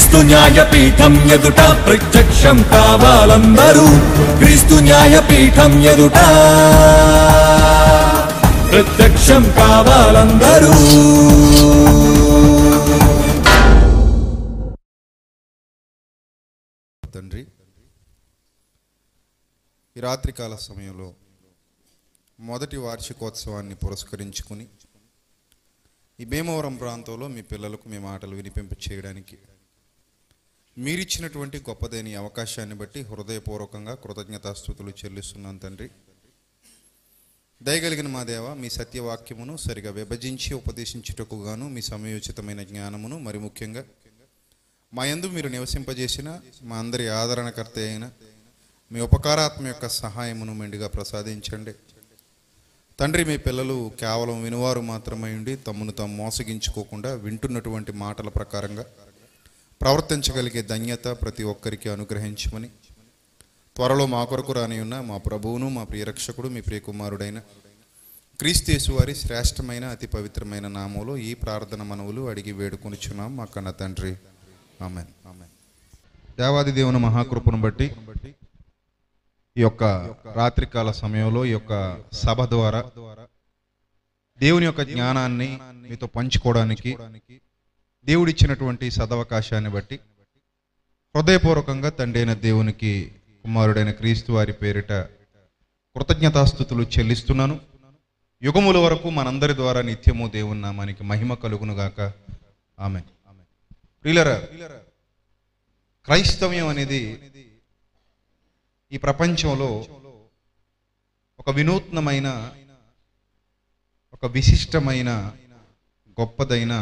క్రీస్తు న్యాయపీఠం ఎదుట ప్రత్యక్షం కావాలందరూ. క్రీస్తు న్యాయపీఠం ఎదుట ప్రత్యక్షం కావాలందరూ. తండ్రి, ఈ రాత్రికాల సమయంలో మొదటి వార్షికోత్సవాన్ని పురస్కరించుకుని ఈ భీమవరం ప్రాంతంలో మీ పిల్లలకు మీ మాటలు వినిపింప చేయడానికి మీరిచ్చినటువంటి గొప్పదైన అవకాశాన్ని బట్టి హృదయపూర్వకంగా కృతజ్ఞతాస్తుతులు చెల్లిస్తున్నాను తండ్రి. దయగలిగిన మా దేవ, మీ సత్యవాక్యమును సరిగా విభజించి ఉపదేశించుటకు గాను మీ సమయోచితమైన జ్ఞానమును, మరి ముఖ్యంగా మా యందు మీరు నివసింపజేసిన మా అందరి ఆదరణకర్త అయిన మీ ఉపకారాత్మ యొక్క సహాయమును మెండుగా ప్రసాదించండి తండ్రి. మీ పిల్లలు కేవలం వినువారు మాత్రమై ఉండి తమను తాము మోసగించుకోకుండా వింటున్నటువంటి మాటల ప్రకారంగా ప్రవర్తించగలిగే ధన్యత ప్రతి ఒక్కరికి అనుగ్రహించమని త్వరలో మా కొరకు రాని ఉన్న మా ప్రభువును, మా ప్రియరక్షకుడు, మీ ప్రియకుమారుడైన క్రీస్తు యేసు వారి శ్రేష్టమైన అతి పవిత్రమైన నామములో ఈ ప్రార్థన మనవులు అడిగి వేడుకొనిచున్నాం మా కన్న తండ్రి. ఆమేన్. దేవాది దేవుని మహాకృపను బట్టి ఈ యొక్క రాత్రికాల సమయంలో ఈ యొక్క సభ ద్వారా దేవుని యొక్క జ్ఞానాన్ని మీతో పంచుకోవడానికి దేవుడిచ్చినటువంటి సదవకాశాన్ని బట్టి హృదయపూర్వకంగా తండ్రి అయిన దేవునికి, కుమారుడైన క్రీస్తు వారి పేరిట కృతజ్ఞతాస్తుతులు చెల్లిస్తున్నాను. యుగముల వరకు మనందరి ద్వారా నిత్యము దేవుని నామానికి మహిమ కలుగునుగాక. ఆమేన్. ప్రియులారా, క్రైస్తవ్యం అనేది ఈ ప్రపంచంలో ఒక వినూత్నమైన, ఒక విశిష్టమైన, గొప్పదైన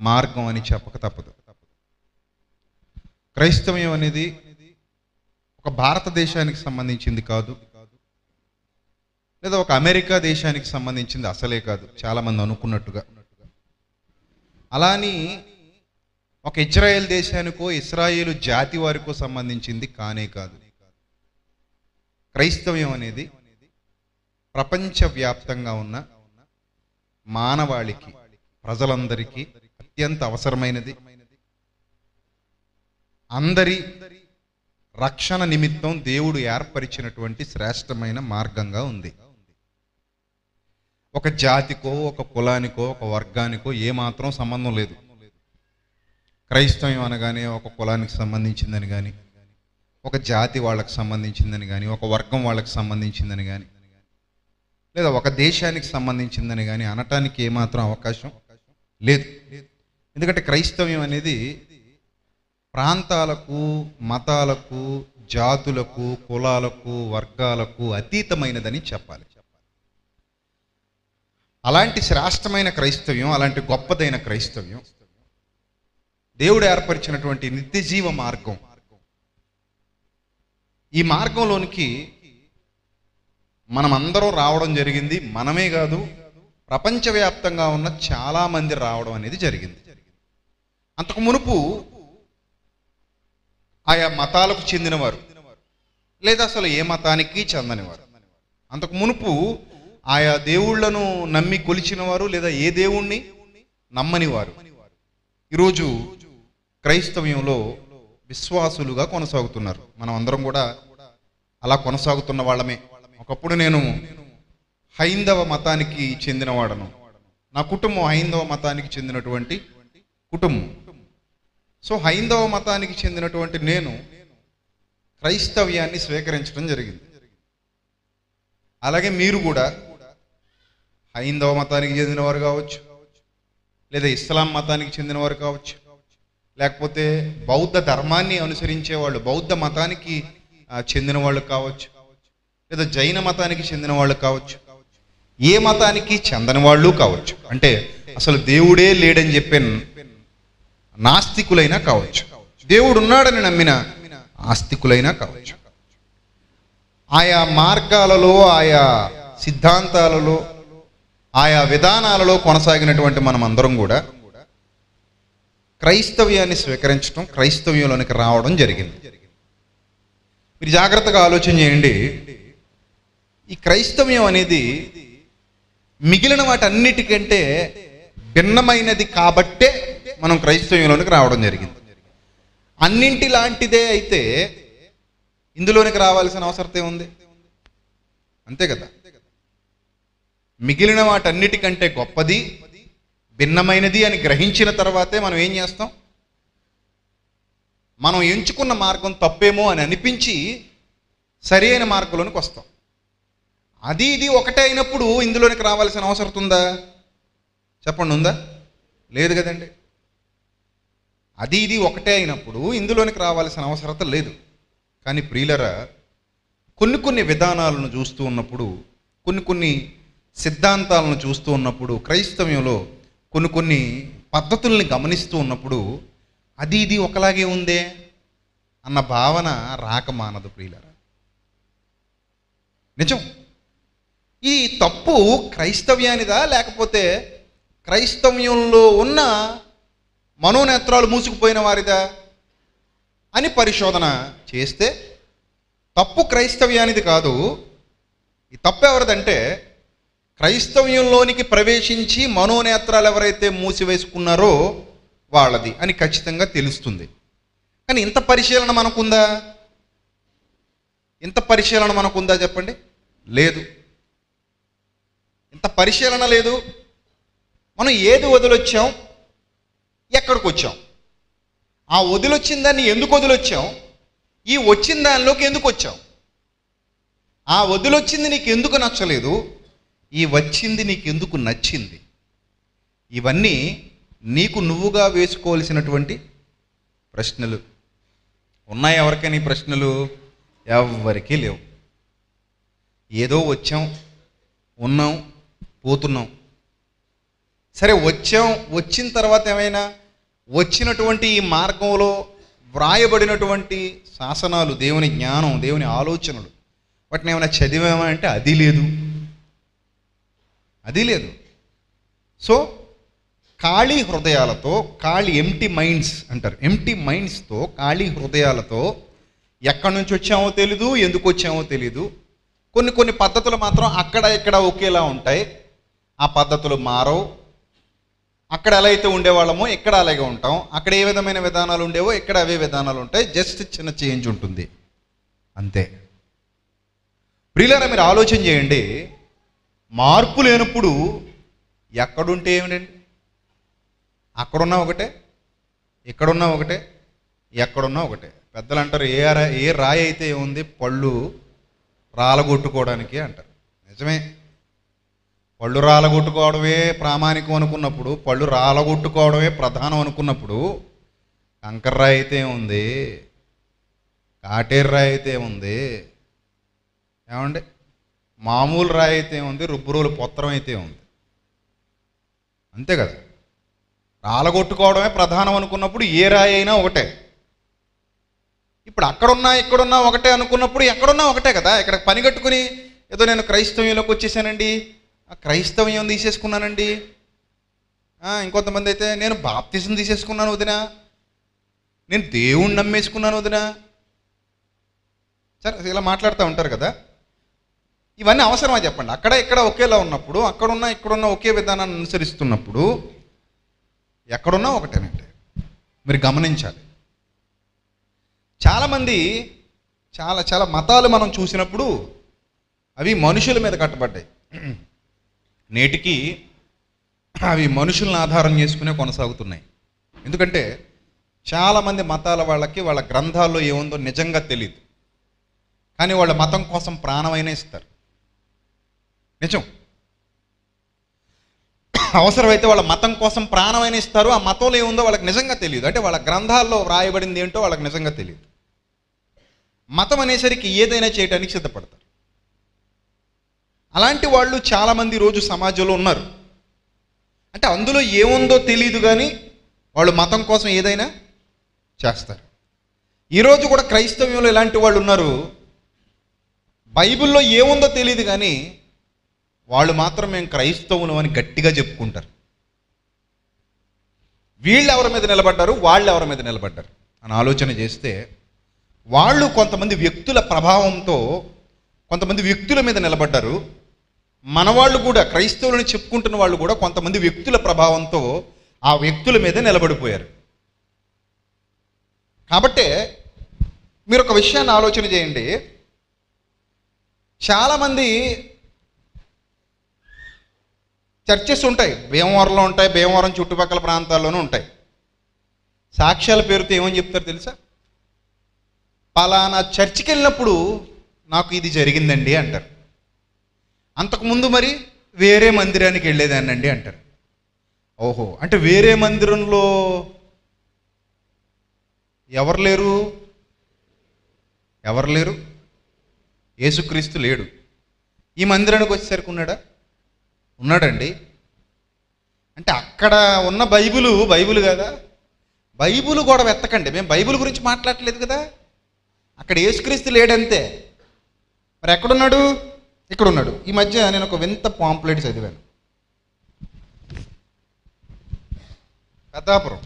మార్గం అని చెప్పక తప్పదు. క్రైస్తవ్యం అనేది ఒక భారతదేశానికి సంబంధించింది కాదు, లేదా ఒక అమెరికా దేశానికి సంబంధించింది అసలే కాదు చాలామంది అనుకున్నట్టుగా. అలాని ఒక ఇజ్రాయెల్ దేశానికో ఇస్రాయేలు జాతి వారికో సంబంధించింది కానే కాదు. క్రైస్తవ్యం అనేది ప్రపంచవ్యాప్తంగా ఉన్న మానవాళికి, ప్రజలందరికీ అత్యంత అవసరమైనది. అందరి రక్షణ నిమిత్తం దేవుడు ఏర్పరిచినటువంటి శ్రేష్టమైన మార్గంగా ఉంది. ఒక జాతికో, ఒక కులానికో, ఒక వర్గానికో ఏమాత్రం సంబంధం లేదు. క్రైస్తవ్యం అనగానే ఒక కులానికి సంబంధించిందని కానీ, ఒక జాతి వాళ్ళకి సంబంధించిందని కానీ, ఒక వర్గం వాళ్ళకి సంబంధించిందని కానీ, లేదా ఒక దేశానికి సంబంధించిందని కానీ అనటానికి ఏమాత్రం అవకాశం లేదు. ఎందుకంటే క్రైస్తవ్యం అనేది ప్రాంతాలకు, మతాలకు, జాతులకు, కులాలకు, వర్గాలకు అతీతమైనదని చెప్పాలి. అలాంటి శ్రేష్టమైన క్రైస్తవ్యం, అలాంటి గొప్పదైన క్రైస్తవ్యం, దేవుడు ఏర్పరిచినటువంటి నిత్యజీవ మార్గం. ఈ మార్గంలోనికి మనమందరం రావడం జరిగింది. మనమే కాదు, ప్రపంచవ్యాప్తంగా ఉన్న చాలామంది రావడం అనేది జరిగింది. అంతకు మునుపు ఆయా మతాలకు చెందినవారు, లేదా అసలు ఏ మతానికి చెందనివారు, అంతకు మునుపు ఆయా దేవుళ్లను నమ్మి కొలిచినవారు, లేదా ఏ దేవుణ్ణి నమ్మనివారు ఈరోజు క్రైస్తవ్యంలో విశ్వాసులుగా కొనసాగుతున్నారు. మనం అందరం కూడా అలా కొనసాగుతున్న వాళ్ళమే. ఒకప్పుడు నేను హైందవ మతానికి చెందినవాడను. నా కుటుంబం హైందవ మతానికి చెందినటువంటి కుటుంబం. సో హైందవ మతానికి చెందినటువంటి నేను క్రైస్తవ్యాన్ని స్వీకరించడం జరిగింది. అలాగే మీరు కూడా హైందవ మతానికి చెందినవారు కావచ్చు, లేదా ఇస్లాం మతానికి చెందినవారు కావచ్చు, లేకపోతే బౌద్ధ ధర్మాన్ని అనుసరించే వాళ్ళు, బౌద్ధ మతానికి చెందిన వాళ్ళు కావచ్చు, లేదా జైన మతానికి చెందిన వాళ్ళు కావచ్చు, ఏ మతానికి చెందని వాళ్ళు కావచ్చు. అంటే అసలు దేవుడే లేడని చెప్పే నాస్తికులైనా కావచ్చు, దేవుడు ఉన్నాడని నమ్మిన ఆస్తికులైనా కావచ్చు. ఆయా మార్గాలలో, ఆయా సిద్ధాంతాలలో, ఆయా విధానాలలో కొనసాగినటువంటి మనం అందరం కూడా క్రైస్తవ్యాన్ని స్వీకరించడం, క్రైస్తవ్యంలోనికి రావడం జరిగింది. మీరు జాగ్రత్తగా ఆలోచన చేయండి. ఈ క్రైస్తవ్యం అనేది మిగిలిన వాటన్నిటికంటే భిన్నమైనది కాబట్టే మనం క్రైస్తవ్యంలోనికి రావడం జరిగింది. అన్నింటి లాంటిదే అయితే ఇందులోనికి రావాల్సిన అవసరం ఏముంది? అంతే కదా. మిగిలిన వాటన్నిటికంటే గొప్పది, భిన్నమైనది అని గ్రహించిన తర్వాతే మనం ఏం చేస్తాం? మనం ఎంచుకున్న మార్గం తప్పేమో అని అనిపించి సరి అయిన మార్గంలోనికి వస్తాం. అది ఇది ఒకటే అయినప్పుడు ఇందులోనికి రావాల్సిన అవసరం ఉందా? చెప్పండి, ఉందా? లేదు కదండి. అది ఇది ఒకటే అయినప్పుడు ఇందులోనికి రావాల్సిన అవసరం లేదు. కానీ ప్రియులరా, కొన్ని విధానాలను చూస్తూ ఉన్నప్పుడు, కొన్ని సిద్ధాంతాలను చూస్తూ ఉన్నప్పుడు, క్రైస్తవ్యంలో కొన్ని పద్ధతుల్ని గమనిస్తూ ఉన్నప్పుడు అది ఇది ఒకలాగే ఉందే అన్న భావన రాక మానదు ప్రియులరా. నిజం. ఈ తప్పు క్రైస్తవ్యానిదా లేకపోతే క్రైస్తవ్యంలో ఉన్న మనోనేత్రాలు మూసుకుపోయిన వారిదా అని పరిశోధన చేస్తే తప్పు క్రైస్తవ్యానిది కాదు. ఈ తప్పు ఎవరిదంటే క్రైస్తవ్యంలోనికి ప్రవేశించి మనోనేత్రాలు ఎవరైతే మూసివేసుకున్నారో వాళ్ళది అని ఖచ్చితంగా తెలుస్తుంది. కానీ ఇంత పరిశీలన మనకుందా? ఇంత పరిశీలన మనకుందా చెప్పండి? లేదు. ఇంత పరిశీలన లేదు. మనం ఏది వదిలొచ్చాం, ఎక్కడికి వచ్చాం, ఆ వదిలొచ్చిన దాన్ని ఎందుకు వదిలొచ్చాం, ఈ వచ్చిన దానిలోకి ఎందుకు వచ్చాం, ఆ వదిలొచ్చింది నీకు ఎందుకు నచ్చలేదు, ఈ వచ్చింది నీకు ఎందుకు నచ్చింది, ఇవన్నీ నీకు నువ్వుగా వేసుకోవాల్సినటువంటి ప్రశ్నలు. ఉన్నాయి ఎవరికైనా ఈ ప్రశ్నలు? ఎవరికీ లేవు. ఏదో వచ్చాం, ఉన్నాం, పోతున్నాం. సరే వచ్చాం, వచ్చిన తర్వాత ఏమైనా వచ్చినటువంటి ఈ మార్గంలో వ్రాయబడినటువంటి శాసనాలు, దేవుని జ్ఞానం, దేవుని ఆలోచనలు, వాటిని ఏమైనా చదివామా అంటే అది లేదు, అది లేదు. సో ఖాళీ హృదయాలతో, ఎంటీ మైండ్స్ అంటారు, ఎంటీ మైండ్స్తో, ఖాళీ హృదయాలతో ఎక్కడి నుంచి వచ్చామో తెలీదు, ఎందుకు వచ్చామో తెలీదు. కొన్ని పద్ధతులు మాత్రం అక్కడ ఇక్కడ ఒకేలా ఉంటాయి, ఆ పద్ధతులు మారవు. అక్కడ ఎలా అయితే ఉండేవాళ్ళమో ఇక్కడ అలాగే ఉంటాం, అక్కడ ఏ విధమైన విధానాలు ఉండేవో ఇక్కడ అవే విధానాలు ఉంటాయి, జస్ట్ చిన్న చేంజ్ ఉంటుంది అంతే. ప్రియులారా, మీరు ఆలోచన చేయండి. మార్పు లేనప్పుడు ఎక్కడుంటే ఏమిటండి? అక్కడున్నా ఒకటే, ఇక్కడున్నా ఒకటే, ఎక్కడున్నా ఒకటే. పెద్దలు అంటారు, ఏ రాయి అయితే ఏముంది పళ్ళు రాలగొట్టుకోవడానికి అంటారు. నిజమే. పళ్ళు రాలగొట్టుకోవడమే ప్రామాణికం అనుకున్నప్పుడు, పళ్ళు రాలగొట్టుకోవడమే ప్రధానం అనుకున్నప్పుడు, కంకర రాయి అయితే ఉంది, కాటేరు రాయి అయితే ఉంది, ఏమండి మామూలు రాయి అయితే ఉంది, రుబ్బురోలు పొత్తరం అయితే ఉంది. అంతే కదా. రాలగొట్టుకోవడమే ప్రధానం అనుకున్నప్పుడు ఏ రాయి అయినా ఒకటే. ఇప్పుడు అక్కడున్నా ఇక్కడున్నా ఒకటే అనుకున్నప్పుడు ఎక్కడున్నా ఒకటే కదా. ఇక్కడ పని కట్టుకుని ఏదో నేను క్రైస్తవ్యంలోకి వచ్చేసానండి, క్రైస్తవ్యం తీసేసుకున్నానండి, ఇంకొంతమంది అయితే నేను బాప్తిజం తీసేసుకున్నాను వదినా, నేను దేవుణ్ణి నమ్మేసుకున్నాను వదినా, సరే ఇలా మాట్లాడుతూ ఉంటారు కదా. ఇవన్నీ అవసరమా చెప్పండి? అక్కడ ఇక్కడ ఒకేలా ఉన్నప్పుడు, అక్కడున్నా ఇక్కడున్నా ఒకే విధానాన్ని అనుసరిస్తున్నప్పుడు ఎక్కడున్నా ఒకటేనంటే మీరు గమనించాలి. చాలామంది చాలా మతాలు మనం చూసినప్పుడు అవి మనుషుల మీద కట్టబడ్డాయి. నేటికి అవి మనుషులను ఆధారం చేసుకునే కొనసాగుతున్నాయి. ఎందుకంటే చాలామంది మతాల వాళ్ళకి వాళ్ళ గ్రంథాల్లో ఏముందో నిజంగా తెలియదు, కానీ వాళ్ళ మతం కోసం ప్రాణమైనా ఇస్తారు. నిజం. అవసరమైతే వాళ్ళ మతం కోసం ప్రాణమైనా ఇస్తారు. ఆ మతంలో ఏముందో వాళ్ళకి నిజంగా తెలియదు, అంటే వాళ్ళ గ్రంథాల్లో వ్రాయబడింది ఏంటో వాళ్ళకి నిజంగా తెలియదు. మతం అనేసరికి ఏదైనా చేయడానికి సిద్ధపడతారు. అలాంటి వాళ్ళు చాలామంది రోజు సమాజంలో ఉన్నారు. అంటే అందులో ఏముందో తెలియదు కానీ వాళ్ళు మతం కోసం ఏదైనా చేస్తారు. ఈరోజు కూడా క్రైస్తవ్యంలో ఇలాంటి వాళ్ళు ఉన్నారు. బైబిల్లో ఏముందో తెలియదు కానీ వాళ్ళు మాత్రం మేము క్రైస్తవులు అని గట్టిగా చెప్పుకుంటారు. వీళ్ళు ఎవరి మీద నిలబడ్డారు, వాళ్ళు ఎవరి మీద నిలబడ్డారు అని ఆలోచన చేస్తే వాళ్ళు కొంతమంది వ్యక్తుల ప్రభావంతో కొంతమంది వ్యక్తుల మీద నిలబడ్డారు. మన వాళ్ళు కూడా, క్రైస్తవులని చెప్పుకుంటున్న వాళ్ళు కూడా కొంతమంది వ్యక్తుల ప్రభావంతో ఆ వ్యక్తుల మీద నిలబడిపోయారు. కాబట్టే మీరు ఒక విషయాన్ని ఆలోచన చేయండి. చాలామంది చర్చెస్ ఉంటాయి, భీమవరంలో ఉంటాయి, భీమవరం చుట్టుపక్కల ప్రాంతాల్లోనూ ఉంటాయి. సాక్ష్యాల పేరుతో ఏమని చెప్తారు తెలుసా? పలానా చర్చికి వెళ్ళినప్పుడు నాకు ఇది జరిగిందండి అంటారు. అంతకుముందు మరి వేరే మందిరానికి వెళ్ళేదానండి అంటారు. ఓహో, అంటే వేరే మందిరంలో ఎవరు లేరు? ఎవరు లేరు? యేసుక్రీస్తు లేడు. ఈ మందిరానికి వచ్చేసరికి ఉన్నాడా? ఉన్నాడండి. అంటే అక్కడ ఉన్న బైబిల్ కదా, బైబిల్ కూడా వెతకండి. మేము బైబిల్ గురించి మాట్లాడలేదు కదా. అక్కడ యేసుక్రీస్తు లేడంతే. మరి ఎక్కడున్నాడు? ఇక్కడ ఉన్నాడు. ఈ మధ్య నేను ఒక వింత పాంప్లెట్ చదివాను. పెద్దాపురం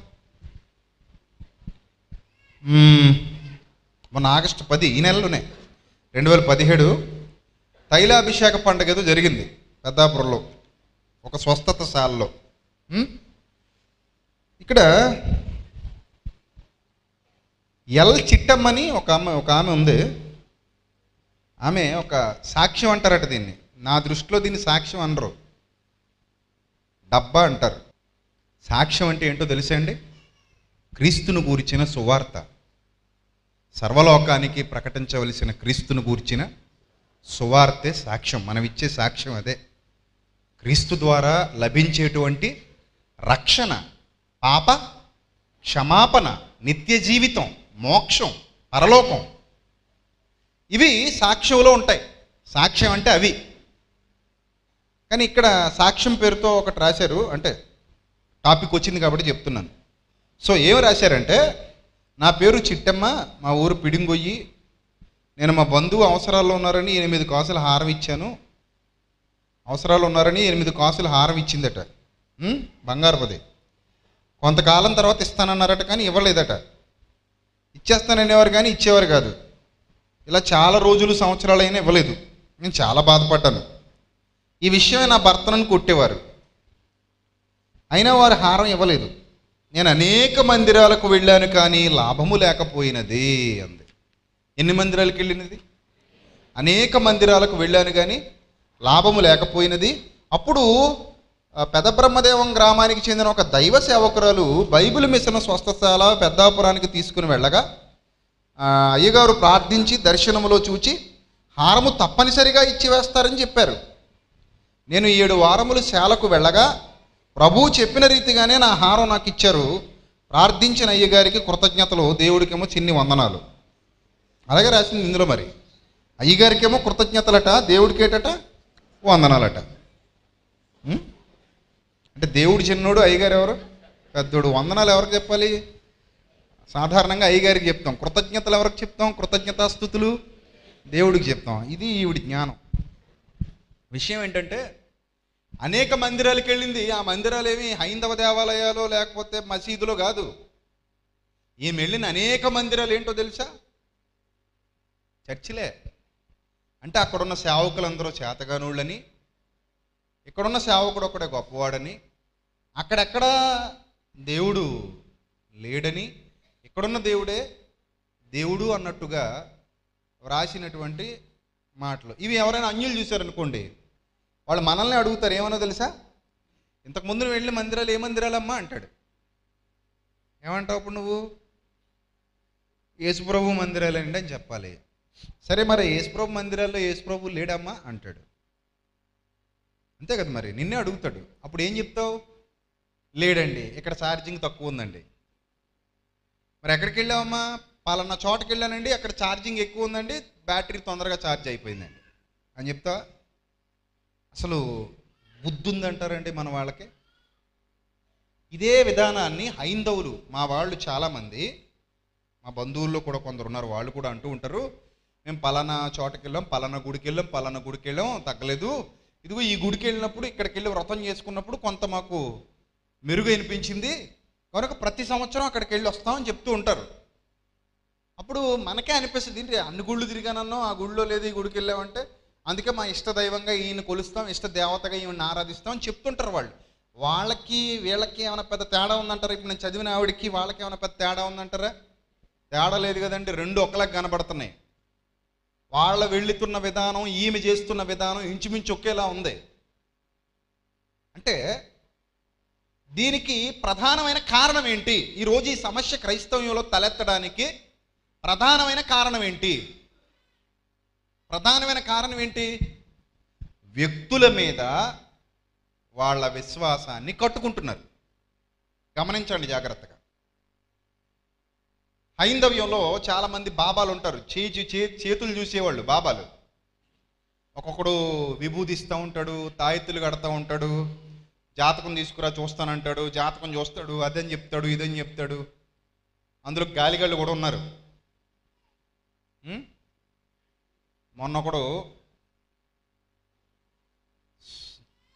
మొన్న ఆగస్టు 10 ఈ నెలలోనే 2017 తైలాభిషేక పండుగ ఏదో జరిగింది పెద్దాపురంలో, ఒక స్వస్థత శాలలో. ఇక్కడ ఎల్ చిట్టమ్మని ఒక ఆమె ఉంది. ఆమె ఒక సాక్ష్యం అంటారట దీన్ని. నా దృష్టిలో దీన్ని సాక్ష్యం అనరు, డబ్బా అంటారు. సాక్ష్యం అంటే ఏంటో తెలుసా అండి? క్రీస్తును గూర్చిన సువార్త, సర్వలోకానికి ప్రకటించవలసిన క్రీస్తును గూర్చిన సువార్తే సాక్ష్యం. మనం ఇచ్చే సాక్ష్యం అదే. క్రీస్తు ద్వారా లభించేటువంటి రక్షణ, పాప క్షమాపణ, నిత్య జీవితం, మోక్షం, పరలోకం, ఇవి సాక్ష్యంలో ఉంటాయి. సాక్ష్యం అంటే అవి. కానీ ఇక్కడ సాక్ష్యం పేరుతో ఒకటి రాశారు. అంటే టాపిక్ వచ్చింది కాబట్టి చెప్తున్నాను. సో ఏమి రాశారంటే, నా పేరు చిట్టమ్మ, మా ఊరు పిడింగొయ్యి, నేను మా బంధువు అవసరాల్లో ఉన్నారని 8 కాసుల హారం ఇచ్చాను. అవసరాలు ఉన్నారని 8 కాసుల హారం ఇచ్చిందట, బంగారపది. కొంతకాలం తర్వాత ఇస్తానన్నారట, కానీ ఇవ్వలేదట. ఇచ్చేస్తాననేవారు కానీ ఇచ్చేవారు కాదు. ఇలా చాలా రోజులు, సంవత్సరాలైనా ఇవ్వలేదు. నేను చాలా బాధపడ్డాను. ఈ విషయమే నా భర్తను కొట్టేవారు, అయినా వారు హారం ఇవ్వలేదు. నేను అనేక మందిరాలకు వెళ్ళాను కానీ లాభము లేకపోయినది అంది. ఎన్ని మందిరాలకు వెళ్ళినది? అనేక మందిరాలకు వెళ్ళాను కానీ లాభము లేకపోయినది. అప్పుడు పెదబ్రహ్మదేవం గ్రామానికి చెందిన ఒక దైవ సేవకురాలు బైబిల్ మిషన్ స్వస్థశాల పెద్దాపురానికి తీసుకుని వెళ్ళగా, అయ్యగారు ప్రార్థించి దర్శనములో చూచి హారము తప్పనిసరిగా ఇచ్చివేస్తారని చెప్పారు. నేను 7 వారములు శాలకు వెళ్ళగా ప్రభువు చెప్పిన రీతిగానే నా హారం నాకు ఇచ్చారు. ప్రార్థించిన అయ్యగారికి కృతజ్ఞతలు, దేవుడికేమో చిన్ని వందనాలు. అలాగే రాసింది ఇందులో. మరి అయ్యగారికేమో కృతజ్ఞతలట, దేవుడికేటట వందనాలట. అంటే దేవుడు చిన్నోడు, అయ్యగారు ఎవరు పెద్దోడు. వందనాలు ఎవరికి చెప్పాలి? సాధారణంగా అయ్యగారికి చెప్తాం. కృతజ్ఞతలు ఎవరికి చెప్తాం? కృతజ్ఞతాస్తుతులు దేవుడికి చెప్తాం. ఇది ఈవిడి జ్ఞానం. విషయం ఏంటంటే, అనేక మందిరాలకు వెళ్ళింది. ఆ మందిరాలు ఏమి హైందవ దేవాలయాలు లేకపోతే మసీదులో కాదు. ఈమె వెళ్ళిన అనేక మందిరాలు ఏంటో తెలుసా? చర్చిలే. అంటే అక్కడున్న సేవకులందరూ చేతగానోళ్ళని, ఇక్కడున్న సేవకుడు ఒకడే గొప్పవాడని, అక్కడెక్కడ దేవుడు లేడని, ఇక్కడున్న దేవుడే దేవుడు అన్నట్టుగా వ్రాసినటువంటి మాటలు. ఇవి ఎవరైనా అన్యులు చూశారనుకోండి, వాళ్ళు మనల్ని అడుగుతారు, ఏమన్నా తెలుసా? ఇంతకుముందు వెళ్ళిన మందిరాలు ఏ మందిరాలమ్మా అంటాడు. ఏమంటావు అప్పుడు నువ్వు? యేసుప్రభు మందిరాలండి అని చెప్పాలి. సరే, మరి యేసుప్రభు మందిరాల్లో యేసుప్రభు లేడమ్మా అంటాడు. అంతే కదా, మరి నిన్నే అడుగుతాడు. అప్పుడు ఏం చెప్తావు? లేడండి, ఇక్కడ ఛార్జింగ్ తక్కువ ఉందండి. మరి ఎక్కడికి వెళ్ళావమ్మా? పలానా చోటకి వెళ్ళానండి, అక్కడ ఛార్జింగ్ ఎక్కువ ఉందండి, బ్యాటరీ తొందరగా ఛార్జ్ అయిపోయిందండి అని చెప్తావా? అసలు బుద్ధి ఉందంటారండి మన వాళ్ళకి? ఇదే విధానాన్ని హైందవులు, మా వాళ్ళు చాలామంది, మా బంధువుల్లో కూడా కొందరు ఉన్నారు, వాళ్ళు కూడా అంటూ ఉంటారు, మేము పలానా చోటకి వెళ్ళాం, పలానా గుడికి వెళ్ళాం, పలానా గుడికి వెళ్ళాం, తగ్గలేదు. ఇదిగో ఈ గుడికి వెళ్ళినప్పుడు, ఇక్కడికి వెళ్ళి వ్రతం చేసుకున్నప్పుడు కొంత మాకు మెరుగు అనిపించింది కనుక ప్రతి సంవత్సరం అక్కడికి వెళ్ళి వస్తామని చెప్తూ ఉంటారు. అప్పుడు మనకే అనిపిస్తుంది, ఏంటి అన్ని గుళ్ళు తిరిగానన్నాం, ఆ గుడిలో లేదు, ఈ గుడికి వెళ్ళామంటే అందుకే మా ఇష్ట దైవంగా ఈయన కొలుస్తాం, ఇష్ట దేవతగా ఈయన ఆరాధిస్తాం అని చెప్తుంటారు వాళ్ళు. వాళ్ళకి వీళ్ళకి ఏమైనా పెద్ద తేడా ఉందంటారా? ఇప్పుడు నేను చదివిన ఆవిడకి వాళ్ళకి ఏమైనా పెద్ద తేడా ఉందంటారా? తేడా లేదు కదండి, రెండు ఒకలాగా కనబడుతున్నాయి. వాళ్ళ వెళ్తున్న విధానం, ఈమె చేస్తున్న విధానం ఇంచుమించు ఒకేలా ఉంది. అంటే దీనికి ప్రధానమైన కారణం ఏంటి? ఈరోజు ఈ సమస్య క్రైస్తవ్యంలో తలెత్తడానికి ప్రధానమైన కారణం ఏంటి? ప్రధానమైన కారణం ఏంటి? వ్యక్తుల మీద వాళ్ళ విశ్వాసాన్ని కట్టుకుంటున్నారు. గమనించండి జాగ్రత్తగా. హైందవ్యంలో చాలామంది బాబాలు ఉంటారు, చేతులు చూసేవాళ్ళు బాబాలు. ఒక్కొక్కడు విభూదిస్తూ ఉంటాడు, తాయెత్తులు కడతా ఉంటాడు, జాతకం తీసుకురా చూస్తానంటాడు, జాతకం చూస్తాడు, అదని చెప్తాడు, ఇదని చెప్తాడు. అందులో గాలిగాళ్ళు కూడా ఉన్నారు. మొన్నొకడు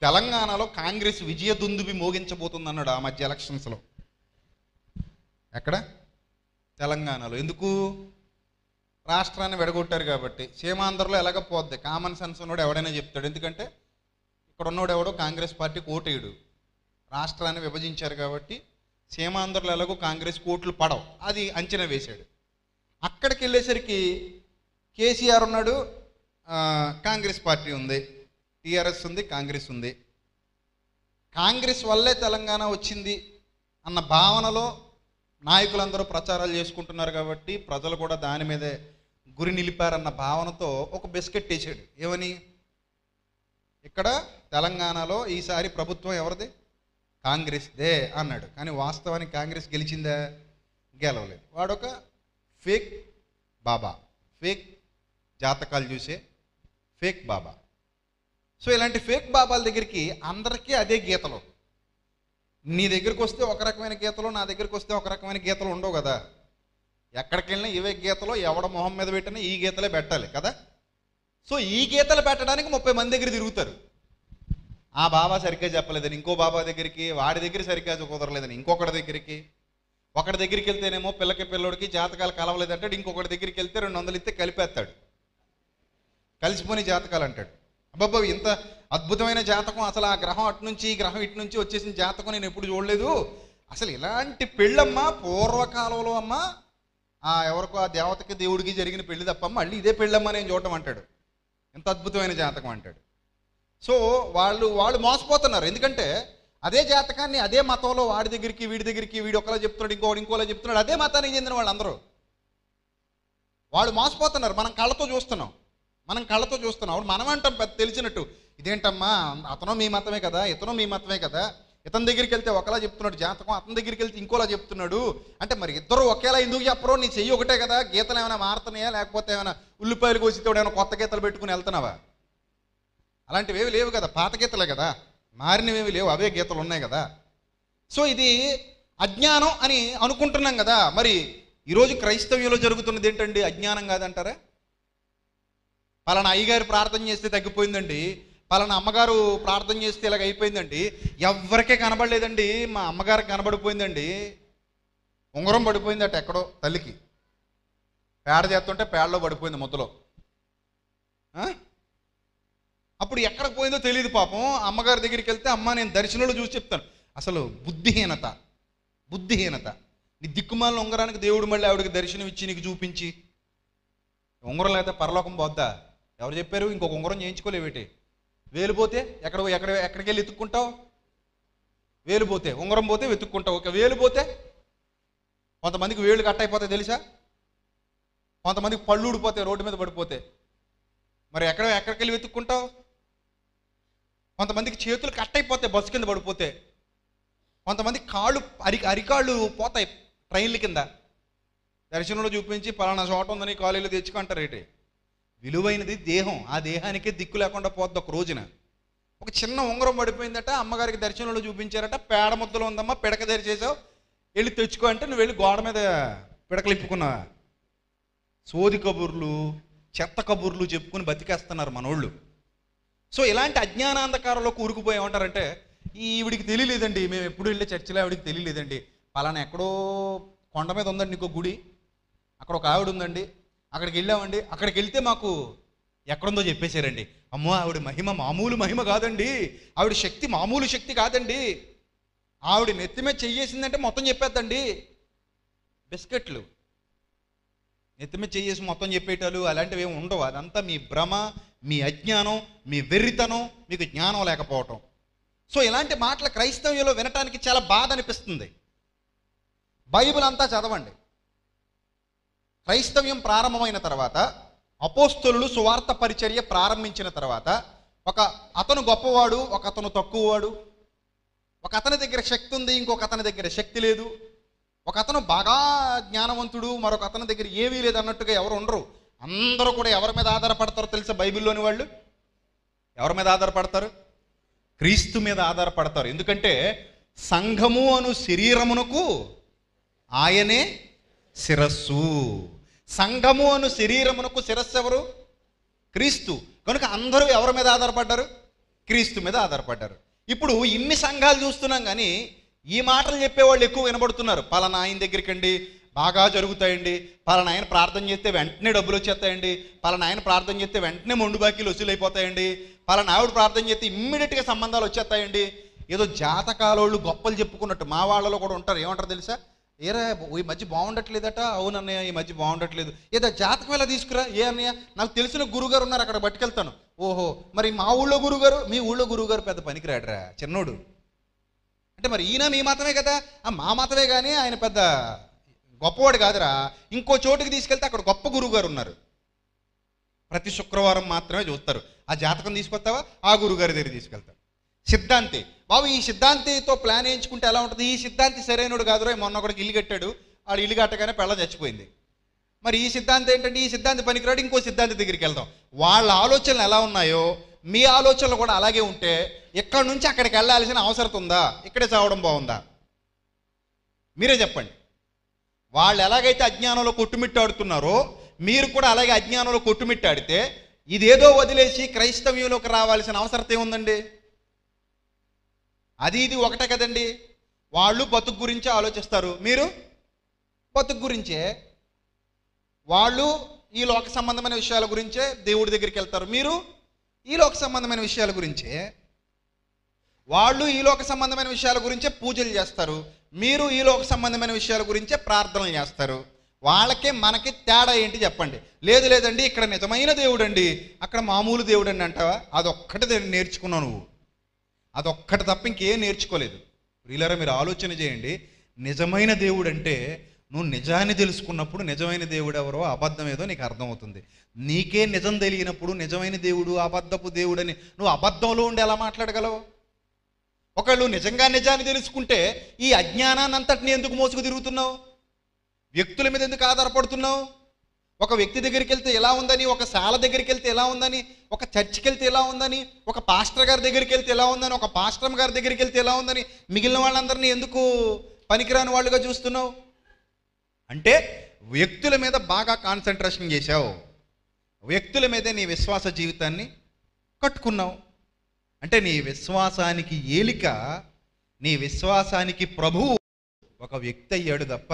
తెలంగాణలో కాంగ్రెస్ విజయ దుందుబి మోగించబోతుంది అన్నాడు ఆ మధ్య ఎలక్షన్స్లో. ఎక్కడ? తెలంగాణలో. ఎందుకు? రాష్ట్రాన్ని విడగొట్టారు కాబట్టి. సీమాంధ్రలో ఎలాగ పోద్ది, కామన్ సెన్స్ ఉన్నోడు ఎవడైనా చెప్తాడు. ఎందుకంటే ఇక్కడ ఉన్నోడు ఎవడో కాంగ్రెస్ పార్టీ ఓటేయడు. రాష్ట్రాన్ని విభజించారు కాబట్టి సీమాంధ్రలో ఎలాగో కాంగ్రెస్ ఓట్లు పడవు, అది అంచనా వేశాడు. అక్కడికి వెళ్ళేసరికి కేసీఆర్ ఉన్నాడు, కాంగ్రెస్ పార్టీ ఉంది, టీఆర్ఎస్ ఉంది, కాంగ్రెస్ ఉంది. కాంగ్రెస్ వల్లే తెలంగాణ వచ్చింది అన్న భావనలో నాయకులందరూ ప్రచారాలు చేసుకుంటున్నారు కాబట్టి ప్రజలు కూడా దాని మీదే గురి నిలిపారన్న భావనతో ఒక బిస్కెట్ వేసాడు. ఏమని? ఇక్కడ తెలంగాణలో ఈసారి ప్రభుత్వం ఎవరిది? కాంగ్రెస్దే అన్నాడు. కానీ వాస్తవానికి కాంగ్రెస్ గెలిచిందా? గెలవలేదు. వాడొక ఫేక్ బాబా, ఫేక్ జాతకాలు చూసే ఫేక్ బాబా. సో ఇలాంటి ఫేక్ బాబాల దగ్గరికి అందరికీ అదే గీతలు. నీ దగ్గరికి వస్తే ఒక రకమైన గీతలు, నా దగ్గరికి వస్తే ఒక రకమైన గీతలు ఉండవు కదా. ఎక్కడికి వెళ్ళినా ఇవే గీతలు, ఎవడ మొహం మీద పెట్టినా ఈ గీతలే పెట్టాలి కదా. సో ఈ గీతలు పెట్టడానికి 30 మంది దగ్గర తిరుగుతారు. ఆ బాబా సరిగ్గా చెప్పలేదని ఇంకో బాబా దగ్గరికి, వాడి దగ్గర సరిగ్గా కుదరలేదని ఇంకొకటి దగ్గరికి, ఒకటి దగ్గరికి వెళ్తేనేమో పిల్లోడికి జాతకాలు కలవలేదంటాడు, ఇంకొకటి దగ్గరికి వెళ్తే 200 ఇస్తే కలిపేస్తాడు, కలిసిపోని జాతకాలు అంటాడు. అబ్బాబ్బా ఇంత అద్భుతమైన జాతకం, అసలు ఆ గ్రహం అటు నుంచి ఈ గ్రహం ఇటు నుంచి వచ్చేసిన జాతకం నేను ఎప్పుడు చూడలేదు, అసలు ఇలాంటి పెళ్ళమ్మా పూర్వకాలంలో అమ్మ ఎవరికో ఆ దేవతకి దేవుడికి జరిగిన పెళ్లి తప్ప మళ్ళీ ఇదే పెళ్ళమ్మా నేను చూడటం అంటాడు. ఎంత అద్భుతమైన జాతకం అంటాడు. సో వాళ్ళు మోసపోతున్నారు. ఎందుకంటే అదే జాతకాన్ని అదే మతంలో వాడి దగ్గరికి వీడి దగ్గరికి, వీడు ఒకలా చెప్తున్నాడు, ఇంకోలా చెప్తున్నాడు, అదే మతానికి చెందిన వాళ్ళందరూ వాళ్ళు మోసపోతున్నారు. మనం కళ్ళతో చూస్తున్నాం. మనం అంటాం పెద్ద తెలిసినట్టు, ఇదేంటమ్మా అతను మీ మతమే కదా, ఇతను మీ మతమే కదా, ఇతని దగ్గరికి వెళ్తే ఒకలా చెప్తున్నాడు జాతకం, అతని దగ్గరికి వెళ్తే ఇంకోలా చెప్తున్నాడు అంటే మరి ఇద్దరు ఒకేలా ఎందుకు చెప్పరు? నీ చెయ్యి ఒకటే కదా, గీతలు ఏమైనా మారుతున్నాయా, లేకపోతే ఏమైనా ఉల్లిపాయలు కోసితే ఏమైనా కొత్త గీతలు పెట్టుకుని వెళ్తున్నావా? అలాంటివి ఏవి లేవు కదా, పాత గీతలే కదా, మారినవేవి లేవు, అవే గీతలు ఉన్నాయి కదా. సో ఇది అజ్ఞానం అని అనుకుంటున్నాం కదా. మరి ఈరోజు క్రైస్తవ్యంలో జరుగుతున్నది ఏంటండి? అజ్ఞానం కాదంటారా? పలానా అయ్యగారు ప్రార్థన చేస్తే తగ్గిపోయిందండి, పలానా అమ్మగారు ప్రార్థన చేస్తే ఇలాగ అయిపోయిందండి, ఎవరికే కనబడలేదండి, మా అమ్మగారికి కనబడిపోయిందండి, ఉంగరం పడిపోయిందట ఎక్కడో తల్లికి, పేడ చేస్తుంటే పేడలో పడిపోయింది ముద్దలో. అప్పుడు ఎక్కడికి పోయిందో తెలియదు పాపం. అమ్మగారి దగ్గరికి వెళ్తే అమ్మ నేను దర్శనంలో చూసి చెప్తాను. అసలు బుద్ధిహీనత. నీ దిక్కుమాలిన ఉంగరానికి దేవుడు మళ్ళీ ఆవిడకి దర్శనం ఇచ్చి నీకు చూపించి, ఉంగరం లేకపోతే పరలోకం పోద్దా? ఎవరు చెప్పారు? ఇంకొక ఉంగరం చేయించుకోలేవేటి? వేలు పోతే ఎక్కడికి వెళ్ళి వెతుక్కుంటావు? వేలు పోతే, ఉంగరం పోతే వెతుక్కుంటావు. ఒక వేలు పోతే కొంతమందికి వేళ్ళు కట్ అయిపోతాయి తెలుసా, కొంతమందికి పళ్ళు ఊడిపోతాయి రోడ్డు మీద పడిపోతే. మరి ఎక్కడికి వెళ్ళి వెతుక్కుంటావు? కొంతమందికి చేతులు కట్ అయిపోతాయి బస్సు కింద పడిపోతే, కొంతమందికి కాళ్ళు అరికాళ్ళు పోతాయి ట్రైన్ల కింద. దర్శనంలో చూపించి పలానా చోట ఉందని కాలేజీలో తెచ్చుకుంటారు. ఏంటి విలువైనది దేహం, ఆ దేహానికే దిక్కు లేకుండా పోద్ది. ఒక రోజున ఒక చిన్న ఉంగరం పడిపోయిందట, అమ్మగారికి దర్శనంలో చూపించారట, పేడ ముద్దలో ఉందమ్మా, పిడక దరి చేసావు, వెళ్ళి తెచ్చుకో అంటే నువ్వు వెళ్ళి గోడ మీద పిడకలు ఇప్పుకున్నావా? సోది కబుర్లు, చెత్త కబుర్లు చెప్పుకుని బతికేస్తున్నారు మనోళ్ళు. సో ఇలాంటి అజ్ఞానాంధకారంలో కూరుకుపోయి ఏమంటారంటే, ఈవిడికి తెలియలేదండి, మేము ఎప్పుడు వెళ్ళే చర్చిలో ఆవిడికి తెలియలేదండి, పలానా ఎక్కడో కొండ మీద ఉందండి ఇంకో గుడి, అక్కడ ఒక ఆవిడ ఉందండి, అక్కడికి వెళ్ళామండి, అక్కడికి వెళ్తే మాకు ఎక్కడుందో చెప్పేశారండి. అమ్మో ఆవిడ మహిమ మామూలు మహిమ కాదండి, ఆవిడ శక్తి మామూలు శక్తి కాదండి, ఆవిడ నెత్తి మీద చెయ్యేసిందంటే మొత్తం చెప్పేద్దండి. బిస్కెట్లు నెత్తిమే చేసి మొత్తం చెప్పేటాలు అలాంటివి ఏమి ఉండవు. అదంతా మీ భ్రమ, మీ అజ్ఞానం, మీ వెర్రితనం, మీకు జ్ఞానం లేకపోవటం. సో ఇలాంటి మాటలు క్రైస్తవ్యంలో వినటానికి చాలా బాధ అనిపిస్తుంది. బైబిల్ అంతా చదవండి. క్రైస్తవ్యం ప్రారంభమైన తర్వాత, అపోస్తలులు సువార్త పరిచర్య ప్రారంభించిన తర్వాత, ఒక అతను గొప్పవాడు, ఒక అతను తక్కువవాడు, ఒక అతని దగ్గర శక్తి ఉంది, ఇంకొక అతని దగ్గర శక్తి లేదు, ఒక అతను బాగా జ్ఞానవంతుడు, మరొక అతని దగ్గర ఏమీ లేదు అన్నట్టుగా ఎవరు ఉండరు. అందరూ కూడా ఎవరి మీద ఆధారపడతారో తెలుసా? బైబిల్లోని వాళ్ళు ఎవరి మీద ఆధారపడతారు? క్రీస్తు మీద ఆధారపడతారు. ఎందుకంటే సంఘము అను శరీరమునకు ఆయనే శిరస్సు. సంఘము అను శరీరమునకు శిరస్సు ఎవరు? క్రీస్తు. కనుక అందరూ ఎవరి మీద ఆధారపడ్డారు? క్రీస్తు మీద ఆధారపడ్డారు. ఇప్పుడు ఇన్ని సంఘాలు చూస్తున్నాం కానీ ఈ మాటలు చెప్పేవాళ్ళు ఎక్కువ వినబడుతున్నారు. పలానా ఆయన దగ్గరికి అండి బాగా జరుగుతాయండి, పలానా ఆయన ప్రార్థన చేస్తే వెంటనే డబ్బులు వచ్చేస్తాయండి, పలానా ఆయన ప్రార్థన చేస్తే వెంటనే మొండు బాకీలు వసూలైపోతాయండి, పలానా ఆవిడ ప్రార్థన చేస్తే ఇమ్మీడియట్గా సంబంధాలు వచ్చేస్తాయండి. ఏదో జాతకాలోళ్ళు గొప్పలు చెప్పుకున్నట్టు మా వాళ్ళలో కూడా ఉంటారు. ఏమంటారు తెలుసా? ఏరా ఈ మధ్య బాగుండట్లేదట. అవునన్నయ్య ఈ మధ్య బాగుండట్లేదు. ఏదో జాతకం ఎలా తీసుకురా? ఏ అన్నయ్య నాకు తెలిసిన గురుగారు ఉన్నారు, అక్కడ పట్టుకెళ్తాను. ఓహో మరి మా ఊళ్ళో గురుగారు, మీ ఊళ్ళో గురుగారు పెద్ద పనికిరాడరా చిన్నోడు అంటే మరి ఈయన మీ మతమే కదా? మా మతమే కానీ ఆయన పెద్ద గొప్పవాడు కాదురా. ఇంకో చోటుకి తీసుకెళ్తే అక్కడ గొప్ప గురువుగారు ఉన్నారు. ప్రతి శుక్రవారం మాత్రమే చూస్తారు. ఆ జాతకం తీసుకొస్తావా? ఆ గురుగారి దగ్గర తీసుకెళ్తారు. సిద్ధాంతి బాబు, ఈ సిద్ధాంతితో ప్లాన్ వేయించుకుంటే ఎలా ఉంటుంది? ఈ సిద్ధాంతి సరైనడు కాదురా. మొన్న ఒకడికి ఇల్లు కట్టాడు, వాడు ఇల్లు కట్టగానే పెళ్ళ చచ్చిపోయింది. మరి ఈ సిద్ధాంతి ఏంటంటే ఈ సిద్ధాంతి పనికిరాడు, ఇంకో సిద్ధాంతి దగ్గరికి వెళ్దాం. వాళ్ళ ఆలోచనలు ఎలా ఉన్నాయో మీ ఆలోచనలు కూడా అలాగే ఉంటే ఎక్కడి నుంచి అక్కడికి వెళ్ళాల్సిన అవసరం ఉందా? ఇక్కడే చావడం బాగుందా? మీరే చెప్పండి. వాళ్ళు ఎలాగైతే అజ్ఞానంలో కొట్టుమిట్టాడుతున్నారో మీరు కూడా అలాగే అజ్ఞానంలో కొట్టుమిట్టాడితే ఇదేదో వదిలేసి క్రైస్తవ్యంలోకి రావాల్సిన అవసరం ఏముందండి? అది ఇది ఒకటే కదండి. వాళ్ళు బతుకు గురించి ఆలోచిస్తారు, మీరు బతుకు గురించే. వాళ్ళు ఈ లోక సంబంధమైన విషయాల గురించే దేవుడి దగ్గరికి వెళ్తారు, మీరు ఈ లోక సంబంధమైన విషయాల గురించే. వాళ్ళు ఈ లోక సంబంధమైన విషయాల గురించే పూజలు చేస్తారు, మీరు ఈ లోక సంబంధమైన విషయాల గురించే ప్రార్థనలు చేస్తారు. వాళ్ళకే మనకి తేడా ఏంటి చెప్పండి? లేదు లేదండి ఇక్కడ నిజమైన దేవుడు అండి, అక్కడ మామూలు దేవుడు అండి అంటావా? అదొక్కటి నేర్చుకున్నావు నువ్వు, అదొక్కటి తప్ప ఇంకేం నేర్చుకోలేదు. వీళ్ళారా మీరు ఆలోచన చేయండి. నిజమైన దేవుడు అంటే నువ్వు నిజాన్ని తెలుసుకున్నప్పుడు నిజమైన దేవుడు ఎవరో అబద్ధం ఏదో నీకు అర్థమవుతుంది. నీకే నిజం తెలియనప్పుడు నిజమైన దేవుడు అబద్ధపు దేవుడు అని నువ్వు అబద్ధంలో ఉండి ఎలా మాట్లాడగలవు? ఒకళ్ళు నిజంగా నిజాన్ని తెలుసుకుంటే ఈ అజ్ఞానాన్ని అంతటిని ఎందుకు మోసుకు తిరుగుతున్నావు? వ్యక్తుల మీద ఎందుకు ఆధారపడుతున్నావు? ఒక వ్యక్తి దగ్గరికి వెళ్తే ఎలా ఉందని, ఒక శాల దగ్గరికి వెళ్తే ఎలా ఉందని, ఒక చర్చికి వెళ్తే ఎలా ఉందని, ఒక పాస్టర్ గారి దగ్గరికి వెళ్తే ఎలా ఉందని, ఒక పాస్టర్ గారి దగ్గరికి వెళ్తే ఎలా ఉందని మిగిలిన వాళ్ళందరినీ ఎందుకు పనికిరాని వాళ్ళుగా చూస్తున్నావు? అంటే వ్యక్తుల మీద బాగా కాన్సన్ట్రేషన్ చేశావు, వ్యక్తుల మీదే నీ విశ్వాస జీవితాన్ని కట్టుకున్నావు. అంటే నీ విశ్వాసానికి ఏలిక, నీ విశ్వాసానికి ప్రభువు ఒక వ్యక్తి అయ్యాడు తప్ప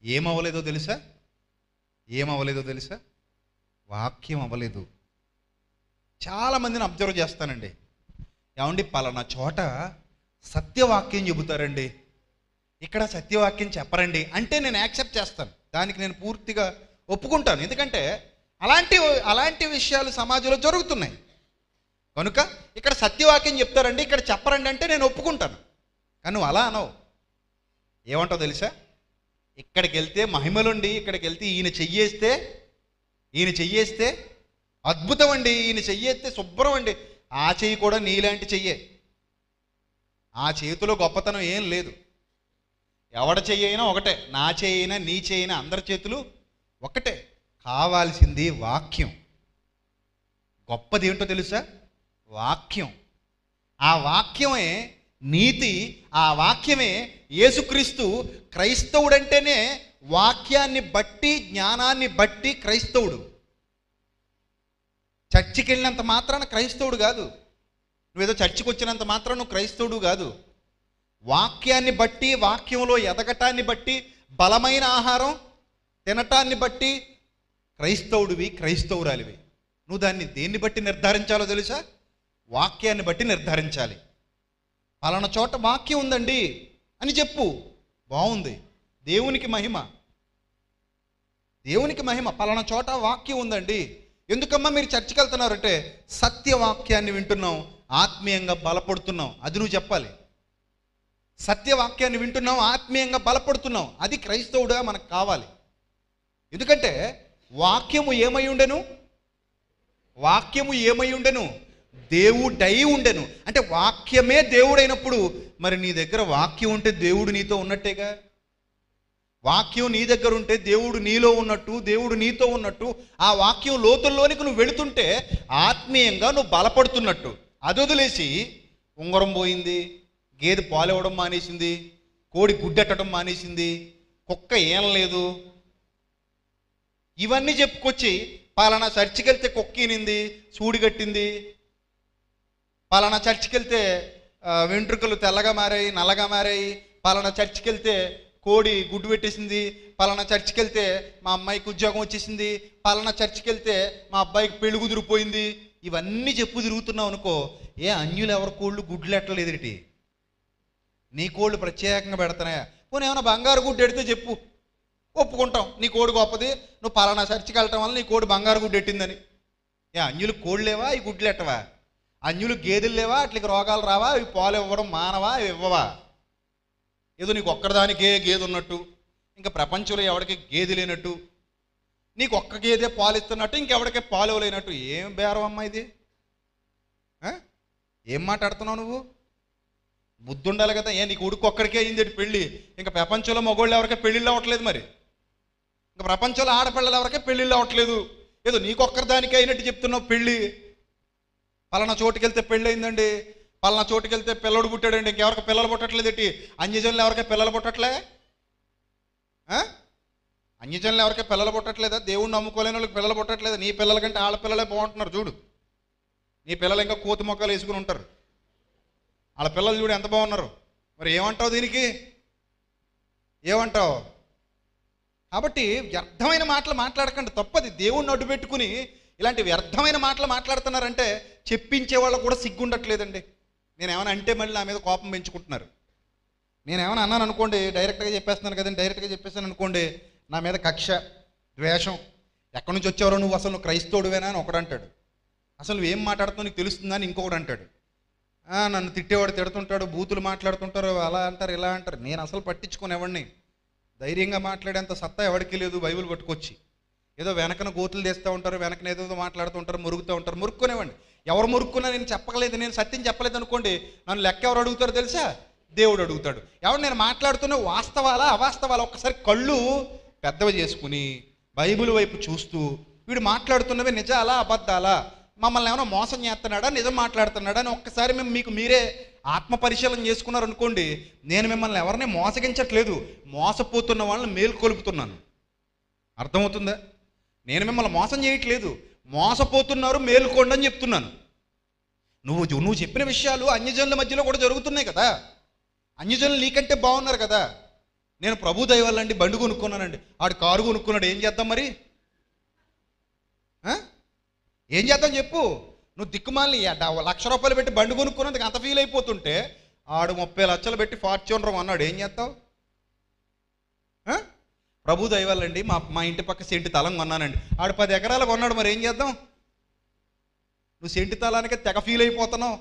ఏమవ్వలేదో తెలుసా? ఏమవ్వలేదో తెలుసా? వాక్యం అవ్వలేదు. చాలామందిని అబ్జర్వ్ చేస్తానండి. ఏమండి పలానా చోట సత్యవాక్యం చెబుతారండి, ఇక్కడ సత్యవాక్యం చెప్పరండి అంటే నేను యాక్సెప్ట్ చేస్తాను, దానికి నేను పూర్తిగా ఒప్పుకుంటాను. ఎందుకంటే అలాంటి విషయాలు సమాజంలో జరుగుతున్నాయి కనుక ఇక్కడ సత్యవాక్యం చెప్తారండి ఇక్కడ చెప్పరండి అంటే నేను ఒప్పుకుంటాను. కానీ నువ్వు అలా అనవు. ఏమంటావు తెలుసా? ఇక్కడికి వెళ్తే మహిమలుండి, ఇక్కడికి వెళ్తే ఈయన చెయ్యేస్తే అద్భుతం అండి, ఈయన చెయ్యేస్తే శుభ్రం అండి. ఆ చెయ్యి కూడా నీలాంటి చెయ్యే, ఆ చేతిలో గొప్పతనం ఏం లేదు. ఎవడ చెయ్యి అయినా ఒకటే, నా చెయ్యి అయినా నీ చెయ్యి అయినా అందరి చేతులు ఒకటే. కావాల్సింది వాక్యం. గొప్పది ఏంటో తెలుసా? వాక్యం. ఆ వాక్యమే నీతి, ఆ వాక్యమే యేసుక్రీస్తు. క్రైస్తవుడంటేనే వాక్యాన్ని బట్టి జ్ఞానాన్ని బట్టి క్రైస్తవుడు. చర్చికి వెళ్ళినంత మాత్రాన క్రైస్తవుడు కాదు, నువ్వేదో చర్చికి వచ్చినంత మాత్రం నువ్వు క్రైస్తవుడు కాదు. వాక్యాన్ని బట్టి, వాక్యంలో ఎదగటాన్ని బట్టి, బలమైన ఆహారం తినటాన్ని బట్టి క్రైస్తవుడివి, క్రైస్తవురాలివి. నువ్వు దాన్ని దేన్ని బట్టి నిర్ధారించాలో తెలుసా? వాక్యాన్ని బట్టి నిర్ధారించాలి. పలానా చోట వాక్యం ఉందండి అని చెప్పు, బాగుంది, దేవునికి మహిమ. దేవునికి మహిమ. పలానా చోట వాక్యం ఉందండి. ఎందుకమ్మా మీరు చర్చికి వెళ్తున్నారంటే సత్యవాక్యాన్ని వింటున్నాం, ఆత్మీయంగా బలపడుతున్నాం. అది నువ్వు చెప్పాలి. సత్యవాక్యాన్ని వింటున్నాం, ఆత్మీయంగా బలపడుతున్నాం. అది క్రైస్తవుడుగా మనకు కావాలి. ఎందుకంటే వాక్యము ఏమై ఉండెను? వాక్యము ఏమై ఉండెను? దేవుడై ఉండెను. అంటే వాక్యమే దేవుడైనప్పుడు మరి నీ దగ్గర వాక్యం ఉంటే దేవుడు నీతో ఉన్నట్టేగా. వాక్యం నీ దగ్గర ఉంటే దేవుడు నీలో ఉన్నట్టు, దేవుడు నీతో ఉన్నట్టు. ఆ వాక్యం లోతుల్లోనికి నువ్వు వెళుతుంటే ఆత్మీయంగా నువ్వు బలపడుతున్నట్టు. అది వదిలేసి ఉంగరం పోయింది, గేదె పాలు ఇవ్వడం మానేసింది, కోడి గుడ్డెట్టడం మానేసింది, కుక్క ఏం లేదు, ఇవన్నీ చెప్పుకొచ్చి పలానా చర్చికి వెళ్తే కుక్కీనింది, సూడి కట్టింది, పలానా చర్చికి వెళ్తే వెంట్రుకలు తెల్లగా మారాయి, నల్లగా మారాయి, పలానా చర్చికి వెళ్తే కోడి గుడ్డు పెట్టేసింది, పలానా చర్చికి వెళ్తే మా అమ్మాయికి ఉద్యోగం వచ్చేసింది, పలానా చర్చికి వెళ్తే మా అబ్బాయికి పెళ్లి కుదిరిపోయింది, ఇవన్నీ చెప్పు తిరుగుతున్నావు అనుకో. ఏ అన్యులు ఎవరి కోళ్ళు గుడ్లు ఎట్టలేదుటి, నీ కోళ్ళు ప్రత్యేకంగా పెడతానాయా? పోనీ ఏమైనా బంగారు గుడ్డు ఎడితే చెప్పు, ఒప్పుకుంటాం. నీ కోడి గొప్పది, నువ్వు పలానా చర్చికి వెళ్ళటం వల్ల నీ కోడి బంగారు గుడ్డు ఎట్టిందని. ఏ అన్యులు కోళ్ళు లేవా? ఈ గుడ్లు ఎట్టవా? అన్యులు గేదెలు లేవా? అట్లకి రోగాలు రావా? ఇవి పాలు ఇవ్వడం మానవా? ఇవి ఇవ్వవా? ఏదో నీకు ఒక్కదానికే గేదె ఉన్నట్టు, ఇంకా ప్రపంచంలో ఎవరికి గేదె లేనట్టు, నీకు ఒక్క గేదె పాలు ఇస్తున్నట్టు, ఇంకెవడికే పాలు ఇవ్వలేనట్టు. ఏం బేరం అమ్మా ఇది? ఏం మాట్లాడుతున్నావు నువ్వు? బుద్ధి ఉండాలి కదా. ఏ నీకు ఉడుకు ఒక్కడికే అయింది పెళ్ళి, ఇంకా ప్రపంచంలో మగోళ్ళు ఎవరికే పెళ్ళిళ్ళు అవ్వట్లేదు, మరి ఇంకా ప్రపంచంలో ఆడపిల్లలు ఎవరికే పెళ్ళిళ్ళు అవ్వట్లేదు. ఏదో నీకొక్కరి దానికే అయినట్టు చెప్తున్నావు పెళ్ళి. పలానా చోటుకి వెళ్తే పెళ్ళి అయిందండి, పలానా చోటుకి వెళ్తే పిల్లడు పుట్టాడండి, ఇంకెవరికి పిల్లలు పుట్టట్లేదు ఏంటి? అన్యజనులు ఎవరికే పిల్లలు పుట్టట్లే? అన్యజనులు ఎవరికే పిల్లలు పుట్టట్లేదా? దేవుణ్ణి నమ్ముకోలేని వాళ్ళకి పిల్లలు పుట్టట్లేదు. నీ పిల్లల కంటే ఆడపిల్లలే బాగుంటున్నారు చూడు. నీ పిల్లలు ఇంకా కోతి మొక్కలు వేసుకుని ఉంటారు, వాళ్ళ పిల్లలు చూడు ఎంత బాగున్నారు. మరి ఏమంటావు దీనికి? ఏమంటావు? కాబట్టి వ్యర్థమైన మాటలు మాట్లాడకండి, తప్పది. దేవుణ్ణి అడ్డు పెట్టుకుని ఇలాంటి వ్యర్థమైన మాటలు మాట్లాడుతున్నారంటే చెప్పించే వాళ్ళకు కూడా సిగ్గుండట్లేదండి. నేనేమైనా అంటే మళ్ళీ నా మీద కోపం పెంచుకుంటున్నారు. నేనేమైనా అన్నాను అనుకోండి, డైరెక్ట్గా చెప్పేస్తున్నాను కదండి, డైరెక్ట్గా చెప్పేస్తాను అనుకోండి, నా మీద కక్ష, ద్వేషం. ఎక్కడి నుంచి వచ్చావరో నువ్వు, అసలు నువ్వు క్రైస్తవుడివేనా అని ఒకడు అంటాడు. అసలు నువ్వు ఏం మాట్లాడుతావు నీకు తెలుస్తుందా అని ఇంకొకడు అంటాడు. నన్ను తిట్టేవాడు తిడుతుంటాడు, బూతులు మాట్లాడుతుంటారు, అలా అంటారు ఇలా అంటారు. నేను అసలు పట్టించుకొని ఎవడిని, ధైర్యంగా మాట్లాడేంత సత్తా ఎవరికి లేదు. బైబిల్ పట్టుకొచ్చి ఏదో వెనకన గోతులు తెస్తూ ఉంటారు, వెనకన ఏదో మాట్లాడుతూ ఉంటారు, మురుగుతూ ఉంటారు. మురుక్కునేవ్వండి. ఎవరు మురుక్కున్నా నేను చెప్పలేదు, నేను సత్యం చెప్పలేదు అనుకోండి, నన్ను లెక్క ఎవరు అడుగుతారో తెలుసా? దేవుడు అడుగుతాడు. ఎవరు నేను మాట్లాడుతున్న వాస్తవాలా అవాస్తవాలా ఒక్కసారి కళ్ళు పెద్దవి చేసుకుని బైబిల్ వైపు చూస్తూ వీడు మాట్లాడుతున్నవి నిజాలా అబద్ధాలా, మమ్మల్ని ఏమైనా మోసం చేస్తున్నాడా నిజం మాట్లాడుతున్నాడా అని ఒక్కసారి మీకు మీరే ఆత్మ పరిశీలన చేసుకున్నారనుకోండి, నేను మిమ్మల్ని ఎవరిని మోసగించట్లేదు, మోసపోతున్న వాళ్ళని మేల్కొలుపుతున్నాను. అర్థమవుతుందా? నేను మిమ్మల్ని మోసం చేయట్లేదు, మోసపోతున్నారు, మేలుకోండి అని చెప్తున్నాను. నువ్వు చెప్పిన విషయాలు అన్యజనుల మధ్యలో కూడా జరుగుతున్నాయి కదా. అన్యజనులు నీకంటే బాగున్నారు కదా. నేను ప్రభు దయ వల్ల అండి బండి కొనుక్కున్నానండి, ఆడు కారు కొనుక్కున్నాడు, ఏం చేద్దాం మరి? ఏం చేద్దాం చెప్పు? నువ్వు దిక్కుమాలి ₹1,00,000 పెట్టి బండి కొనుక్కున్నందుకు అంత ఫీల్ అయిపోతుంటే ఆడు 30 లక్షలు పెట్టి ఫార్చ్యూనర్ అన్నాడు, ఏం చేస్తావు? ప్రభు దయవల్లండి మా ఇంటి పక్క సెంటి తలం కొన్నానండి, ఆడు 10 ఎకరాలు కొన్నాడు, మరి ఏం చేద్దాం? నువ్వు సెంటి తలానికే తెగ ఫీల్ అయిపోతున్నావు.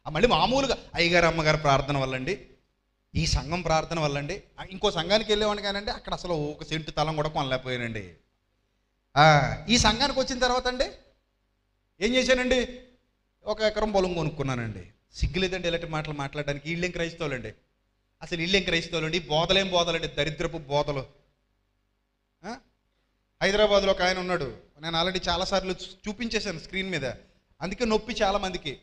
మళ్ళీ మామూలుగా అయ్యగారు అమ్మగారు ప్రార్థన వల్లండి, ఈ సంఘం ప్రార్థన వల్లండి, ఇంకో సంఘానికి వెళ్ళేవాడిని కానండి, అక్కడ అసలు ఒక సెంటు తలం కూడా కొనలేకపోయానండి. ఈ సంఘానికి వచ్చిన తర్వాత అండి ఏం చేశానండి, 1 ఎకరం పొలం కొనుక్కున్నానండి. సిగ్గులేదండి ఇలాంటి మాటలు మాట్లాడడానికి. వీళ్ళేం క్రైస్తవులండి, అసలు వీళ్ళేం క్రైస్తవులండి, బోధలేం బోధలండి, దరిద్రపు బోధలు. హైదరాబాద్లో ఒక ఆయన ఉన్నాడు, నేను ఆల్రెడీ చాలాసార్లు చూపించేశాను స్క్రీన్ మీద, అందుకే నొప్పి చాలామందికి.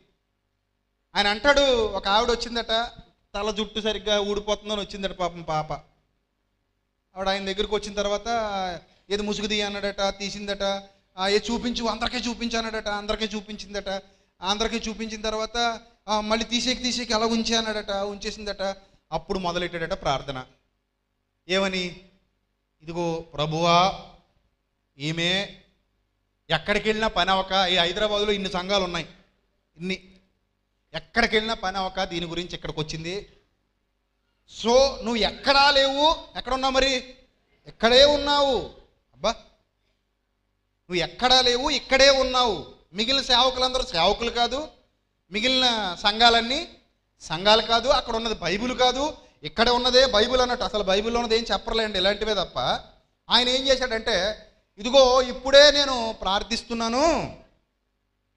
ఆయన అంటాడు, ఒక ఆవిడ వచ్చిందట, తల జుట్టు సరిగ్గా ఊడిపోతుందని వచ్చిందట పాపం పాప. ఆవిడ ఆయన దగ్గరికి వచ్చిన తర్వాత ఏది ముసుగుది అన్నాడట, తీసిందట. ఏ చూపించు, అందరికీ చూపించానడట, అందరికీ చూపించిందట. అందరికీ చూపించిన తర్వాత మళ్ళీ తీసేకి అలా ఉంచే అన్నాడట, ఉంచేసిందట. అప్పుడు మొదలెట్టాడట ప్రార్థన. ఏమని? ఇదిగో ప్రభువా, ఈమె ఎక్కడికి వెళ్ళినా పని అవక, ఈ హైదరాబాద్లో ఇన్ని సంఘాలు ఉన్నాయి, ఎక్కడికి వెళ్ళినా పని అవక దీని గురించి ఇక్కడికి వచ్చింది. సో నువ్వు ఎక్కడా లేవు, ఎక్కడున్నావు మరి? ఎక్కడే ఉన్నావు. అబ్బా నువ్వు ఎక్కడా లేవు, ఇక్కడే ఉన్నావు. మిగిలిన సేవకులందరూ సేవకులు కాదు, మిగిలిన సంఘాలన్నీ సంఘాలు కాదు, అక్కడ ఉన్నది బైబిల్ కాదు, ఇక్కడే ఉన్నదే బైబిల్ అన్నట్టు. అసలు బైబిల్లో ఉన్నది ఏం చెప్పర్లేండి, ఇలాంటివే తప్ప. ఆయన ఏం చేశాడంటే, ఇదిగో ఇప్పుడే నేను ప్రార్థిస్తున్నాను,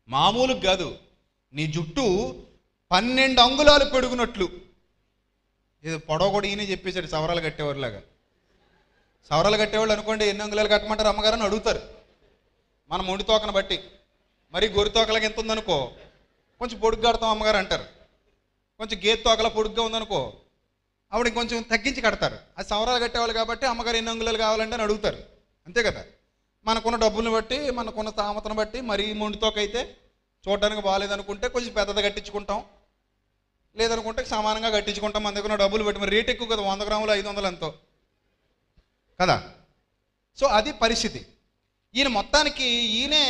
మామూలు కాదు, నీ జుట్టు 12 అంగుళాలు పెరుగునట్లు. ఇది పొడవ కూడా ఈయనే చెప్పేశాడు, సవరాలు కట్టేవాళ్ళలాగా. సవరాలు కట్టేవాళ్ళు అనుకోండి, ఎన్ని అంగుళాలు కట్టమంటారు అమ్మగారు అని అడుగుతారు. మన మొండి తోకను బట్టి. మరి గొర్రె తోకలాగా ఎంత ఉందనుకో, కొంచెం పొడుగ్గా కడతాం అమ్మగారు అంటారు. కొంచెం గేదె తోకలా పొడుగ్గా ఉందనుకో, ఆవిడ కొంచెం తగ్గించి కడతారు. అది సవరాలు కట్టేవాళ్ళు కాబట్టి అమ్మగారు ఎన్ని అంగుళాలు కావాలంటే అని అడుగుతారు, అంతే కదా. మనకున్న డబ్బులను బట్టి, మనకున్న తామతను బట్టి, మరీ మొండి తోక అయితే చూడడానికి బాగాలేదనుకుంటే కొంచెం పెద్దది కట్టించుకుంటాం, లేదనుకుంటే సమానంగా కట్టించుకుంటాం. మన దగ్గర డబ్బులు బట్టి. మరి రేట్ ఎక్కువ కదా, 100 గ్రాములు 500 ఎంతో కదా. సో అది పరిస్థితి. ఈయన మొత్తానికి ఈయనే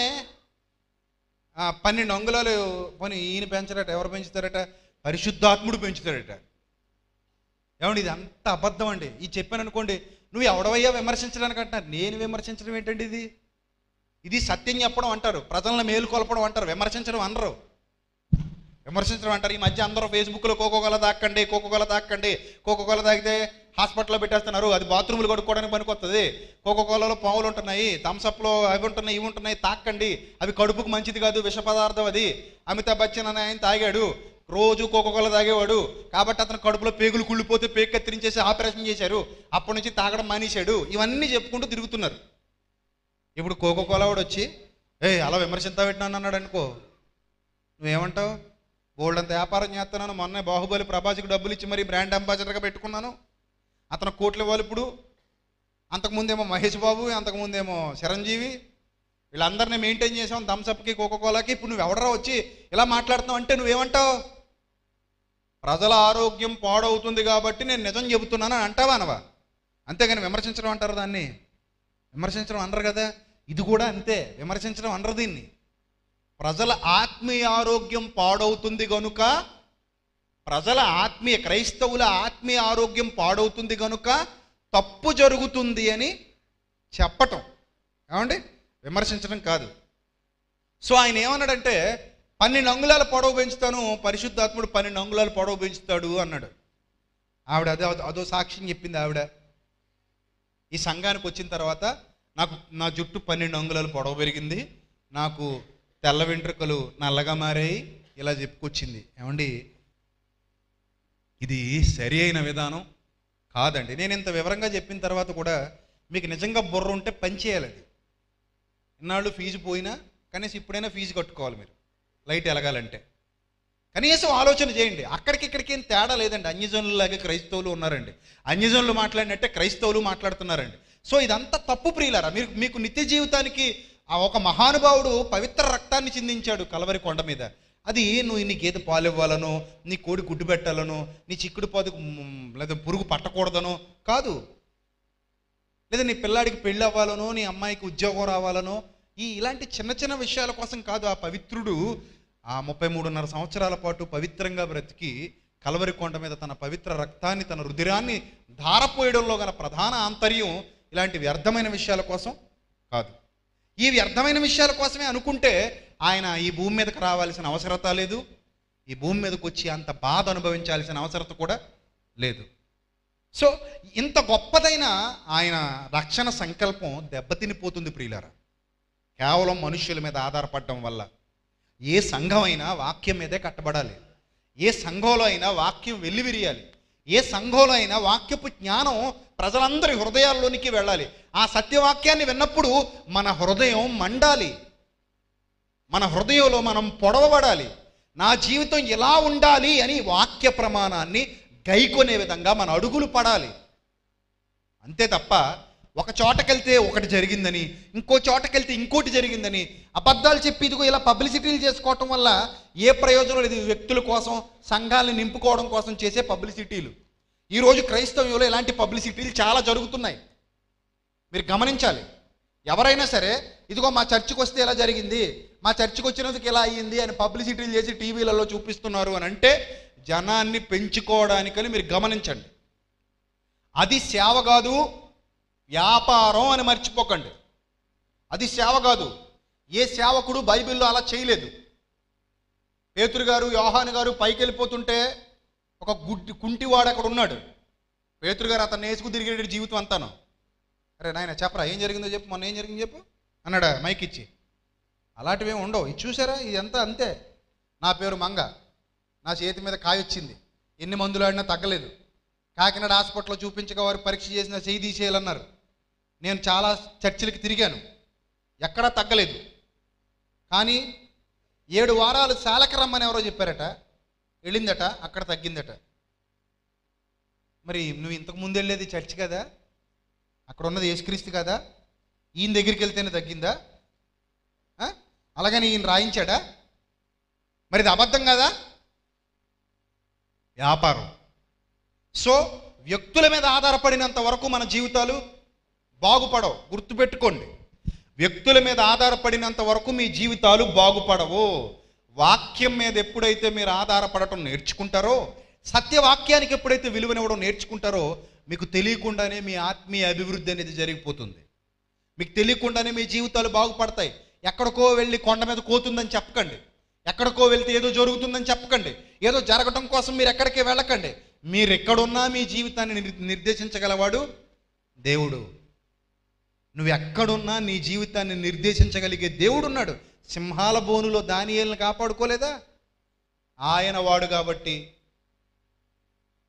12 అంగుళాలు పోనీ ఈయన పెంచడట. ఎవరు పెంచుతారట? పరిశుద్ధాత్ముడు పెంచుతాడట. ఏమండి, ఇది అంత అబద్ధం అండి. ఇది చెప్పాను అనుకోండి, నువ్వు ఎవడవయ్యా విమర్శించడానికి అంటున్నారు. నేను విమర్శించడం ఏంటండి? ఇది సత్యం చెప్పడం అంటారు, ప్రజలను మేలుకొల్పడం అంటారు, విమర్శించడం అనరు. విమర్శించడం అంటారు. ఈ మధ్య అందరూ ఫేస్బుక్లో కోకోకోలా తాకండి, కోకోకోలా తాకండి, కోకోకోలా తాగితే హాస్పిటల్లో పెట్టేస్తున్నారు, అది బాత్రూములు కడుక్కోవడానికి పనికొస్తుంది, కోకోకోలాలో పావులు ఉంటున్నాయి, థమ్సప్లో అవి ఉంటున్నాయి, ఇవి ఉంటున్నాయి, తాకండి, అవి కడుపుకు మంచిది కాదు, విష పదార్థం అది. అమితాబ్ బచ్చన్ అని ఆయన తాగాడు, రోజు కోకోకోలా తాగేవాడు, కాబట్టి అతను కడుపులో పేగులు కుళ్ళిపోతే పేగు కత్తిరించేసి ఆపరేషన్ చేశారు, అప్పటి నుంచి తాగడం మానేశాడు. ఇవన్నీ చెప్పుకుంటూ తిరుగుతున్నారు. ఇప్పుడు కోకోకోలా వాడు వచ్చి అలా విమర్శింతా పెట్టినాను అన్నాడు అనుకో, నువ్వేమంటావు? బోల్డ్ అంత వ్యాపారం చేస్తున్నాను, మొన్న బాహుబలి ప్రభాస్కి డబ్బులు ఇచ్చి మరి బ్రాండ్ అంబాసిడర్గా పెట్టుకున్నాను, అతను కోట్లు ఇవ్వాలి ఇప్పుడు. అంతకుముందేమో మహేష్ బాబు, అంతకుముందేమో చిరంజీవి, వీళ్ళందరినీ మెయింటైన్ చేసాం థమ్సప్కి, కోకోకోలాకి. ఇప్పుడు నువ్వు ఎవడరా వచ్చి ఇలా మాట్లాడుతున్నావు అంటే నువ్వేమంటావు? ప్రజల ఆరోగ్యం పాడవుతుంది కాబట్టి నేను నిజం చెబుతున్నాను అని అంటావా అనవా? అంతేగాని విమర్శించడం అంటారు దాన్ని. విమర్శించడం అనరు కదా. ఇది కూడా అంతే, విమర్శించడం అనరు దీన్ని. ప్రజల ఆత్మీయ ఆరోగ్యం పాడవుతుంది కనుక, క్రైస్తవుల ఆత్మీయ ఆరోగ్యం పాడవుతుంది కనుక తప్పు జరుగుతుంది అని చెప్పటం. ఏమండి, విమర్శించడం కాదు. సో ఆయన ఏమన్నాడంటే 12 అంగుళాల పొడవు పెంచుతాను, పరిశుద్ధాత్ముడు 12 అంగుళాల పొడవు పెంచుతాడు అన్నాడు. ఆవిడ అదో సాక్ష్యం చెప్పింది. ఆవిడ ఈ సంఘానికి వచ్చిన తర్వాత నా జుట్టు 12 అంగుళాలు పొడవు పెరిగింది, నాకు తెల్ల వెంట్రుకలు నల్లగా మారాయి, ఇలా చెప్పుకొచ్చింది. ఏమండి, ఇది సరి అయిన విధానం కాదండి. నేను ఇంత వివరంగా చెప్పిన తర్వాత కూడా మీకు నిజంగా బుర్ర ఉంటే పని చేయాలి. అది ఇన్నాళ్ళు ఫీజు పోయినా కనీసం ఇప్పుడైనా ఫీజు కట్టుకోవాలి మీరు, లైట్ ఎలగాలంటే. కనీసం ఆలోచన చేయండి. అక్కడికి ఏం తేడా లేదండి. అన్యజనులాగే క్రైస్తవులు ఉన్నారండి, అన్యజనులు మాట్లాడినట్టే క్రైస్తవులు మాట్లాడుతున్నారండి. సో ఇదంతా తప్పు ప్రియులారా. మీకు నిత్య జీవితానికి ఒక మహానుభావుడు పవిత్ర రక్తాన్ని చిందించాడు కలవరి కొండ మీద. అది నువ్వు నీ గేదె పాలు ఇవ్వాలనో, నీ కోడి గుడ్డు పెట్టాలనో, నీ చిక్కుడు పాదు లేదా పురుగు పట్టకూడదనో కాదు, లేదా నీ పిల్లాడికి పెళ్ళి అవ్వాలనో, నీ అమ్మాయికి ఉద్యోగం రావాలనో, ఇలాంటి చిన్న చిన్న విషయాల కోసం కాదు. ఆ పవిత్రుడు 33.5 సంవత్సరాల పాటు పవిత్రంగా బ్రతికి కలవరి కొండ మీద తన పవిత్ర రక్తాన్ని, తన రుధిరాన్ని ధారపోయడంలో గల ప్రధాన ఆంతర్యం ఇలాంటి వ్యర్థమైన విషయాల కోసం కాదు. ఈ వ్యర్థమైన విషయాల కోసమే అనుకుంటే ఆయన ఈ భూమి మీదకి రావాల్సిన అవసరత లేదు, ఈ భూమి మీదకి వచ్చి అంత బాధ అనుభవించాల్సిన అవసరత కూడా లేదు. సో ఇంత గొప్పదైన ఆయన రక్షణ సంకల్పం దెబ్బతినిపోతుంది ప్రియులారా, కేవలం మనుష్యుల మీద ఆధారపడడం వల్ల. ఏ సంఘం అయినా వాక్యం మీదే కట్టబడాలి, ఏ సంఘంలో అయినా వాక్యం వెల్లివిరియాలి, ఏ సంఘంలో అయినా వాక్యపు జ్ఞానం ప్రజలందరి హృదయాల్లోనికి వెళ్ళాలి. ఆ సత్యవాక్యాన్ని విన్నప్పుడు మన హృదయం మండాలి, మన హృదయంలో మనం పొడవబడాలి. నా జీవితం ఎలా ఉండాలి అని వాక్య ప్రమాణాన్ని గైకొనే విధంగా మన అడుగులు పడాలి. అంతే తప్ప ఒక చోటకెళ్తే ఒకటి జరిగిందని, ఇంకో చోటకెళ్తే ఇంకోటి జరిగిందని అబద్ధాలు చెప్పి ఇదిగో ఇలా పబ్లిసిటీలు చేసుకోవటం వల్ల ఏ ప్రయోజనం లేదు. వ్యక్తుల కోసం, సంఘాలను నింపుకోవడం కోసం చేసే పబ్లిసిటీలు. ఈరోజు క్రైస్తవ్యంలో ఇలాంటి పబ్లిసిటీలు చాలా జరుగుతున్నాయి, మీరు గమనించాలి. ఎవరైనా సరే ఇదిగో మా చర్చికి వస్తే ఇలా జరిగింది, మా చర్చికి వచ్చినందుకు ఇలా అయ్యింది అని పబ్లిసిటీలు చేసి టీవీలలో చూపిస్తున్నారు అని అంటే జనాన్ని పెంచుకోవడానికని మీరు గమనించండి. అది సేవ కాదు, వ్యాపారం అని మర్చిపోకండి. అది సేవ కాదు. ఏ సేవకుడు బైబిల్లో అలా చేయలేదు. పేతురు గారు, యోహాను గారు పైకి వెళ్ళిపోతుంటే ఒక కుంటివాడు అక్కడ ఉన్నాడు. పేతురు గారు అతన్ని వేసుకు తిరిగేటి జీవితం అంతాను. అరే నాయన చెప్పరా, ఏం జరిగిందో చెప్పు, మొన్న ఏం జరిగిందో చెప్పు అన్నాడా మైక్ ఇచ్చి. అలాంటివి ఏమి ఉండవు. ఇది చూసారా, ఇదంతా అంతే. నా పేరు మంగ, నా చేతి మీద కాయ వచ్చింది, ఎన్ని మందులు ఆడినా తగ్గలేదు. కాకినాడ హాస్పిటల్లో చూపించగా వారు పరీక్ష చేసిన చేయి తీసేయాలన్నారు. నేను చాలా చర్చిలకి తిరిగాను, ఎక్కడా తగ్గలేదు. కానీ 7 వారాలు శాలకి రమ్మని ఎవరో చెప్పారట, వెళ్ళిందట, అక్కడ తగ్గిందట. మరి నువ్వు ఇంతకు ముందు వెళ్ళేది చర్చ్ కదా, అక్కడ ఉన్నది యేసుక్రీస్తు కదా, ఈయన దగ్గరికి వెళ్తేనే తగ్గిందా? అలాగని ఈయన రాయించాడా? మరి ఇది అబద్ధం కదా, వ్యాపారం. సో వ్యక్తుల మీద ఆధారపడినంత వరకు మన జీవితాలు బాగుపడవు. గుర్తుపెట్టుకోండి, వ్యక్తుల మీద ఆధారపడినంత వరకు మీ జీవితాలు బాగుపడవు. వాక్యం మీద ఎప్పుడైతే మీరు ఆధారపడటం నేర్చుకుంటారో, సత్యవాక్యానికి ఎప్పుడైతే విలువనివ్వడం నేర్చుకుంటారో, మీకు తెలియకుండానే మీ ఆత్మీయ అభివృద్ధి అనేది జరిగిపోతుంది. మీకు తెలియకుండానే మీ జీవితాలు బాగుపడతాయి. ఎక్కడికో వెళ్ళి కొండ మీద కోతుందని చెప్పకండి, ఎక్కడికో వెళ్తే ఏదో జరుగుతుందని చెప్పకండి, ఏదో జరగటం కోసం మీరు ఎక్కడికి వెళ్ళకండి. మీరు ఎక్కడున్నా మీ జీవితాన్ని నిర్దేశించగలవాడు దేవుడు. నువ్వు ఎక్కడున్నా నీ జీవితాన్ని నిర్దేశించగలిగే దేవుడు ఉన్నాడు. సింహాల బోనులో దానియేలుని కాపాడుకోలేదా? ఆయన వాడు కాబట్టి.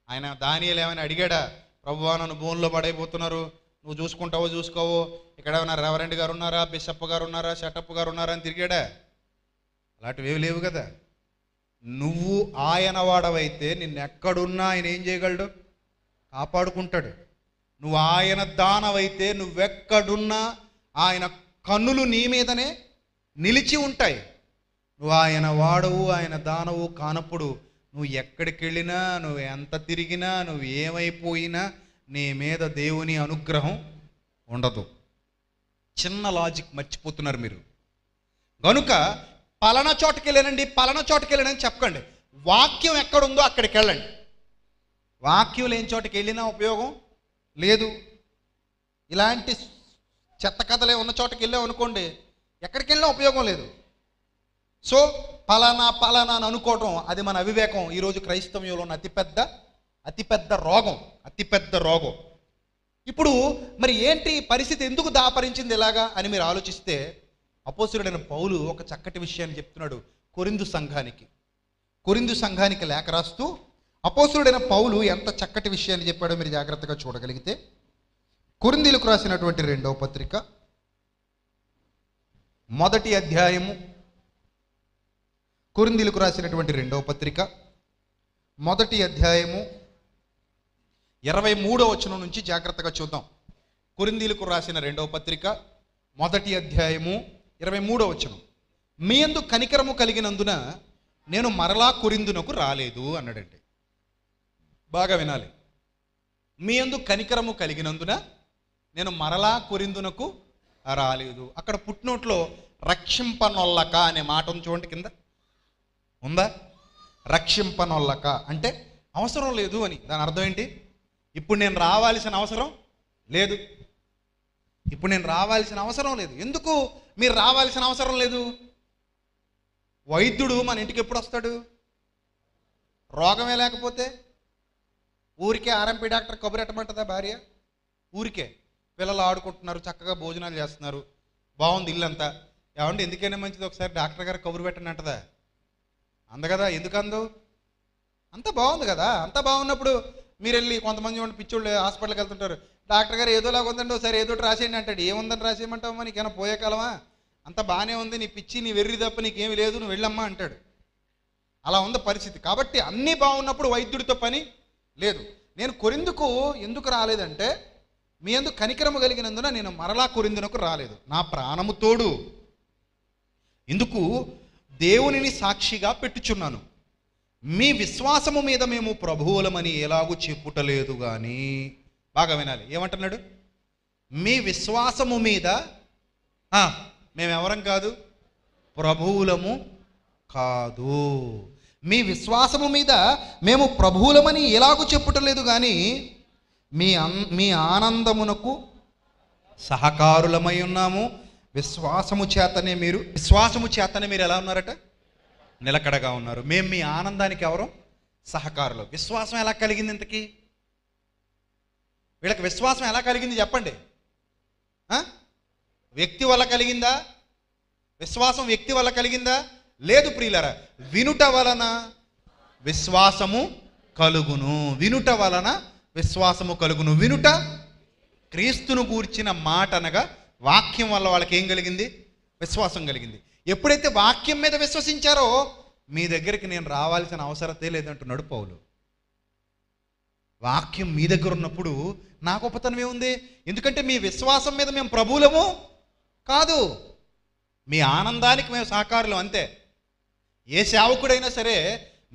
ఆయన దానియేలు ఏమైనా అడిగాడా, ప్రభువా నన్ను బోన్లో పడైపోతున్నారు, నువ్వు చూసుకుంటావో చూసుకోవో, ఇక్కడ ఏమైనా రెవరెండ్ గారు ఉన్నారా, బిషప్ గారు ఉన్నారా, షటప్ గారు ఉన్నారా అని తిరిగాడా? అలాంటివి ఏవి లేవు కదా. నువ్వు ఆయన వాడవైతే నిన్నెక్కడున్నా ఆయన ఏం చేయగలడు? కాపాడుకుంటాడు. నువ్వు ఆయన దానవైతే నువ్వెక్కడున్నా ఆయన కన్నులు నీ మీదనే నిలిచి ఉంటాయి. నువ్వు ఆయన వాడవు, ఆయన దానవు కానప్పుడు నువ్వు ఎక్కడికి వెళ్ళినా, నువ్వు ఎంత తిరిగినా, నువ్వు ఏమైపోయినా నీ మీద దేవుని అనుగ్రహం ఉండదు. చిన్న లాజిక్ మర్చిపోతున్నారు మీరు. కనుక పలానా చోటుకి వెళ్ళానండి, పలానా చోటుకి వెళ్ళానని చెప్పకండి. వాక్యం ఎక్కడుందో అక్కడికి వెళ్ళండి. వాక్యం లేని చోటుకి వెళ్ళినా ఉపయోగం లేదు. ఇలాంటి చెత్త కథలే ఉన్న చోటకి వెళ్ళావు అనుకోండి, ఎక్కడికి వెళ్ళినా ఉపయోగం లేదు. సో పలానా పలానా అని అనుకోవటం అది మన అవివేకం. ఈరోజు క్రైస్తవ్యంలో ఉన్న అతిపెద్ద రోగం. ఇప్పుడు మరి ఏంటి పరిస్థితి, ఎందుకు దాపరించింది ఇలాగా అని మీరు ఆలోచిస్తే, అపోస్తలుడైన పౌలు ఒక చక్కటి విషయాన్ని చెప్తున్నాడు కొరింథు సంఘానికి లేఖ రాస్తూ. అపోస్తలుడైన పౌలు ఎంత చక్కటి విషయాన్ని చెప్పాడో మీరు జాగ్రత్తగా చూడగలిగితే, కొరింథీయులకు రాసినటువంటి 2వ పత్రిక 1వ అధ్యాయము, కొరింథీయులకు రాసినటువంటి 2వ పత్రిక 1వ అధ్యాయము 23వ వచనం నుంచి జాగ్రత్తగా చూద్దాం. కొరింథీయులకు రాసిన 2వ పత్రిక 1వ అధ్యాయము 23వ వచనం. మీ యందు కనికరము కలిగినందున నేను మరలా కొరింథునకు రాలేదు అన్నాడండి. బాగా వినాలి. మీ యందు కనికరము కలిగినందున నేను మరలా కొరింథునకు రాలేదు. అక్కడ పుట్నోట్లో రక్షింపనొల్లక అనే మాట ఉంది చూడండి, కింద ఉందా? రక్షింపనొల్లక అంటే అవసరం లేదు అని. దాని అర్థం ఏంటి? ఇప్పుడు నేను రావాల్సిన అవసరం లేదు. ఎందుకు మీరు రావాల్సిన అవసరం లేదు? వైద్యుడు మన ఇంటికి ఎప్పుడు వస్తాడు? రోగమే లేకపోతే. ఊరికే ఆర్ఎంపీ డాక్టర్ కబురెట్టమంటుందా భార్య? ఊరికే పిల్లలు ఆడుకుంటున్నారు, చక్కగా భోజనాలు చేస్తున్నారు, బాగుంది ఇల్లంతా. ఏమంటే ఎందుకైనా మంచిది ఒకసారి డాక్టర్ గారు కబురు పెట్టండి అంటదా? అందగదా? ఎందుకు అందు? అంత బాగుంది కదా. అంత బాగున్నప్పుడు మీరు వెళ్ళి, కొంతమంది ఉండి పిచ్చోళ్ళు హాస్పిటల్కి వెళ్తుంటారు, డాక్టర్ గారు ఏదోలాగా ఉందండి ఒకసారి ఏదో రాసేయండి అంటాడు. ఏముందని రాసేయమంటావమ్మా, నీకేమైనా పోయే కాలమా? అంత బాగానే ఉంది, నీ పిచ్చి నీ వెర్రి తప్ప నీకేమి లేదు, నువ్వు వెళ్ళమ్మా అంటాడు. అలా ఉంది పరిస్థితి. కాబట్టి అన్నీ బాగున్నప్పుడు వైద్యుడితో పని లేదు. నేను కొరింథుకు ఎందుకు రాలేదంటే, మీ యందు కనికరము కలిగినందున నేను మరలా కొరింథునకు రాలేదు. నా ప్రాణము తోడు ఇందుకు దేవునిని సాక్షిగా పెట్టుచున్నాను, మీ విశ్వాసము మీద మేము ప్రభువులమని ఎలాగూ చెప్పుటలేదు కానీ. బాగా వినాలి, ఏమంటున్నాడు? మీ విశ్వాసము మీద మేమెవరం కాదు, ప్రభువులము కాదు. మీ విశ్వాసము మీద మేము ప్రభువులమని ఎలాగూ చెప్పుటలేదు కానీ మీ ఆనందమునకు సహకారులమై ఉన్నాము, విశ్వాసము చేతనే మీరు ఎలా ఉన్నారట? నిలకడగా ఉన్నారు. మేము మీ ఆనందానికి ఎవరు? సహకారులు. విశ్వాసం ఎలా కలిగింది ఇంతకీ? వీళ్ళకి విశ్వాసం ఎలా కలిగింది చెప్పండి. వ్యక్తి వల్ల కలిగిందా? విశ్వాసం వ్యక్తి వల్ల కలిగిందా? లేదు ప్రియులారా. వినుట వలన విశ్వాసము కలుగును. వినుట వలన విశ్వాసము కలుగును. వినుట క్రీస్తును గూర్చిన మాట అనగా వాక్యం వల్ల వాళ్ళకి ఏం కలిగింది? విశ్వాసం కలిగింది. ఎప్పుడైతే వాక్యం మీద విశ్వసించారో మీ దగ్గరికి నేను రావాల్సిన అవసరతే లేదంటున్నాడు పౌలు. వాక్యం మీ దగ్గర ఉన్నప్పుడు నా గొప్పతనం ఏముంది? ఎందుకంటే మీ విశ్వాసం మీద మేము ప్రభువులము కాదు, మీ ఆనందానికి మేము సహకారులు అంతే. ఏ సేవకుడైనా సరే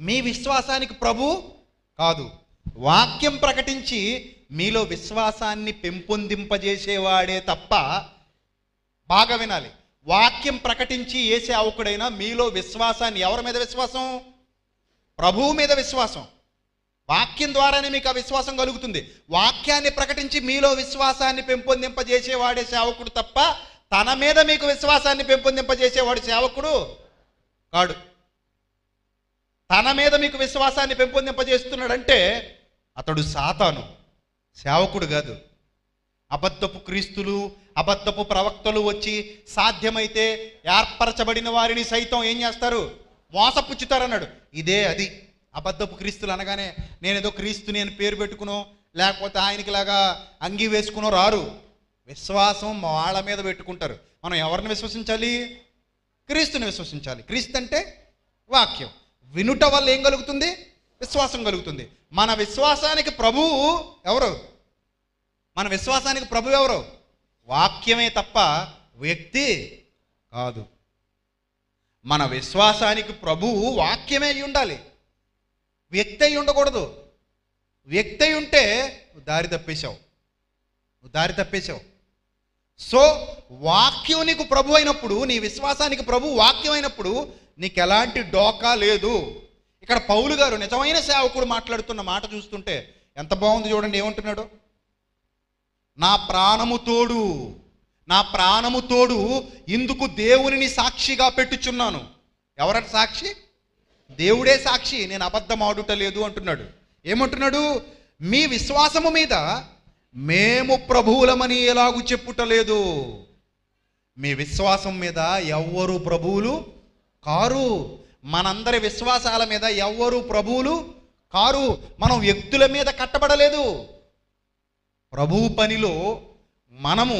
మీ విశ్వాసానికి ప్రభు కాదు. వాక్యం ప్రకటించి మీలో విశ్వాసాన్ని పెంపొందింపజేసేవాడే తప్ప, బాగా వినాలి, వాక్యం ప్రకటించి ఏ సేవకుడైనా మీలో విశ్వాసాన్ని, ఎవరి మీద విశ్వాసం? ప్రభువు మీద విశ్వాసం. వాక్యం ద్వారానే మీకు ఆ విశ్వాసం కలుగుతుంది. వాక్యాన్ని ప్రకటించి మీలో విశ్వాసాన్ని పెంపొందింపజేసేవాడే సేవకుడు తప్ప తన మీద మీకు విశ్వాసాన్ని పెంపొందింపజేసేవాడు సేవకుడు కాడు. తన మీద మీకు విశ్వాసాన్ని పెంపొందింపజేస్తున్నాడంటే అతడు సాతాను, సేవకుడు కాదు. అబద్ధపు క్రీస్తులు, అబద్ధపు ప్రవక్తలు వచ్చి సాధ్యమైతే ఏర్పరచబడిన వారిని సైతం ఏం చేస్తారు? మోసపుచ్చుతారన్నాడు. ఇదే అది అబద్ధపు క్రీస్తులు అనగానే నేనేదో క్రీస్తుని అని పేరు పెట్టుకునో లేకపోతే ఆయనకిలాగా అంగీ వేసుకునో రారు. విశ్వాసం వాళ్ళ మీద పెట్టుకుంటారు. మనం ఎవరిని విశ్వసించాలి? క్రీస్తుని విశ్వసించాలి. క్రీస్తు అంటే వాక్యం. వినుట వల్ల ఏం కలుగుతుంది? విశ్వాసం కలుగుతుంది. మన విశ్వాసానికి ప్రభువు ఎవరు? మన విశ్వాసానికి ప్రభు ఎవరు? వాక్యమే తప్ప వ్యక్తి కాదు. మన విశ్వాసానికి ప్రభువు వాక్యమే అయి ఉండాలి, వ్యక్తి అయి ఉండకూడదు. వ్యక్తి అయి ఉంటే దారి తప్పేశావు. సో వాక్యం నీకు ప్రభు అయినప్పుడు, నీ విశ్వాసానికి ప్రభు వాక్యం అయినప్పుడు నీకు ఎలాంటి డోకా లేదు. ఇక్కడ పౌలు గారు నిజమైన సేవకుడు మాట్లాడుతున్న మాట చూస్తుంటే ఎంత బాగుంది చూడండి. ఏమంటున్నాడు? నా ప్రాణము తోడు ఇందుకు దేవునిని సాక్షిగా పెట్టుచున్నాను. ఎవరట సాక్షి? దేవుడే సాక్షి, నేను అబద్ధం ఆడుట లేదు అంటున్నాడు. ఏమంటున్నాడు? మీ విశ్వాసము మీద మేము ప్రభువులమని ఎలాగూ చెప్పుటలేదు. మీ విశ్వాసం మీద ఎవ్వరు ప్రభువులు కారు. మనందరి విశ్వాసాల మీద ఎవ్వరు ప్రభువులు కారు. మనం వ్యక్తుల మీద కట్టబడలేదు. ప్రభువు పనిలో మనము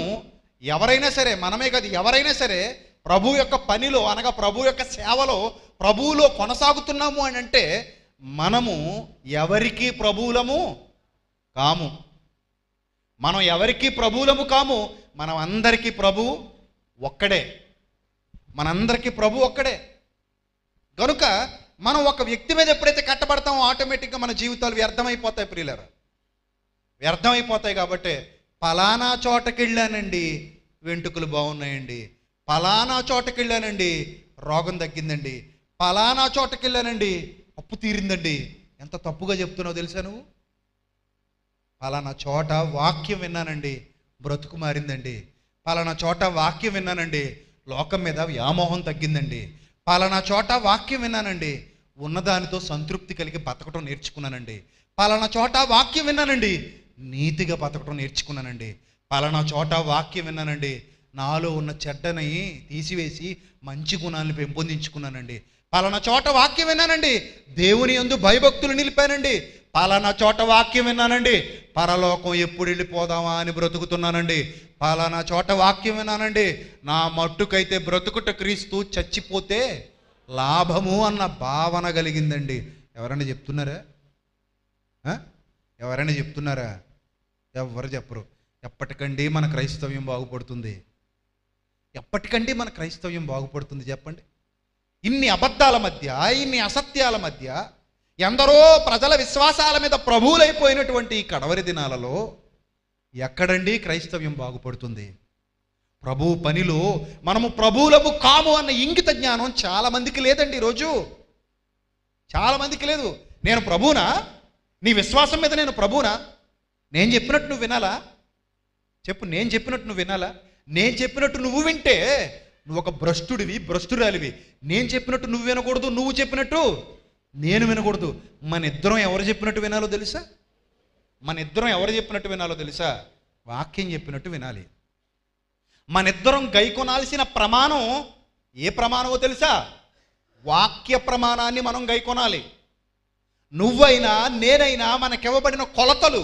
ఎవరైనా సరే, మనమే కాదు ఎవరైనా సరే ప్రభు యొక్క పనిలో అనగా ప్రభు యొక్క సేవలో ప్రభువులో కొనసాగుతున్నాము అని అంటే మనము ఎవరికి ప్రభువులము కాము. మనం ఎవరికి ప్రభువులము కాము. మనం అందరికీ ప్రభువు ఒక్కడే. మనందరికీ ప్రభు ఒక్కడే. కనుక మనం ఒక వ్యక్తి మీద ఎప్పుడైతే కట్టబడతామో ఆటోమేటిక్గా మన జీవితాలు వ్యర్థమైపోతాయి ప్రియులారా, వ్యర్థమైపోతాయి. కాబట్టి పలానా చోటకి వెళ్ళానండి, వెంట్రుకలు బాగున్నాయండి. పలానా చోటకి వెళ్ళానండి, రోగం తగ్గిందండి. పలానా చోటకి వెళ్ళానండి, అప్పు తీరిందండి. ఎంత తప్పుగా చెప్తున్నావు తెలుసా నువ్వు? పలానా చోట వాక్యం విన్నానండి, బ్రతుకు మారిందండి. పలానా చోట వాక్యం విన్నానండి, లోకం మీద వ్యామోహం తగ్గిందండి. పలానా చోట వాక్యం విన్నానండి, ఉన్నదానితో సంతృప్తి కలిగి బతకటం నేర్చుకున్నానండి. పలానా చోట వాక్యం విన్నానండి, నీతిగా బతకటం నేర్చుకున్నానండి. పలానా చోట వాక్యం విన్నానండి, నాలో ఉన్న చెడ్డని తీసివేసి మంచి గుణాలను పెంపొందించుకున్నానండి. పలానా చోట వాక్యం విన్నానండి, దేవుని యందు భయభక్తులు నిలిపానండి. పలానా చోట వాక్యం విన్నానండి, పరలోకం ఎప్పుడు వెళ్ళిపోదామా అని బ్రతుకుతున్నానండి. పలానా చోట వాక్యం విన్నానండి, నా మట్టుకైతే బ్రతుకుట క్రీస్తు, చచ్చిపోతే లాభము అన్న భావన కలిగిందండి. ఎవరైనా చెప్తున్నారా? ఎవరైనా చెప్తున్నారా? ఎవరు చెప్పరు. ఎప్పటికండి మన క్రైస్తవ్యం బాగుపడుతుంది? ఎప్పటికండి మన క్రైస్తవ్యం బాగుపడుతుంది చెప్పండి? ఇన్ని అబద్ధాల మధ్య, ఇన్ని అసత్యాల మధ్య, ఎందరో ప్రజల విశ్వాసాల మీద ప్రభువులైపోయినటువంటి ఈ కడవరి దినాలలో ఎక్కడండి క్రైస్తవ్యం బాగుపడుతుంది? ప్రభువు పనిలో మనము ప్రభువులము కాము అన్న ఇంగిత జ్ఞానం చాలామందికి లేదండి. ఈరోజు చాలామందికి లేదు. నేను ప్రభువునా? నీ విశ్వాసం మీద నేను ప్రభువునా? నేను చెప్పినట్టు నువ్వు వినాలా? చెప్పు, నేను చెప్పినట్టు నువ్వు వినాలా? నేను చెప్పినట్టు నువ్వు వింటే నువ్వు ఒక భ్రష్టుడివి, భ్రష్టురాలివి. నేను చెప్పినట్టు నువ్వు వినకూడదు, నువ్వు చెప్పినట్టు నేను వినకూడదు. మన ఇద్దరం ఎవరు చెప్పినట్టు వినాలో తెలుసా? మన ఇద్దరం ఎవరు చెప్పినట్టు వినాలో తెలుసా? వాక్యం చెప్పినట్టు వినాలి. మన ఇద్దరం గైకొనాల్సిన ప్రమాణం ఏ ప్రమాణమో తెలుసా? వాక్య ప్రమాణాన్ని మనం గైకొనాలి. నువ్వైనా నేనైనా మనకివ్వబడిన కొలతలు,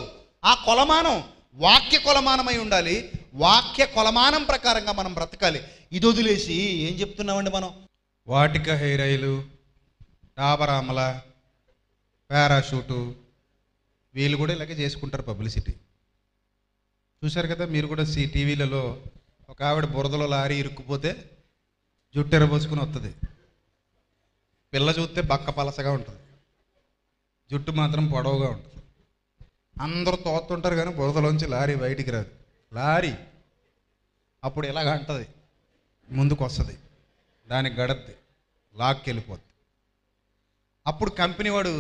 ఆ కొలమానం వాక్య కొలమానమై ఉండాలి. వాక్య కొలమానం ప్రకారంగా మనం బ్రతకాలి. ఇది వదిలేసి ఏం చెప్తున్నామండి మనం? వాటిక హెయిర్ ఆయిల్, డాబరామల, పారాషూటు, వీళ్ళు కూడా ఇలాగే చేసుకుంటారు పబ్లిసిటీ. చూశారు కదా మీరు కూడా టీవీలలో ఒక ఆవిడ బురదలో లారీ ఇరుక్కుపోతే జుట్టు ఎరబోసుకుని వస్తుంది. పిల్ల చూస్తే బక్క పలసగా ఉంటుంది, జుట్టు మాత్రం పొడవుగా ఉంటుంది. అందరూ తోస్తుంటారు కానీ బురదలోంచి లారీ బయటికి రాదు. లారీ అప్పుడు ఇలాగ అంటుంది, ముందుకు వస్తుంది, దానికి గడద్ది, లాక్కి వెళ్ళిపోద్ది. అప్పుడు కంపెనీ వాడు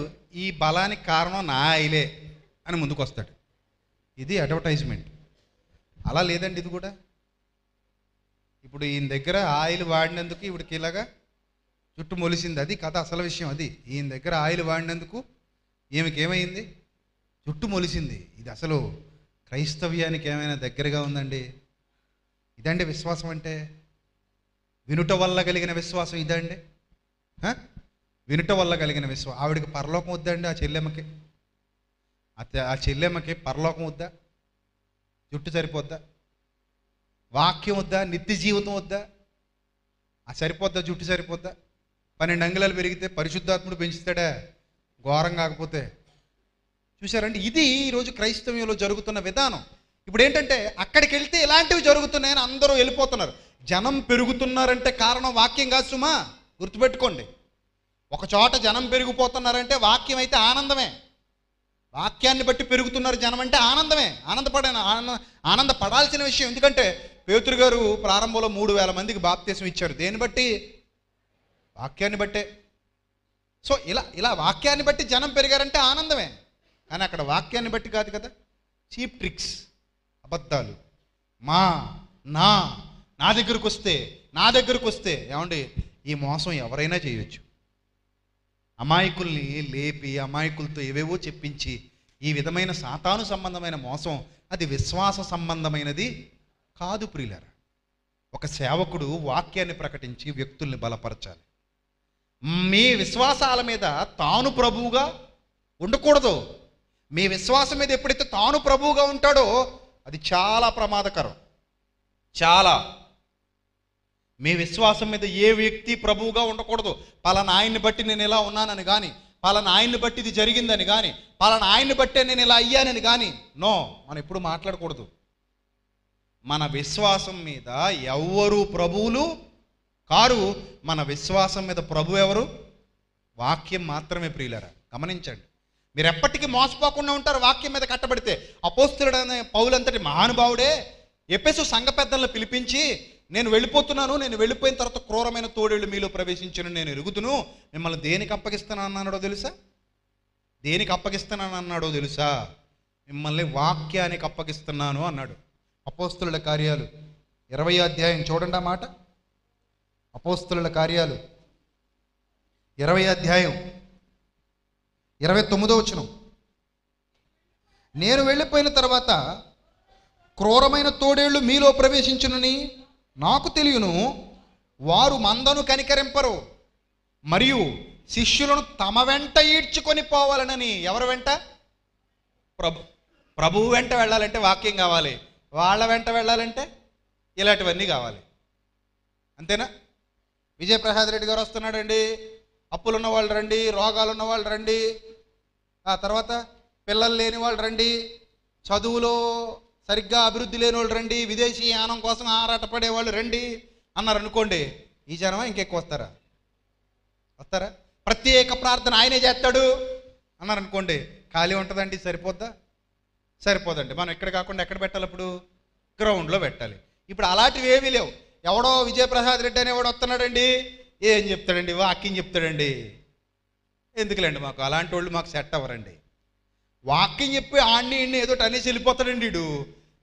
ఈ బలానికి కారణం నా ఆయిలే అని ముందుకు వస్తాడు. ఇది అడ్వర్టైజ్మెంట్. అలా లేదండి ఇది కూడా. ఇప్పుడు ఈయన దగ్గర ఆయిల్ వాడినందుకు ఇవిడికి ఇలాగా జుట్టు మొలిసింది. అది కథ, అసలు విషయం అది. ఈయన దగ్గర ఆయిల్ వాడినందుకు ఈమెకి ఏమైంది? జుట్టు మొలిసింది. ఇది అసలు క్రైస్తవ్యానికి ఏమైనా దగ్గరగా ఉందండి? ఇదండి విశ్వాసం అంటే. వినుట వల్ల కలిగిన విశ్వాసం ఇదండి. వినుట వల్ల కలిగిన విశ్వాసం. ఆవిడికి పరలోకం వద్దండి, ఆ చెల్లెమ్మకి. ఆ చెల్లెమ్మకి పరలోకం వద్దా? జుట్టు సరిపోద్దా? వాక్యం వద్దా? నిత్య జీవితం వద్దా? ఆ సరిపోద్దా? జుట్టు సరిపోద్దా? 12 అంగుళాలు పెరిగితే పరిశుద్ధాత్ముడు పెంచుతాడా ఘోరం కాకపోతే? చూశారండి, ఇది ఈరోజు క్రైస్తవ్యంలో జరుగుతున్న విధానం. ఇప్పుడు ఏంటంటే అక్కడికి వెళ్తే ఇలాంటివి జరుగుతున్నాయని అందరూ వెళ్ళిపోతున్నారు. జనం పెరుగుతున్నారంటే కారణం వాక్యం కాదు సుమా, గుర్తుపెట్టుకోండి. ఒక చోట జనం పెరిగిపోతున్నారంటే వాక్యం అయితే ఆనందమే. వాక్యాన్ని బట్టి పెరుగుతున్నారు జనం అంటే ఆనందమే. ఆనందపడాల్సిన విషయం. ఎందుకంటే పేతురు గారు ప్రారంభంలో 3000 మందికి బాప్తీసం ఇచ్చారు. దేన్ని బట్టి? వాక్యాన్ని బట్టే. సో ఇలా వాక్యాన్ని బట్టి జనం పెరిగారంటే ఆనందమే. కానీ అక్కడ వాక్యాన్ని బట్టి కాదు కదా. చీప్ ట్రిక్స్, అబద్ధాలు, నా దగ్గరకు వస్తే ఏమండి, ఈ మోసం ఎవరైనా చేయొచ్చు. అమాయకుల్ని లేపి అమాయకులతో ఏవేవో చెప్పించి ఈ విధమైన సాతాను సంబంధమైన మోసం, అది విశ్వాస సంబంధమైనది కాదు ప్రియులారా. ఒక సేవకుడు వాక్యాన్ని ప్రకటించి వ్యక్తుల్ని బలపరచాలి. మీ విశ్వాసాల మీద తాను ప్రభువుగా ఉండకూడదు. మీ విశ్వాసం మీద ఎప్పుడైతే తాను ప్రభువుగా ఉంటాడో అది చాలా ప్రమాదకరం. చాలా. మీ విశ్వాసం మీద ఏ వ్యక్తి ప్రభువుగా ఉండకూడదు. పలానా ఆయన్ని బట్టి నేను ఇలా ఉన్నానని కానీ, పలానా ఆయన్ని బట్టి ఇది జరిగిందని కానీ, పలానా ఆయన్ని బట్టే నేను ఇలా అయ్యానని కానీ, నో, మనం ఎప్పుడు మాట్లాడకూడదు. మన విశ్వాసం మీద ఎవ్వరు ప్రభువులు కారు. మన విశ్వాసం మీద ప్రభు ఎవరు? వాక్యం మాత్రమే ప్రియులారా. గమనించండి, మీరు ఎప్పటికీ మోసపోకుండా ఉంటారు వాక్యం మీద కట్టబడితే. అపోస్తలుడైన పౌలంతటి మహానుభావుడే ఎఫెసు సంఘ పెద్దలను పిలిపించి, నేను వెళ్ళిపోతున్నాను, నేను వెళ్ళిపోయిన తర్వాత క్రూరమైన తోడేళ్ళు మీలో ప్రవేశించను, నేను ఎరుగుతును, మిమ్మల్ని దేనికి అప్పగిస్తానన్నాడో తెలుసా? దేనికి అప్పగిస్తానన్నాడో తెలుసా? మిమ్మల్ని వాక్యానికి అప్పగిస్తున్నాను అన్నాడు. అపోస్తలుల కార్యాలు 20వ అధ్యాయం చూడండి ఆ మాట. అపోస్తలుల కార్యాలు 20వ అధ్యాయం 29వ వచనం. నేను వెళ్ళిపోయిన తర్వాత క్రూరమైన తోడేళ్ళు మీలో ప్రవేశించునని నాకు తెలియను. వారు మందను కనికరింపరు, మరియు శిష్యులను తమ వెంట ఈడ్చుకొని పోవాలనని. ఎవరి వెంట? ప్రభువు వెంట వెళ్ళాలంటే వాక్యం కావాలి. వాళ్ళ వెంట వెళ్ళాలంటే ఇలాంటివన్నీ కావాలి. అంతేనా? విజయప్రసాద్ రెడ్డి గారు వస్తున్నాడండి, అప్పులు ఉన్న వాళ్ళు రండి, రోగాలు ఉన్న వాళ్ళు రండి, ఆ తర్వాత పిల్లలు లేని వాళ్ళు రండి, చదువులో సరిగ్గా అభివృద్ధి లేని వాళ్ళు రండి, విదేశీ యానం కోసం ఆరాటపడే వాళ్ళు రండి అన్నారు అనుకోండి. ఈ జనమా ఇంకెక్కువ వస్తారా? ప్రత్యేక ప్రార్థన ఆయనే చేస్తాడు అన్నారు అనుకోండి, ఖాళీ ఉంటుందండి. సరిపోదండి. మనం ఎక్కడ కాకుండా ఎక్కడ పెట్టాలి? ఇప్పుడు గ్రౌండ్లో పెట్టాలి. ఇప్పుడు అలాంటివి ఏమీ లేవు. ఎవడో విజయప్రసాద్ రెడ్డి అనేవాడు వస్తున్నాడండి, ఏం చెప్తాడండి? వాక్యం చెప్తాడండి. ఎందుకులేండి, మాకు అలాంటి వాళ్ళు మాకు సెట్ అవ్వరండి. వాక్యం చెప్పి ఆడిని ఇన్ని ఏదో అనేసి వెళ్ళిపోతాడండి. వీడు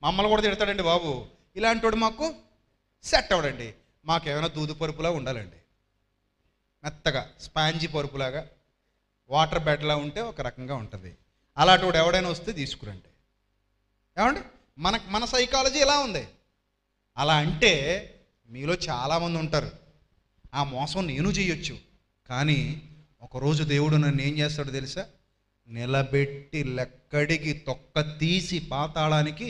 మమ్మల్ని కూడా తిడతాడండి బాబు, ఇలాంటి వాడు మాకు సెట్ అవ్వడండి. మాకేమైనా దూదు పరుపులా ఉండాలండి, మెత్తగా స్పాంజీ పరుపులాగా వాటర్ బెడ్లా ఉంటే ఒక రకంగా ఉంటుంది. అలాంటి వాడు ఎవడైనా వస్తే తీసుకురండి. ఏమండి, మన సైకాలజీ ఎలా ఉంది? అలా అంటే మీలో చాలామంది ఉంటారు, ఆ మోసం నేను చేయొచ్చు, కానీ ఒకరోజు దేవుడు నన్ను ఏం చేస్తాడో తెలుసా? నిలబెట్టి లెక్కడికి తొక్క తీసి పాతాళానికి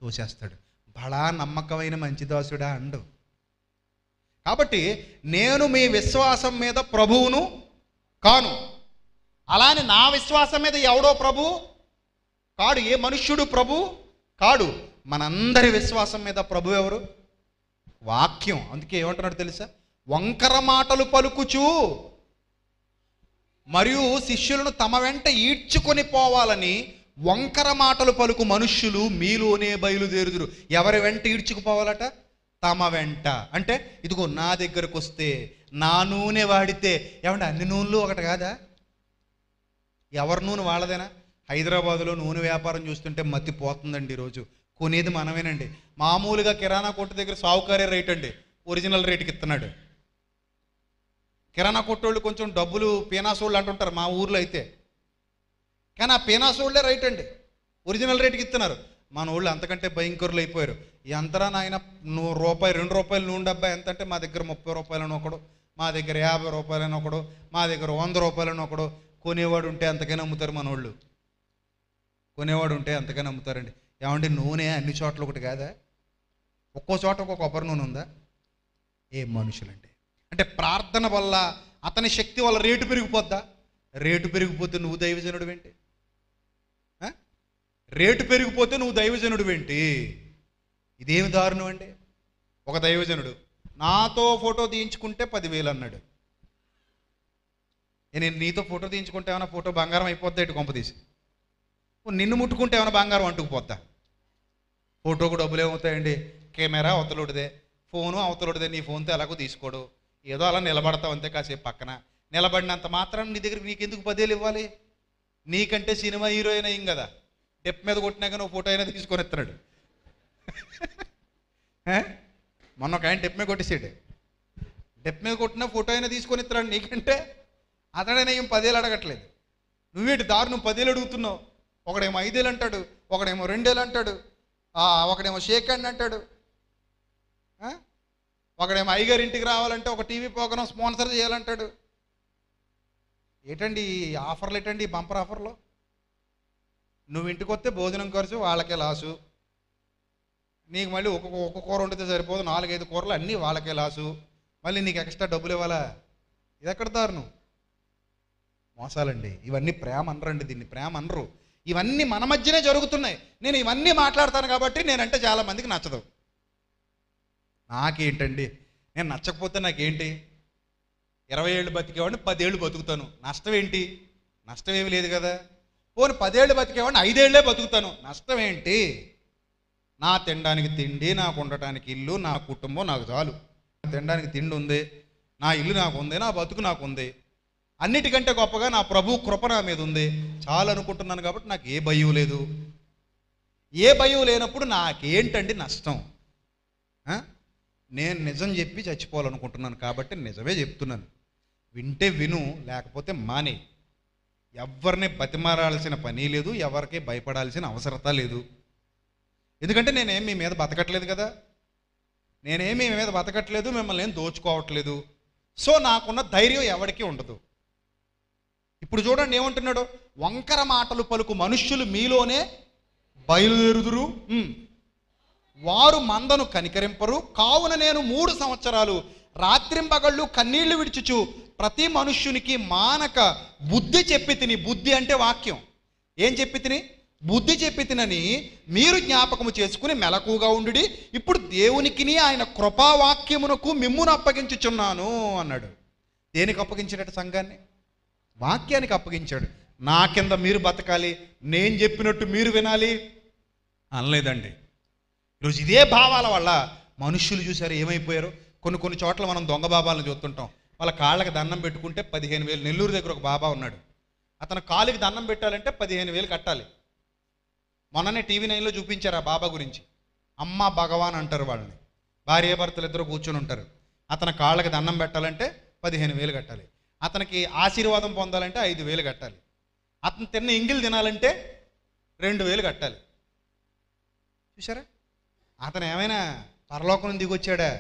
తోసేస్తాడు. బడా నమ్మకమైన మంచి దాసుడా అండు. కాబట్టి నేను మీ విశ్వాసం మీద ప్రభువును కాను, అలానే నా విశ్వాసం మీద ఎవడో ప్రభు కాడు, ఏ మనుష్యుడు ప్రభు కాడు. మనందరి విశ్వాసం మీద ప్రభు ఎవరు? వాక్యం. అందుకే ఏమంటున్నాడు తెలుసా? వంకర మాటలు పలుకుచు మరియు శిష్యులను తమ వెంట ఈడ్చుకొని పోవాలని వంకర మాటలు పలుకు మనుష్యులు మీలోనే బయలుదేరుదురు. ఎవరి వెంట ఈడ్చుకుపోవాలట? తమ వెంట. అంటే ఇదిగో నా దగ్గరకు వస్తే, నా నూనె వాడితే, ఏమంటే అన్ని నూనెలు ఒకటి కాదా? ఎవరి నూనె వాళ్ళదేనా? హైదరాబాదులో నూనె వ్యాపారం చూస్తుంటే మతి పోతుందండి. ఈరోజు కొనేది మనమేనండి. మామూలుగా కిరాణా కొట్టు దగ్గర సావుకారే రేట్ అండి, ఒరిజినల్ రేటుకి ఇస్తున్నాడు. కిరాణా కొట్టోళ్ళు కొంచెం డబ్బులు పీనాసోళ్ళు అంటుంటారు మా ఊర్లో అయితే, కానీ ఆ పీనాసోళ్ళే రైట్ అండి, ఒరిజినల్ రేటుకి ఇస్తున్నారు. మన ఊళ్ళు అంతకంటే భయంకరులు అయిపోయారు. ఎంతరా నాయన, రూపాయి 2 రూపాయలు నూనె డబ్బా ఎంత అంటే, మా దగ్గర 30 రూపాయలని ఒకడు, మా దగ్గర 50 రూపాయలని ఒకడు, మా దగ్గర 100 రూపాయలని ఒకడు. కొనేవాడు ఉంటే అంతకైనా అమ్ముతారు మన వాళ్ళు, కొనేవాడు ఉంటే అంతకైనా అమ్ముతారండి. ఏమంటే నూనె అన్ని చోట్ల ఒకటి కాదా? ఒక్కో చోట ఒక్కో కొబ్బరి నూనె ఉందా? ఏ మనుషులండి. అంటే ప్రార్థన వల్ల, అతని శక్తి వల్ల రేటు పెరిగిపోద్దా? రేటు పెరిగిపోతే నువ్వు దైవజనుడు ఏంటి? రేటు పెరిగిపోతే నువ్వు దైవజనుడు ఏంటి? ఇదేమి దారుణం అండి. ఒక దైవజనుడు నాతో ఫోటో తీయించుకుంటే 10,000 అన్నాడు. నేను నీతో ఫోటో తీయించుకుంటే ఏమైనా ఫోటో బంగారం అయిపోద్దా? ఇటు కొంప తీసి నిన్ను ముట్టుకుంటే ఏమైనా బంగారం అంటుకుపోద్దా? ఫోటోకు డబ్బులు ఏమవుతాయండి? Camera అవతలుడిదే, phone అవతలుడిదే. నీ ఫోన్తో ఎలాగో తీసుకోడు, ఏదో అలా నిలబడతావు అంతే. కాసేపు పక్కన నిలబడినంత మాత్రం నీ దగ్గర నీకెందుకు 10,000 ఇవ్వాలి? నీకంటే సినిమా హీరోయిన్ అయ్యింది కదా, డెప్ మీద కొట్టినాక నువ్వు ఫోటో అయినా తీసుకొని ఎత్తున్నాడు. మొన్న ఒక ఆయన డెప్ మీద కొట్టేసాడు, డెప్ మీద కొట్టినా ఫోటో అయినా తీసుకొని ఎత్తున్నాడు. నీకంటే అతడైనా ఏం 10,000 అడగట్లేదు. నువ్వేంటి దారుణం 10,000 అడుగుతున్నావు? ఒకడేమో 5,000 అంటాడు, ఒకడేమో 2,000 అంటాడు, ఒకడేమో షేక్ హ్యాండ్ అంటాడు, ఒకడేమో అయ్యగారి ఇంటికి రావాలంటే ఒక టీవీ ప్రోగ్రాం స్పాన్సర్ చేయాలంటాడు. ఏంటండి ఆఫర్లు? ఏంటండి బంపర్ ఆఫర్లు? నువ్వు ఇంటికి వస్తే భోజనం ఖర్చు వాళ్ళకే లాసు, నీకు మళ్ళీ ఒక్క కూర వండితే సరిపోదు, 4-5 కూరలు అన్నీ వాళ్ళకే లాసు, మళ్ళీ నీకు ఎక్స్ట్రా డబ్బులు ఇవ్వాలా? ఇది ఎక్కడ దారుణం? మోసాలండి. ఇవన్నీ ప్రేమ అనరండి, దీన్ని ప్రేమ అనరు. ఇవన్నీ మన మధ్యనే జరుగుతున్నాయి. నేను ఇవన్నీ మాట్లాడతాను కాబట్టి నేనంటే చాలామందికి నచ్చదు. నాకేంటండి, నేను నచ్చకపోతే నాకేంటి? 20 ఏళ్ళు బతికేవాడిని 10 ఏళ్ళు బతుకుతాను, నష్టం ఏంటి? నష్టం ఏమి లేదు కదా. పోనీ 10 ఏళ్ళు బతికేవాడిని 5 ఏళ్లే బతుకుతాను, నష్టం ఏంటి? నా తినడానికి తిండి, నాకు ఉండటానికి ఇల్లు, నా కుటుంబం నాకు చాలు. తినడానికి తిండి ఉంది, నా ఇల్లు నాకు ఉంది, నా బతుకు నాకు ఉంది, అన్నిటికంటే గొప్పగా నా ప్రభు కృప నా మీద ఉంది, చాలు అనుకుంటున్నాను. కాబట్టి నాకు ఏ భయం లేదు. ఏ భయం లేనప్పుడు నాకేంటండి నష్టం? నేను నిజం చెప్పి చచ్చిపోవాలనుకుంటున్నాను కాబట్టి నిజమే చెప్తున్నాను. వింటే విను, లేకపోతే మానే. ఎవరిని బతిమారాల్సిన పని లేదు, ఎవరికి భయపడాల్సిన అవసరత లేదు. ఎందుకంటే నేనేం మీ మీద బతకట్లేదు కదా, నేనేమి మీ మీద బతకట్లేదు, మిమ్మల్ని ఏం దోచుకోవట్లేదు. సో నాకున్న ధైర్యం ఎవరికీ ఉండదు. ఇప్పుడు చూడండి ఏమంటున్నాడు? వంకర మాటలు పలుకు మనుష్యులు మీలోనే బయలుదేరుదురు, వారు మందను కనికరింపరు. కావున నేను 3 సంవత్సరాలు రాత్రింబగళ్ళు కన్నీళ్లు విడిచుచు ప్రతి మనుష్యునికి మానక బుద్ధి చెప్పి తిని. బుద్ధి అంటే వాక్యం. ఏం చెప్పి తిని? బుద్ధి చెప్పి తినని మీరు జ్ఞాపకము చేసుకుని మెలకుగా ఉండుడి. ఇప్పుడు దేవునికిని ఆయన కృపావాక్యమునకు మిమ్మును అప్పగించుచున్నాను అన్నాడు. దేనికి అప్పగించాడట? సంఘాన్ని, వాక్యానికి అప్పగించాడు. నా కింద మీరు బతకాలి, నేను చెప్పినట్టు మీరు వినాలి అనలేదండి. ఈరోజు ఇదే భావాల వల్ల మనుష్యులు చూసారు ఏమైపోయారు. కొన్ని చోట్ల మనం దొంగ బాబాలను చూస్తుంటాం. వాళ్ళ కాళ్ళకి దండం పెట్టుకుంటే 15,000. నెల్లూరు దగ్గర ఒక బాబా ఉన్నాడు, అతను కాలుకి దండం పెట్టాలంటే 15,000 కట్టాలి. మొన్ననే టీవీ 9లో చూపించారు ఆ బాబా గురించి. అమ్మ భగవాన్ అంటారు వాళ్ళని. భార్యాభర్తలు ఇద్దరు కూర్చొని ఉంటారు. అతని కాళ్ళకి దండం పెట్టాలంటే 15,000 కట్టాలి. అతనికి ఆశీర్వాదం పొందాలంటే 5,000 కట్టాలి. అతను తిన్న ఎంగిల్ తినాలంటే 2,000 కట్టాలి. చూసారా? అతను ఏమైనా పరలోకం దిగొచ్చాడా?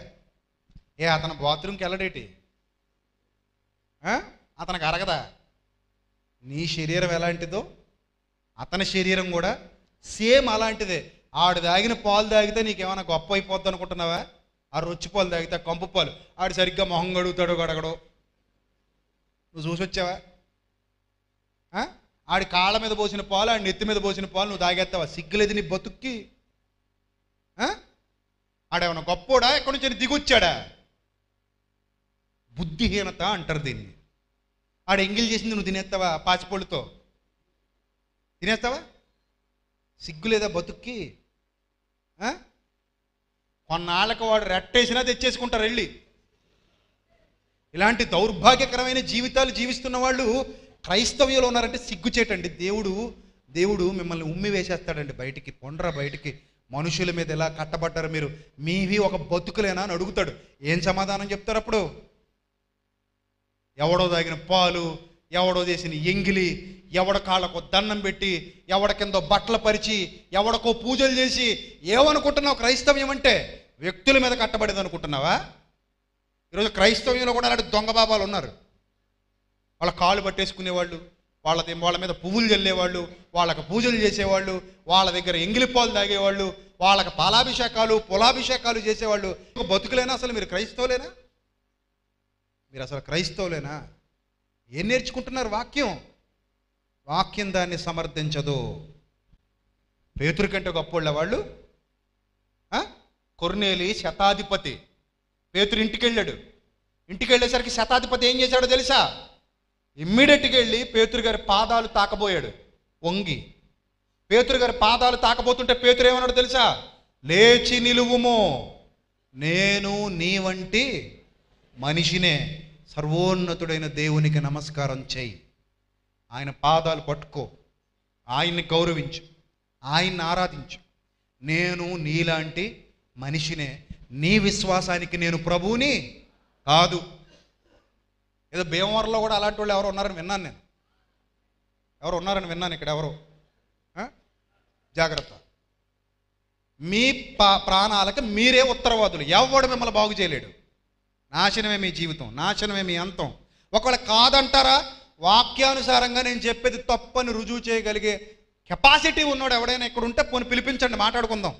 అతను బాత్రూమ్కి వెళ్ళడేటి? అతనికి అరగదా? నీ శరీరం ఎలాంటిదో అతని శరీరం కూడా సేమ్ అలాంటిదే. ఆడు తాగిన పాలు తాగితే నీకేమైనా గొప్ప అయిపోద్ది అనుకుంటున్నావా? ఆ రొచ్చి పాలు తాగితే, కంపు పాలు, ఆడు సరిగ్గా మొహం గడుగుతాడో గడగడో నువ్వు చూసి వచ్చావా? ఆడి కాళ్ళ మీద పోసిన పాలు, ఆడి నెత్తి మీద పోసిన పాలు నువ్వు తాగేస్తావా? సిగ్గులేదు నీ బతుక్కి? ఆడేమన్నా గొప్పోడా? ఎక్కడి నుంచి దిగొచ్చాడా? బుద్ధిహీనత అంటారు దీన్ని. ఆడు ఎంగిల్ చేసింది నువ్వు తినేస్తావా? పాచిపళ్ళుతో తినేస్తావా? సిగ్గు లేదా బతుక్కి? కొన్నాళ్ళకి వాడు రెట్టేసినా తెచ్చేసుకుంటారు వెళ్ళి. ఇలాంటి దౌర్భాగ్యకరమైన జీవితాలు జీవిస్తున్న వాళ్ళు క్రైస్తవ్యంలో ఉన్నారంటే సిగ్గుచేటండి. దేవుడు మిమ్మల్ని ఉమ్మి వేసేస్తాడండి బయటికి. పొండ్రా బయటికి, మనుషుల మీద ఎలా కట్టబడ్డారు మీరు, మీవి ఒక బతుకులేనా అని అడుగుతాడు. ఏం సమాధానం చెప్తారు అప్పుడు? ఎవడో తాగిన పాలు, ఎవడో చేసిన ఎంగిలి, ఎవడ కాళ్ళకు దండం పెట్టి, ఎవడ కింద బట్టలు పరిచి, ఎవడకో పూజలు చేసి ఏమనుకుంటున్నావు క్రైస్తవ్యం అంటే? వ్యక్తుల మీద కట్టబడేది అనుకుంటున్నావా? ఈరోజు క్రైస్తవ్యంలో కూడా అలాంటి దొంగ బాబాలు ఉన్నారు. వాళ్ళ కాళ్ళు పట్టేసుకునేవాళ్ళు, వాళ్ళ మీద పువ్వులు చల్లేవాళ్ళు, వాళ్ళకి పూజలు చేసేవాళ్ళు, వాళ్ళ దగ్గర ఎంగిలి పాలు తాగేవాళ్ళు, వాళ్ళకి పాలాభిషేకాలు పొలాభిషేకాలు చేసేవాళ్ళు. బతుకులేనా అసలు? మీరు క్రైస్తవులేనా? మీరు అసలు క్రైస్తవులేనా? ఏం నేర్చుకుంటున్నారు? వాక్యం దాన్ని సమర్థించదు. పేతురు కంటే గొప్పోళ్ళ వాళ్ళు. కొర్నేలి శతాధిపతి పేతురు ఇంటికి వెళ్ళాడు. ఇంటికి వెళ్ళేసరికి శతాధిపతి ఏం చేశాడో తెలుసా? ఇమ్మీడియట్గా వెళ్ళి పేతురు గారి పాదాలు తాకబోయాడు వంగి. పేతురు గారి పాదాలు తాకబోతుంటే పేతురు ఏమన్నాడు తెలుసా? లేచి నిలువుము, నేను నీ వంటి మనిషినే, సర్వోన్నతుడైన దేవునికి నమస్కారం చేయి, ఆయన పాదాలు పట్టుకో, ఆయన్ని గౌరవించు, ఆయన్ని ఆరాధించు. నేను నీలాంటి మనిషినే, నీ విశ్వాసానికి నేను ప్రభువుని కాదు. ఏదో భీమవరంలో కూడా అలాంటి వాళ్ళు ఎవరు ఉన్నారని విన్నాను నేను. ఎవరు ఉన్నారని విన్నాను ఇక్కడ. ఎవరు? జాగ్రత్త, మీ ప్రాణాలకు మీరే ఉత్తరవాదులు. ఎవడు మిమ్మల్ని బాగు చేయలేడు. నాశనమే మీ జీవితం, నాశనమే మీ అంతం. ఒకవేళ కాదంటారా, వాక్యానుసారంగా నేను చెప్పేది తప్పని రుజువు చేయగలిగే కెపాసిటీ ఉన్నాడు ఎవడైనా ఇక్కడ ఉంటే పోనీ పిలిపించండి, మాట్లాడుకుందాం.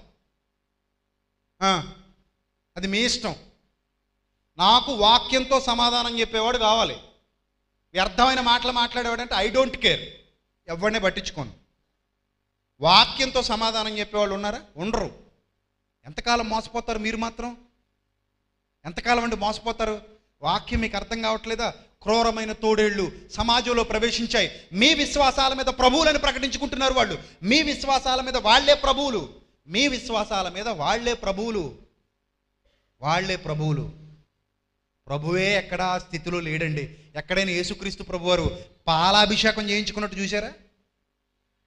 అది మీ ఇష్టం. నాకు వాక్యంతో సమాధానం చెప్పేవాడు కావాలి. వ్యర్థమైన మాటలు మాట్లాడేవాడంటే ఐ డోంట్ కేర్, ఎవరినే పట్టించుకోను. వాక్యంతో సమాధానం చెప్పేవాళ్ళు ఉన్నారా? ఉండరు. ఎంతకాలం మోసపోతారు మీరు మాత్రం? ఎంతకాలం అంటే మోసపోతారు? వాక్యం మీకు అర్థం కావట్లేదా? క్రూరమైన తోడేళ్ళు సమాజంలో ప్రవేశించాయి. మీ విశ్వాసాల మీద ప్రభువులను ప్రకటించుకుంటున్నారు వాళ్ళు. మీ విశ్వాసాల మీద వాళ్లే ప్రభువులు. మీ విశ్వాసాల మీద వాళ్లే ప్రభువులు. ప్రభువే ఎక్కడా స్థితిలో లేడండి. ఎక్కడైనా యేసుక్రీస్తు ప్రభువారు పాలాభిషేకం చేయించుకున్నట్టు చూసారా?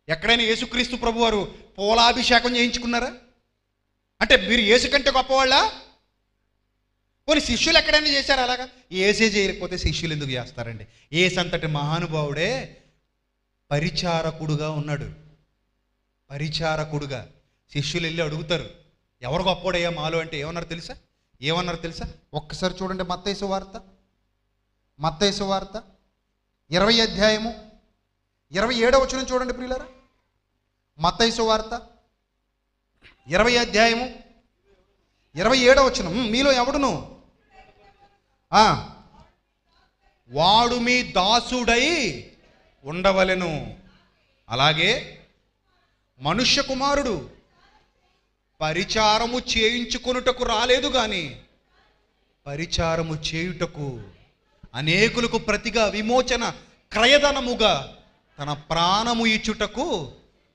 ఎక్కడైనా యేసుక్రీస్తు ప్రభువారు పూలాభిషేకం చేయించుకున్నారా? అంటే మీరు యేసు కంటే గొప్పవాళ్ళా? కొన్ని శిష్యులు ఎక్కడైనా చేశారు అలాగా? ఏసే చేయకపోతే శిష్యులు ఎందుకు చేస్తారండి? ఏసంతటి మహానుభావుడే పరిచారకుడుగా ఉన్నాడు. పరిచారకుడుగా శిష్యులు వెళ్ళి అడుగుతారు, ఎవరు గొప్పోడయ్యా మాలో అంటే ఏమన్నారు తెలుసా? ఒక్కసారి చూడండి మత్తయి సువార్త 20వ అధ్యాయము 27వ వచనం చూడండి ప్రియులారా. మత్తయి సువార్త 20వ అధ్యాయము 27వ వచనం. మీలో ఎవడును వాడు మీ దాసుడై ఉండవలెను, అలాగే మనుష్య కుమారుడు పరిచారము చేయించుకొనుటకు రాలేదు గాని పరిచారము చేయుటకు, అనేకులకు ప్రతిగా విమోచన క్రయధనముగా తన ప్రాణము ఇచ్చుటకు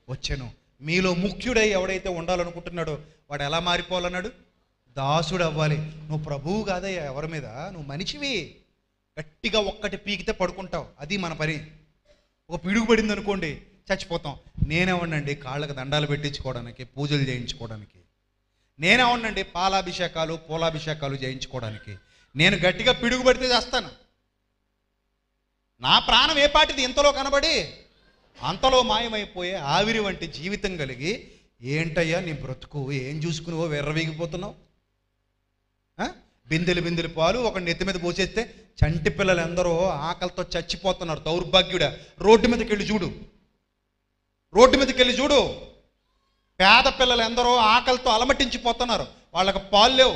వచ్చెను. మీలో ముఖ్యుడై ఎవడైతే ఉండాలనుకుంటున్నాడో వాడు ఎలా మారిపోవాలన్నాడు? దాసుడు అవ్వాలి. నువ్వు ప్రభువు కాదయ్యా ఎవరి మీద, నువ్వు మనిషివి. గట్టిగా ఒక్కటి పీకితే పడుకుంటావు, అది మన పని. ఒక పిడుగు పడింది అనుకోండి చచ్చిపోతాం. నేనేమనండి కాళ్ళకు దండాలు పెట్టించుకోవడానికి, పూజలు చేయించుకోవడానికి. నేనేమన్నండి పాలాభిషేకాలు పూలాభిషేకాలు చేయించుకోవడానికి? నేను గట్టిగా పిడుగుపడితే చేస్తాను. నా ప్రాణం ఏ పాటిది ఇంతలో కనబడి అంతలో మాయమైపోయే ఆవిరి వంటి జీవితం కలిగి ఏంటయ్యా నీ బ్రతుకు, ఏం చూసుకునివో వెర్రవీగిపోతున్నావు? బిందెలు బిందెలు పాలు ఒక నెత్తి మీద పోసేస్తే చంటి పిల్లలు ఎందరో ఆకలితో చచ్చిపోతున్నారు. దౌర్భాగ్యుడా, రోడ్డు మీదకి వెళ్ళి చూడు, రోడ్డు మీదకి వెళ్ళి చూడు. పేద పిల్లలు ఎందరో ఆకలితో అలమటించిపోతున్నారు. వాళ్ళకి పాలు లేవు.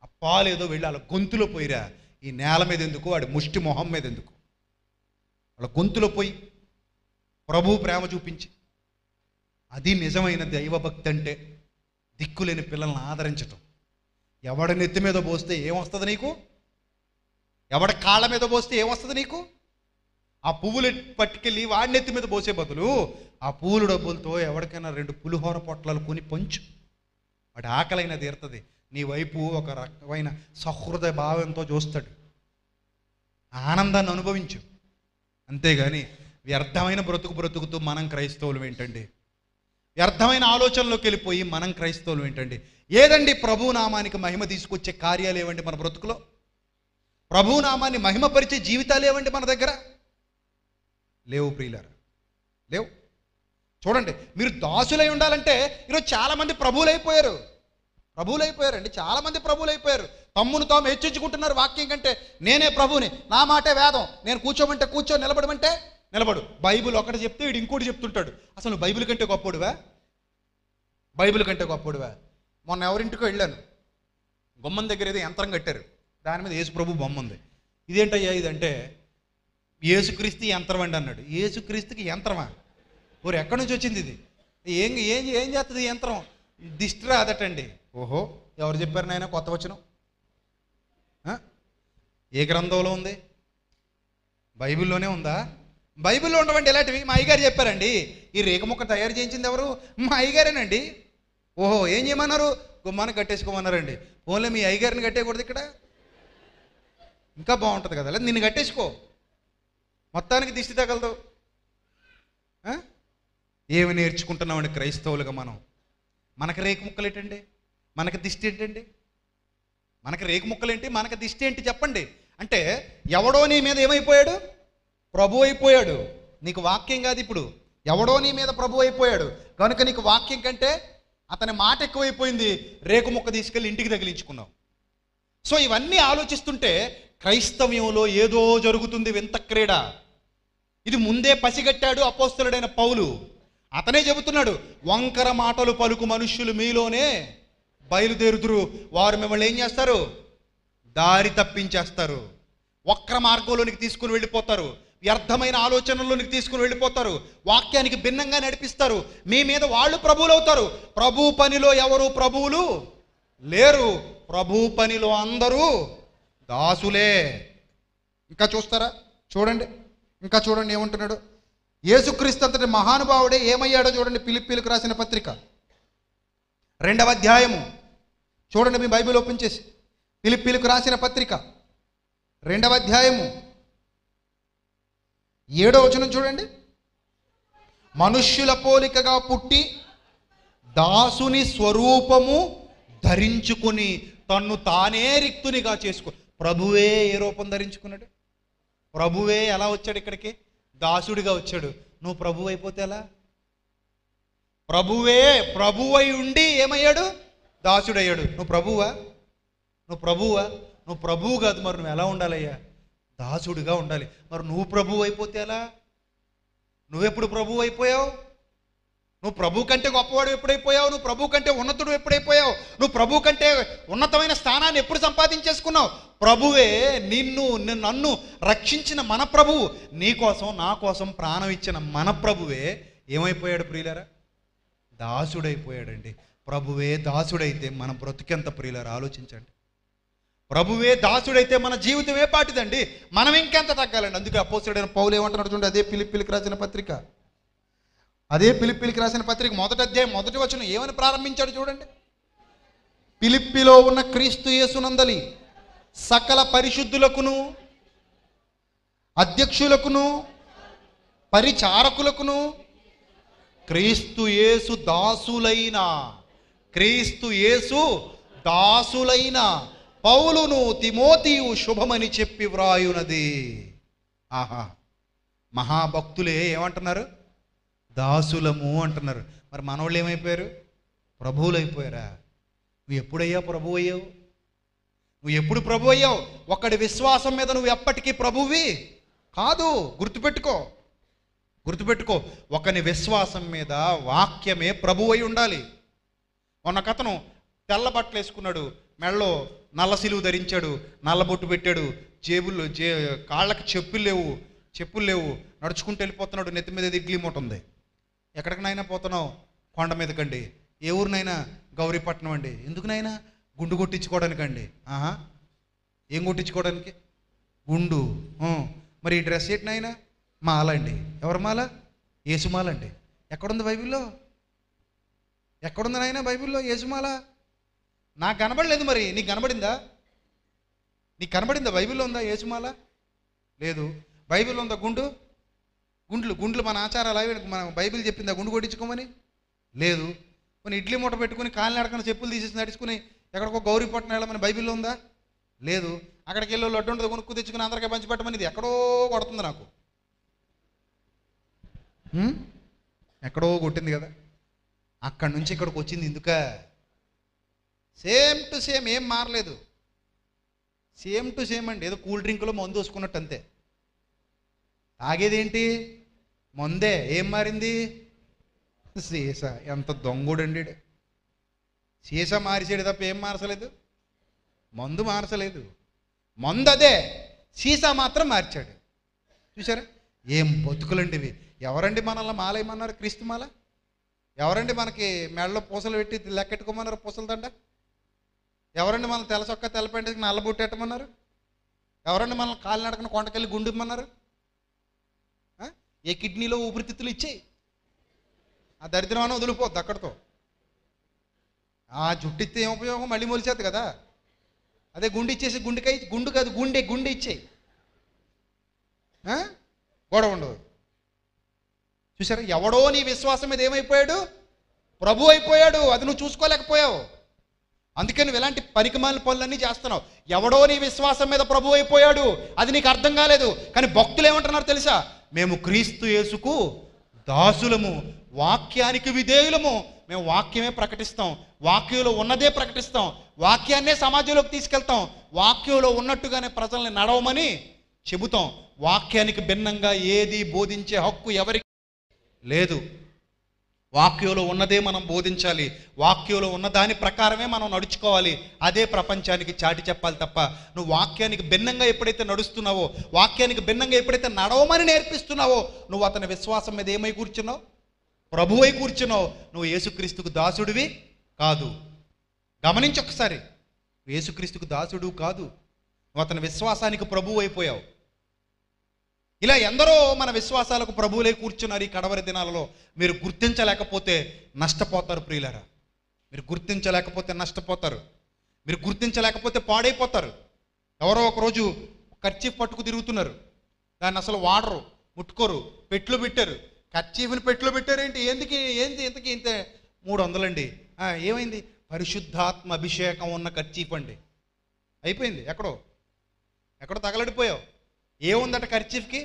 ఆ పాలు ఏదో వెళ్ళి వాళ్ళ గొంతులో పోయిరా. ఈ నేల మీద ఎందుకు, వాడి ముష్టి మొహం మీద ఎందుకు? వాళ్ళ గొంతులో పోయి ప్రభు ప్రేమ చూపించి, అది నిజమైన దైవభక్తి అంటే. దిక్కులేని పిల్లల్ని ఆదరించటం. ఎవడి నెత్తి మీద పోస్తే ఏమొస్తుంది నీకు? ఎవడి కాళ్ళ మీద పోస్తే ఏమొస్తుంది నీకు? ఆ పువ్వులు పట్టుకెళ్ళి వాడి నెత్తి మీద పోసే బదులు ఆ పువ్వుల డబ్బులతో ఎవరికైనా 2 పులిహోర పొట్లాలు కొని పంచు. వాడి ఆకలైనా తీరుతుంది. నీ వైపు ఒక రకమైన సహృదయ భావంతో చూస్తాడు. ఆనందాన్ని అనుభవించు. అంతేగాని వ్యర్థమైన బ్రతుకుతూ మనం క్రైస్తవులు ఏంటండి? వ్యర్థమైన ఆలోచనలోకి వెళ్ళిపోయి మనం క్రైస్తవులు ఏంటండి? ఏదండి ప్రభు నామానికి మహిమ తీసుకొచ్చే కార్యాలు ఏవండి మన బ్రతుకులో? ప్రభు నామాన్ని మహిమపరిచే జీవితాలు ఏవండి మన దగ్గర? లేవు ప్రియులారా, లేవు. చూడండి, మీరు దాసులై ఉండాలంటే ఈరోజు చాలామంది ప్రభువులైపోయారండి. చాలామంది ప్రభువులైపోయారు. తమ్మును తాము హెచ్చించుకుంటున్నారు. వాక్యం కంటే నేనే ప్రభువుని, నా మాటే వేదం, నేను కూర్చోమంటే కూర్చో, నిలబడమంటే నిలబడు. బైబిల్ ఒకటి చెప్తే వీడు ఇంకోటి చెప్తుంటాడు. అసలు బైబిల్ కంటే గొప్పోడువా? బైబిల్ కంటే గొప్పోడువా? మొన్న ఎవరింటికో వెళ్ళాను. గుమ్మం దగ్గర ఏదో యంత్రం కట్టారు, దాని మీద యేసు ప్రభు బొమ్మ ఉంది. ఇదేంటయ్యా ఇదంటే, యేసుక్రీస్తు యంత్రం అండి అన్నాడు. యేసుక్రీస్తుకి యంత్రమా? ఊరు ఎక్కడి నుంచి వచ్చింది ఇది? ఏం ఏం ఏం చేస్తుంది ఈ యంత్రం? దిష్టి రాదటండి. ఓహో, ఎవరు చెప్పారు నాయన కొత్త వచనం? ఏ గ్రంథంలో ఉంది? బైబిల్లోనే ఉందా? బైబిల్లో ఉండవండి ఇలాంటివి. మా అయ్యగారు చెప్పారండి. ఈ రేఖ ముక్క తయారు చేయించింది ఎవరు? మా అయ్యగారేనండి. ఓహో, ఏం చేయమన్నారు? గుమ్మాన్ని కట్టేసుకోమన్నారండి. ఓన్లీ మీ అయ్యగారిని కట్టేయకూడదు ఇక్కడ? ఇంకా బాగుంటుంది కదా, లేదా నిన్ను కట్టేసుకో, మొత్తానికి దిష్టి తగలదు. ఏమి నేర్చుకుంటున్నామండి క్రైస్తవులుగా మనం? మనకి రేకు ముక్కలు ఏంటండి? మనకి దిష్టి ఏంటండి? మనకి రేకు ముక్కలేంటి, మనకి దిష్టి ఏంటి చెప్పండి? అంటే ఎవడో నీ మీద ఏమైపోయాడు? ప్రభు అయిపోయాడు. నీకు వాక్యం కాదు ఇప్పుడు. ఎవడో నీ మీద ప్రభు అయిపోయాడు కనుక నీకు వాక్యం కంటే అతని మాట ఎక్కువైపోయింది. రేకు ముక్క తీసుకెళ్ళి ఇంటికి తగిలించుకున్నావు. సో ఇవన్నీ ఆలోచిస్తుంటే క్రైస్తవ్యంలో ఏదో జరుగుతుంది, వింత క్రీడ. ఇది ముందే పసిగట్టాడు అపోస్తలుడైన పౌలు. అతనే చెబుతున్నాడు, వంకర మాటలు పలుకు మనుష్యులు మీలోనే బయలుదేరుదురు, వారు మిమ్మల్ని ఏం చేస్తారు? దారి తప్పించేస్తారు, వక్ర మార్గంలోనికి తీసుకుని వెళ్ళిపోతారు, వ్యర్థమైన ఆలోచనల్లోనికి తీసుకుని వెళ్ళిపోతారు, వాక్యానికి భిన్నంగా నడిపిస్తారు. మీ మీద వాళ్ళు ప్రభువులు అవుతారు. ప్రభు పనిలో ఎవరు ప్రభువులు లేరు. ప్రభు పనిలో అందరూ దాసులే. ఇంకా చూస్తారా? చూడండి, ఇంకా చూడండి ఏమంటున్నాడు. యేసుక్రీస్తు అంతటి మహానుభావుడే ఏమయ్యాడో చూడండి. ఫిలిప్పీలకు రాసిన పత్రిక 2వ అధ్యాయము చూడండి, మీ బైబిల్ ఓపెన్ చేసి. ఫిలిప్పీలకు రాసిన పత్రిక 2వ అధ్యాయము 7వ వచనం చూడండి. మనుష్యుల పోలికగా పుట్టి దాసుని స్వరూపము ధరించుకుని తన్ను తానే రిక్తునిగా చేసుకో. ప్రభువే ఏ రూపం ధరించుకున్నాడు? ప్రభువే ఎలా వచ్చాడు ఇక్కడికి? దాసుడిగా వచ్చాడు. నువ్వు ప్రభు అయిపోతే ఎలా? ప్రభువే ప్రభువై ఉండి ఏమయ్యాడు? దాసుడయ్యాడు. నువ్వు ప్రభువా? నువ్వు ప్రభువు కాదు. మరి నువ్వు ఎలా ఉండాలయ్యా? దాసుడిగా ఉండాలి. మరి నువ్వు ప్రభువు అయిపోతే ఎలా? నువ్వెప్పుడు ప్రభువు అయిపోయావు? నువ్వు ప్రభు కంటే గొప్పవాడు ఎప్పుడైపోయావు? నువ్వు ప్రభు కంటే ఉన్నతుడు ఎప్పుడైపోయావు? నువ్వు ప్రభు కంటే ఉన్నతమైన స్థానాన్ని ఎప్పుడు సంపాదించేసుకున్నావు? ప్రభువే నన్ను రక్షించిన మన ప్రభువు, నీ కోసం నా కోసం ప్రాణం ఇచ్చిన మన ప్రభువే ఏమైపోయాడు ప్రియులారా? దాసుడైపోయాడండి. ప్రభువే దాసుడైతే మన బ్రతుకెంత ప్రియులారా? ఆలోచించండి. ప్రభువే దాసుడైతే మన జీవితం ఏ పాటిదండి? మనం ఇంకెంత తగ్గాలండి. అందుకే అపోస్తలుడైన పౌలు ఏమంటున్నాడు చూడండి. అదే ఫిలిప్పీలకు రాసిన పత్రిక 1వ అధ్యాయం 1వ వచనం ఏమని ప్రారంభించాడు చూడండి. ఫిలిప్పీలో ఉన్న క్రీస్తు యేసునందలి సకల పరిశుద్ధులకును అధ్యక్షులకును పరిచారకులకును క్రీస్తు యేసు దాసులైన క్రీస్తు యేసు దాసులైన పౌలును తిమోతియు శుభమని చెప్పి వ్రాయునది. ఆహా, మహాభక్తులే ఏమంటున్నారు? దాసులము అంటున్నారు. మరి మనోళ్ళు ఏమైపోయారు? ప్రభువులు అయిపోయారా? నువ్వు ఎప్పుడయ్యా ప్రభు అయ్యావు? నువ్వు ఎప్పుడు ప్రభు అయ్యావు? ఒకడి విశ్వాసం మీద నువ్వు ఎప్పటికీ ప్రభువి కాదు. గుర్తుపెట్టుకో. ఒకని విశ్వాసం మీద వాక్యమే ప్రభు అయి ఉండాలి. మొన్న కథను తెల్ల బట్టలు వేసుకున్నాడు, మెడలో నల్ల సిలువు ధరించాడు, నల్ల బొట్టు పెట్టాడు, జేబుల్లో కాళ్ళకి చెప్పులు లేవు, నడుచుకుంటూ వెళ్ళిపోతున్నాడు. నెత్తి మీద ఇడ్లీ మూట ఉంది. ఎక్కడికనైనా పోతున్నావు? కొండ మీదకండి. ఏ ఊరినైనా? గౌరీపట్నం అండి. ఎందుకునైనా? గుండు కొట్టించుకోవడానికండి. ఆహా, ఏం కొట్టించుకోవడానికి? గుండు. మరి ఈ డ్రెస్ ఏంటినైనా? మాల అండి. ఎవరి మాల? యేసుమాల అండి. ఎక్కడుంది బైబిల్లో? ఎక్కడుంది నాయన బైబిల్లో యేసుమాల? నాకు కనబడలేదు. మరి నీకు కనబడిందా? బైబిల్లో ఉందా యేసుమాల? లేదు. బైబిల్లో ఉందా గుండ్లు మన ఆచారాలు అవి మన బైబిల్ చెప్పిందా గుండు కొట్టించుకోమని? లేదు. కొన్ని ఇడ్లీ మూట పెట్టుకుని కాళ్ళని నడకని చెప్పులు తీసేసి నడుచుకుని ఎక్కడికో గౌరీపట్నం వెళ్ళమని బైబిల్లో ఉందా? లేదు. అక్కడికి వెళ్ళి లడ్డు ఉంటుంది కొనుక్కు తెచ్చుకుని అందరికీ పంచిపెట్టమని ఇది ఎక్కడో కొడుతుంది నాకు. ఎక్కడో కొట్టింది కదా. అక్కడి నుంచి ఇక్కడికి వచ్చింది ఎందుక? సేమ్ టు సేమ్, ఏం మారలేదు. సేమ్ టు సేమ్ అండి. ఏదో కూల్ డ్రింకులో మందు వేసుకున్నట్టు అంతే. తాగేదేంటి? మందే. ఏం మారింది? సీసా. ఎంత దొంగుడండి! సీసా మార్చాడు తప్ప ఏం మార్చలేదు. మందు మార్చలేదు. మందు అదే, సీసా మాత్రం మార్చాడు. చూసారా? ఏం బతుకులండి ఇవి. ఎవరండి మనల్ని మాలేయమన్నారు? క్రీస్తు మాల. ఎవరండి మనకి మెడలో పూసలు పెట్టి లెక్కెట్టుకోమన్నారు? పూసల దండ. ఎవరండి మనల్ని తెల్ల చొక్క తెల్ల పెంటకి నల్లబుట్టెట్టమన్నారు? ఎవరండి మనల్ని కాలు నడకన కొండకెళ్ళి గుండిమ్మన్నారు? ఏ కిడ్నీలో ఊపిరితిత్తులు ఇచ్చేయి, ఆ దరిద్రమానం వదిలిపోద్ది అక్కడితో. ఆ జుట్టు ఇస్తే ఏం ఉపయోగం? మళ్ళీ మొలిచేది కదా. అదే గుండు ఇచ్చేసి గుండు కాదు గుండె ఇచ్చేయి, గొడవ ఉండదు. చూసారా? ఎవడో నీ విశ్వాసం మీద ఏమైపోయాడు? ప్రభు అయిపోయాడు. అది నువ్వు చూసుకోలేకపోయావు. అందుకే నువ్వు ఇలాంటి పనికిమాలిన పనులన్నీ చేస్తున్నావు. ఎవడో నీ విశ్వాసం మీద ప్రభు అయిపోయాడు, అది నీకు అర్థం కాలేదు. కానీ భక్తులు ఏమంటున్నారు తెలుసా? మేము క్రీస్తు యేసుకు దాసులము, వాక్యానికి విధేయులము. మేము వాక్యమే ప్రకటిస్తాం, వాక్యంలో ఉన్నదే ప్రకటిస్తాం, వాక్యాన్నే సమాజంలోకి తీసుకెళ్తాం, వాక్యంలో ఉన్నట్టుగానే ప్రజల్ని నడవమని చెబుతాం. వాక్యానికి భిన్నంగా ఏది బోధించే హక్కు ఎవరికి లేదు. వాక్యంలో ఉన్నదే మనం బోధించాలి, వాక్యంలో ఉన్న దాని ప్రకారమే మనం నడుచుకోవాలి. అదే ప్రపంచానికి చాటి చెప్పాలి తప్ప నువ్వు వాక్యానికి భిన్నంగా ఎప్పుడైతే నడుస్తున్నావో, వాక్యానికి భిన్నంగా ఎప్పుడైతే నడవమని నేర్పిస్తున్నావో, నువ్వు అతని విశ్వాసం మీద ఏమై కూర్చున్నావు? ప్రభువై కూర్చున్నావు. నువ్వు యేసుక్రీస్తుకు దాసుడివి కాదు. గమనించి ఒకసారి, యేసుక్రీస్తుకు దాసుడు కాదు, నువ్వు అతని విశ్వాసానికి ప్రభువు అయిపోయావు. ఇలా ఎందరో మన విశ్వాసాలకు ప్రభువులే కూర్చున్నారు ఈ కడవరి దినాలలో. మీరు గుర్తించలేకపోతే నష్టపోతారు ప్రియులారా. మీరు గుర్తించలేకపోతే నష్టపోతారు. మీరు గుర్తించలేకపోతే పాడైపోతారు. ఎవరో ఒకరోజు కర్చీఫ్ పట్టుకు తిరుగుతున్నారు, దాన్ని అసలు వాడరు, ముట్టుకోరు, పెట్లు పెట్టారు. కర్చీఫ్ని పెట్లు పెట్టారేంటి? ఇంతకీ ఇంత 300 అండి. ఏమైంది? పరిశుద్ధాత్మ అభిషేకం ఉన్న కర్చీఫ్ అండి. అయిపోయింది. ఎక్కడో తగలడిపోయావు. ఏముందట కర్చీఫ్కి?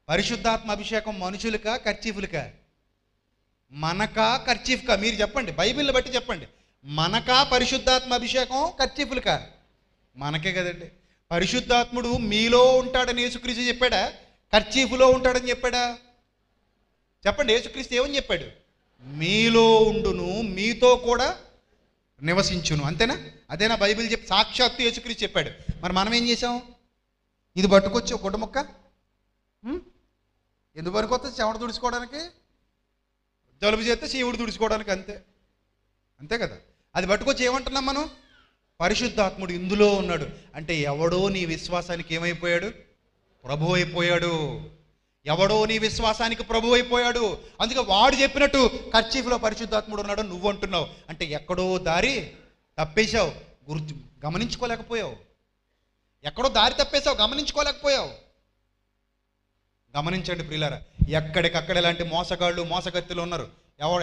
పరిశుద్ధాత్మ అభిషేకం. మనుషులకా కర్చీఫ్లకా? మనకా కర్చీఫ్కా? మీరు చెప్పండి, బైబిల్ని బట్టి చెప్పండి. మనకా పరిశుద్ధాత్మ అభిషేకం కర్చీఫ్లకా? మనకే కదండి. పరిశుద్ధాత్ముడు మీలో ఉంటాడని యేసుక్రీస్తు చెప్పాడా? కర్చీఫ్లో ఉంటాడని చెప్పాడా? చెప్పండి. యేసుక్రీస్తు ఏమని చెప్పాడు? మీలో ఉండును, మీతో కూడా నివసించును. అంతేనా? అదేనా బైబిల్ సాక్షాత్తు యేసుక్రీస్తు చెప్పాడు. మరి మనం ఏం చేసాం? ఇది పట్టుకొచ్చి ఒక గుడ్డ ముక్క ఎందుకు పనికొస్తుంది? చెమట తుడుచుకోవడానికి, జలుబు చేస్తే శివుడు తుడుచుకోవడానికి, అంతే కదా. అది పట్టుకొచ్చి ఏమంటున్నాం మనం? పరిశుద్ధాత్ముడు ఇందులో ఉన్నాడు అంటే ఎవడో నీ విశ్వాసానికి ఏమైపోయాడు? ప్రభు అయిపోయాడు. ఎవడో నీ విశ్వాసానికి ప్రభు అయిపోయాడు. అందుకే వాడు చెప్పినట్టు కర్చీఫ్లో పరిశుద్ధాత్ముడు ఉన్నాడు నువ్వు అంటున్నావు అంటే ఎక్కడో దారి తప్పేశావు, గమనించుకోలేకపోయావు. ఎక్కడో దారి తప్పేశావు, గమనించుకోలేకపోయావు. గమనించండి ప్రియులారా, ఎక్కడికక్కడ ఇలాంటి మోసగాళ్ళు మోసగత్తులు ఉన్నారు.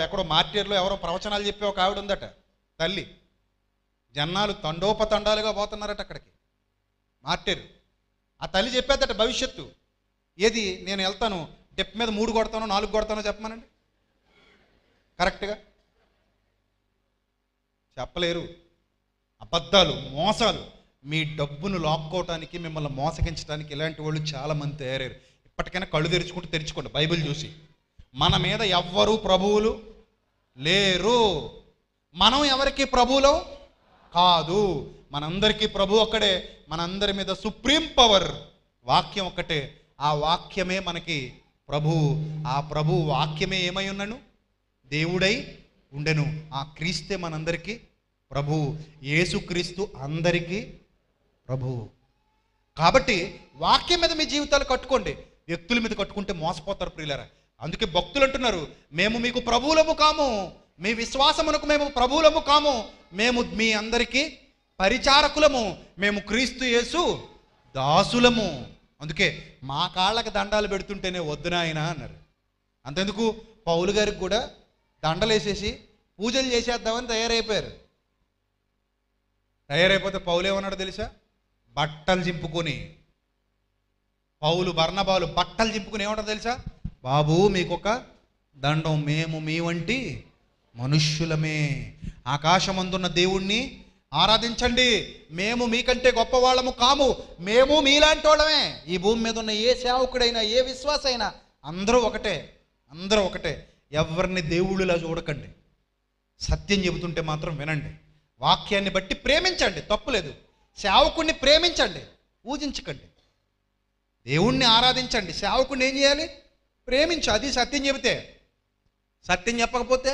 ఎక్కడో మార్టీర్లో ఎవరో ప్రవచనాలు చెప్పే ఒక ఆవిడ ఉందట, తల్లి. జనాలు తండోపతండాలుగా పోతున్నారట అక్కడికి, మార్టీర్. ఆ తల్లి చెప్పేదట భవిష్యత్తు. ఏది, నేను వెళ్తాను స్టెప్ మీద 3 కొడతానో 4 కొడతానో చెప్పమనండి, కరెక్ట్గా చెప్పలేరు. అబద్ధాలు, మోసాలు, మీ డబ్బును లాక్కోవటానికి, మిమ్మల్ని మోసగించడానికి ఇలాంటి వాళ్ళు చాలామంది తయారయ్యారు. ఇప్పటికైనా కళ్ళు తెరుచుకోండి బైబిల్ చూసి. మన మీద ఎవ్వరూ ప్రభువులు లేరు. మనం ఎవరికి ప్రభువులో కాదు. మనందరికీ ప్రభు ఒక్కడే. మనందరి మీద సుప్రీం పవర్ వాక్యం ఒక్కటే. ఆ వాక్యమే మనకి ప్రభువు. ఆ ప్రభు వాక్యమే ఏమై ఉన్నాను, దేవుడై ఉండెను. ఆ క్రీస్తే మనందరికీ ప్రభువు. యేసుక్రీస్తు అందరికీ ప్రభువు. కాబట్టి వాక్యం మీద మీ జీవితాలు కట్టుకోండి. వ్యక్తుల మీద కట్టుకుంటే మోసపోతారు ప్రియులారా. అందుకే భక్తులు అంటున్నారు, మేము మీకు ప్రభువులము కాము, మీ విశ్వాసమునకు మేము ప్రభువులము కాము, మేము మీ అందరికీ పరిచారకులము, మేము క్రీస్తు యేసు దాసులము. అందుకే మా కాళ్ళకి దండాలు పెడుతుంటేనే వద్దు నాయనా అన్నారు. అంతెందుకు, పౌలు గారికి కూడా దండలేసేసి పూజలు చేసేద్దామని తయారైపోతే పౌలు ఏమన్నాడు తెలుసా? బట్టలు చింపుకొని, పౌలు బర్నబాలు బట్టలు చింపుకొని ఏమంటారు తెలుసా? బాబు మీకొక దండం, మేము మీ వంటి మనుష్యులమే, ఆకాశమందున్న దేవుణ్ణి ఆరాధించండి, మేము మీకంటే గొప్పవాళ్ళము కాము, మేము మీలాంటి వాళ్ళమే. ఈ భూమి మీద ఉన్న ఏ సేవకుడైనా, ఏ విశ్వాసైనా అందరూ ఒకటే. ఎవరిని దేవుళ్ళులా చూడకండి. సత్యం చెబుతుంటే మాత్రం వినండి. వాక్యాన్ని బట్టి ప్రేమించండి, తప్పులేదు. సేవకుడిని ప్రేమించండి, పూజించకండి. దేవుణ్ణి ఆరాధించండి, సేవకుడిని ఏం చేయాలి? ప్రేమించు. అది సత్యం చెబితే. సత్యం చెప్పకపోతే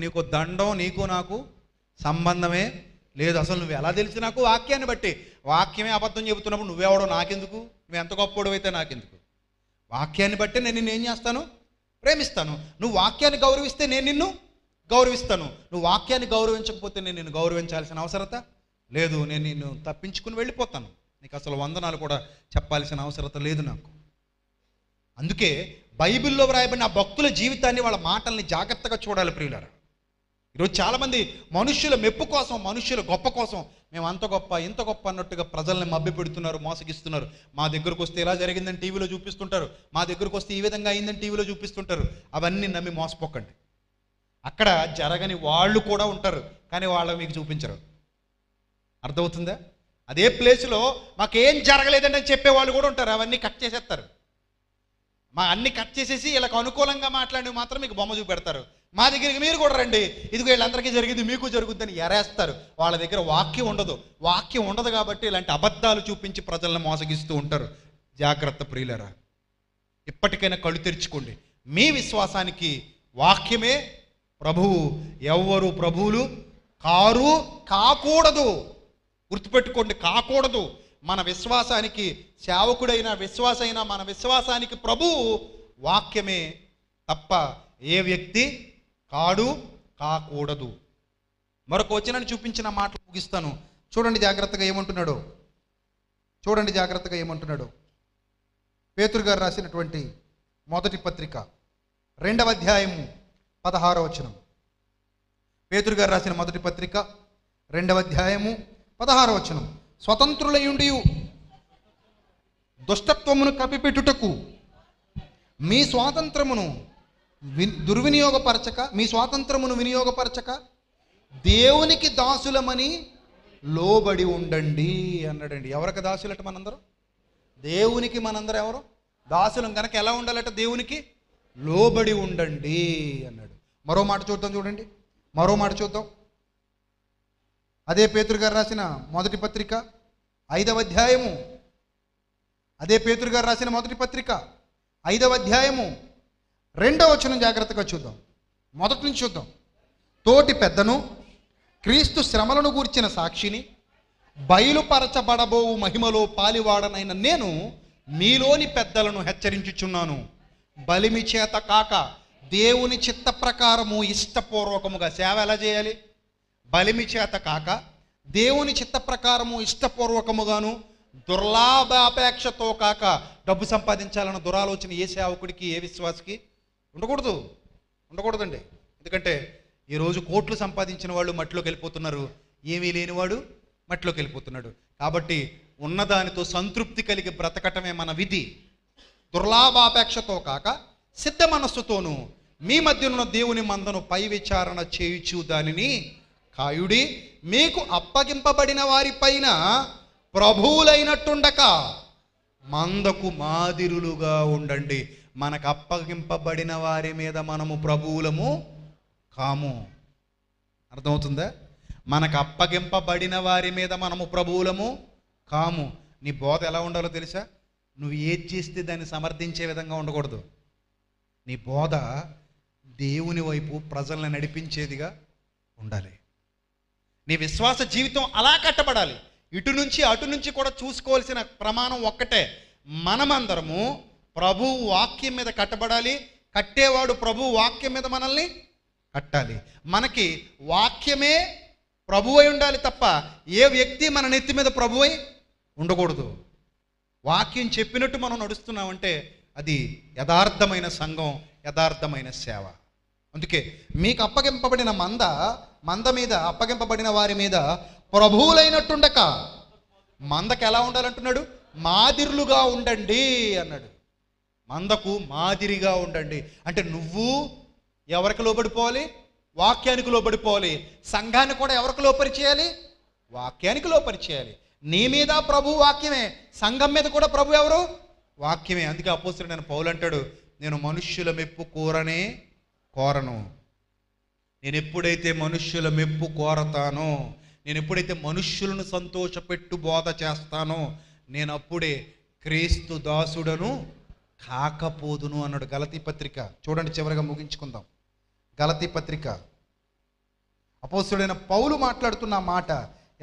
నీకు దండం, నీకు నాకు సంబంధమే లేదు. అసలు నువ్వు ఎలా తెలుసు నాకు? వాక్యాన్ని బట్టి. వాక్యమే అబద్ధం చెబుతున్నప్పుడు నువ్వెవడో నాకెందుకు? నువ్వు ఎంత గొప్పడు అయితే నాకెందుకు? వాక్యాన్ని బట్టి నేను నిన్ను ఏం చేస్తాను? ప్రేమిస్తాను. నువ్వు వాక్యాన్ని గౌరవిస్తే నేను నిన్ను గౌరవిస్తాను. నువ్వు వాక్యాన్ని గౌరవించకపోతే నేను నిన్ను గౌరవించాల్సిన అవసరత లేదు. నేను నిన్ను తప్పించుకుని వెళ్ళిపోతాను. నీకు అసలు వందనాలు కూడా చెప్పాల్సిన అవసరత లేదు నాకు. అందుకే బైబిల్లో వ్రాయబడిన ఆ భక్తుల జీవితాన్ని, వాళ్ళ మాటల్ని జాగ్రత్తగా చూడాలి ప్రియులారా. ఈరోజు చాలామంది మనుష్యుల మెప్పు కోసం, మనుష్యుల గొప్ప కోసం, మేము అంత గొప్ప ఇంత గొప్ప అన్నట్టుగా ప్రజల్ని మభ్యపెడుతున్నారు, మోసగిస్తున్నారు. మా దగ్గరకు వస్తే ఇలా జరిగిందని టీవీలో చూపిస్తుంటారు, మా దగ్గరకు వస్తే ఈ విధంగా అయిందని టీవీలో చూపిస్తుంటారు. అవన్నీ నమ్మి మోసపోకండి. అక్కడ జరగని వాళ్ళు కూడా ఉంటారు, కానీ వాళ్ళకి మీకు చూపించరు. అర్థమవుతుందా? అదే ప్లేస్లో మాకేం జరగలేదండి అని చెప్పేవాళ్ళు కూడా ఉంటారు. అవన్నీ కట్ చేసేస్తారు. అన్ని కట్ చేసేసి వీళ్ళకి అనుకూలంగా మాట్లాడి మాత్రం మీకు బొమ్మ చూపెడతారు. మా దగ్గరికి మీరు కూడా రండి, ఇదిగో వీళ్ళందరికీ జరిగింది మీకు జరుగుద్దని ఎరేస్తారు. వాళ్ళ దగ్గర వాక్యం ఉండదు కాబట్టి ఇలాంటి అబద్ధాలు చూపించి ప్రజలను మోసగిస్తూ ఉంటారు. జాగ్రత్త ప్రియులరా. ఇప్పటికైనా కళ్ళు తెరుచుకోండి. మీ విశ్వాసానికి వాక్యమే ప్రభువు. ఎవ్వరు ప్రభువులు కాకూడదు. గుర్తుపెట్టుకోండి, కాకూడదు. మన విశ్వాసానికి సేవకుడైన విశ్వాసైన మన విశ్వాసానికి ప్రభువు వాక్యమే తప్ప ఏ వ్యక్తి కాకూడదు. మరొక వచనాన్ని చూపించిన మాటలు ముగిస్తాను. చూడండి జాగ్రత్తగా ఏమంటున్నాడు. పేతురు గారు రాసినటువంటి మొదటి పత్రిక 2వ అధ్యాయము 16వ వచనం. పేతురు గారు రాసిన మొదటి పత్రిక 2వ అధ్యాయము 16వ వచనం. స్వతంత్రులయుండి దుష్టత్వమును కప్పిపెట్టుటకు మీ స్వాతంత్రమును వినియోగపరచక దేవునికి దాసులమని లోబడి ఉండండి అన్నాడండి. ఎవరికి దాసులట? మనందరం దేవునికి. మనందరం ఎవరు? దాసులం. కనుక ఎలా ఉండాలట? దేవునికి లోబడి ఉండండి అన్నాడు. మరో మాట చూద్దాం. అదే పేతురు గారు రాసిన మొదటి పత్రిక 5వ అధ్యాయము. అదే పేతురు గారు రాసిన మొదటి పత్రిక 5వ అధ్యాయము 2వ వచనం జాగ్రత్తగా చూద్దాం. మొదటి నుంచి చూద్దాం. తోటి పెద్దను, క్రీస్తు శ్రమలను గూర్చిన సాక్షిని, బయలుపరచబడబోవు మహిమలో పాలివాడనైన నేను మీలోని పెద్దలను హెచ్చరించుచున్నాను. బలిమి చేత కాక దేవుని చిత్త ప్రకారము ఇష్టపూర్వకముగా. సేవ ఎలా చేయాలి? బలిమి చేత కాక దేవుని చిత్త ప్రకారము ఇష్టపూర్వకముగాను, దుర్లాభాపేక్షతో కాక. డబ్బు సంపాదించాలన్న దురాలోచన ఏ సేవకుడికి, ఏ విశ్వాసికి ఉండకూడదు. ఉండకూడదండి. ఎందుకంటే ఈరోజు కోట్లు సంపాదించిన వాళ్ళు మట్టిలోకి వెళ్ళిపోతున్నారు, ఏమీ లేనివాడు మట్టిలోకి వెళ్ళిపోతున్నాడు. కాబట్టి ఉన్నదానితో సంతృప్తి కలిగి బ్రతకటమే మన విధి. దుర్లాభాపేక్షతో కాక సిద్ధ మనస్సుతోనూ మీ మధ్యనున్న దేవుని మందను పై విచారణ చేయుచు దానిని కాయుడి, మీకు అప్పగింపబడిన వారిపైన ప్రభువులైనట్టుండక మందకు మాదిరులుగా ఉండండి. మనకు అప్పగింపబడిన వారి మీద మనము ప్రభువులము కాము. అర్థమవుతుందా? మనకు అప్పగింపబడిన వారి మీద మనము ప్రభువులము కాము. నీ బోధ ఎలా ఉండాలో తెలుసా? నువ్వు ఏది చేస్తే దాన్ని సమర్థించే విధంగా ఉండకూడదు. నీ బోధ దేవుని వైపు ప్రజల్ని నడిపించేదిగా ఉండాలి. నీ విశ్వాస జీవితం అలా కట్టబడాలి. ఇటు నుంచి అటు నుంచి కూడా చూసుకోవాల్సిన ప్రమాణం ఒక్కటే, మనమందరము ప్రభు వాక్యం మీద కట్టబడాలి. కట్టేవాడు ప్రభు వాక్యం మీద మనల్ని కట్టాలి. మనకి వాక్యమే ప్రభువై ఉండాలి తప్ప ఏ వ్యక్తి మన నెత్తి మీద ప్రభువై ఉండకూడదు. వాక్యం చెప్పినట్టు మనం నడుస్తున్నామంటే అది యథార్థమైన సంఘం, యథార్థమైన సేవ. అందుకే మీకు అప్పగింపబడిన మంద మీద అప్పగింపబడిన వారి మీద ప్రభువులైనట్టుండక మందకు ఎలా ఉండాలంటున్నాడు? మాదిరులుగా ఉండండి అన్నాడు. మందకు మాదిరిగా ఉండండి అంటే నువ్వు ఎవరికి లోబడిపోవాలి? వాక్యానికి లోబడిపోవాలి. సంఘాన్ని కూడా ఎవరికి లోపరిచేయాలి? వాక్యానికి లోపరిచేయాలి. నీ మీద ప్రభు వాక్యమే, సంఘం మీద కూడా ప్రభు ఎవరు? వాక్యమే. అందుకే అపోస్తలుడైన పౌలు అంటాడు, నేను మనుష్యుల మెప్పు కోరను. నేను ఎప్పుడైతే మనుష్యుల మెప్పు కోరతానో, నేను ఎప్పుడైతే మనుష్యులను సంతోషపెట్టు బోధ చేస్తానో, నేను అప్పుడే క్రీస్తు దాసుడను కాకపోదును అన్నాడు. గలతీ పత్రిక చూడండి, చివరిగా ముగించుకుందాం. గలతీ పత్రిక అపోస్తలుడైన పౌలు మాట్లాడుతున్న మాట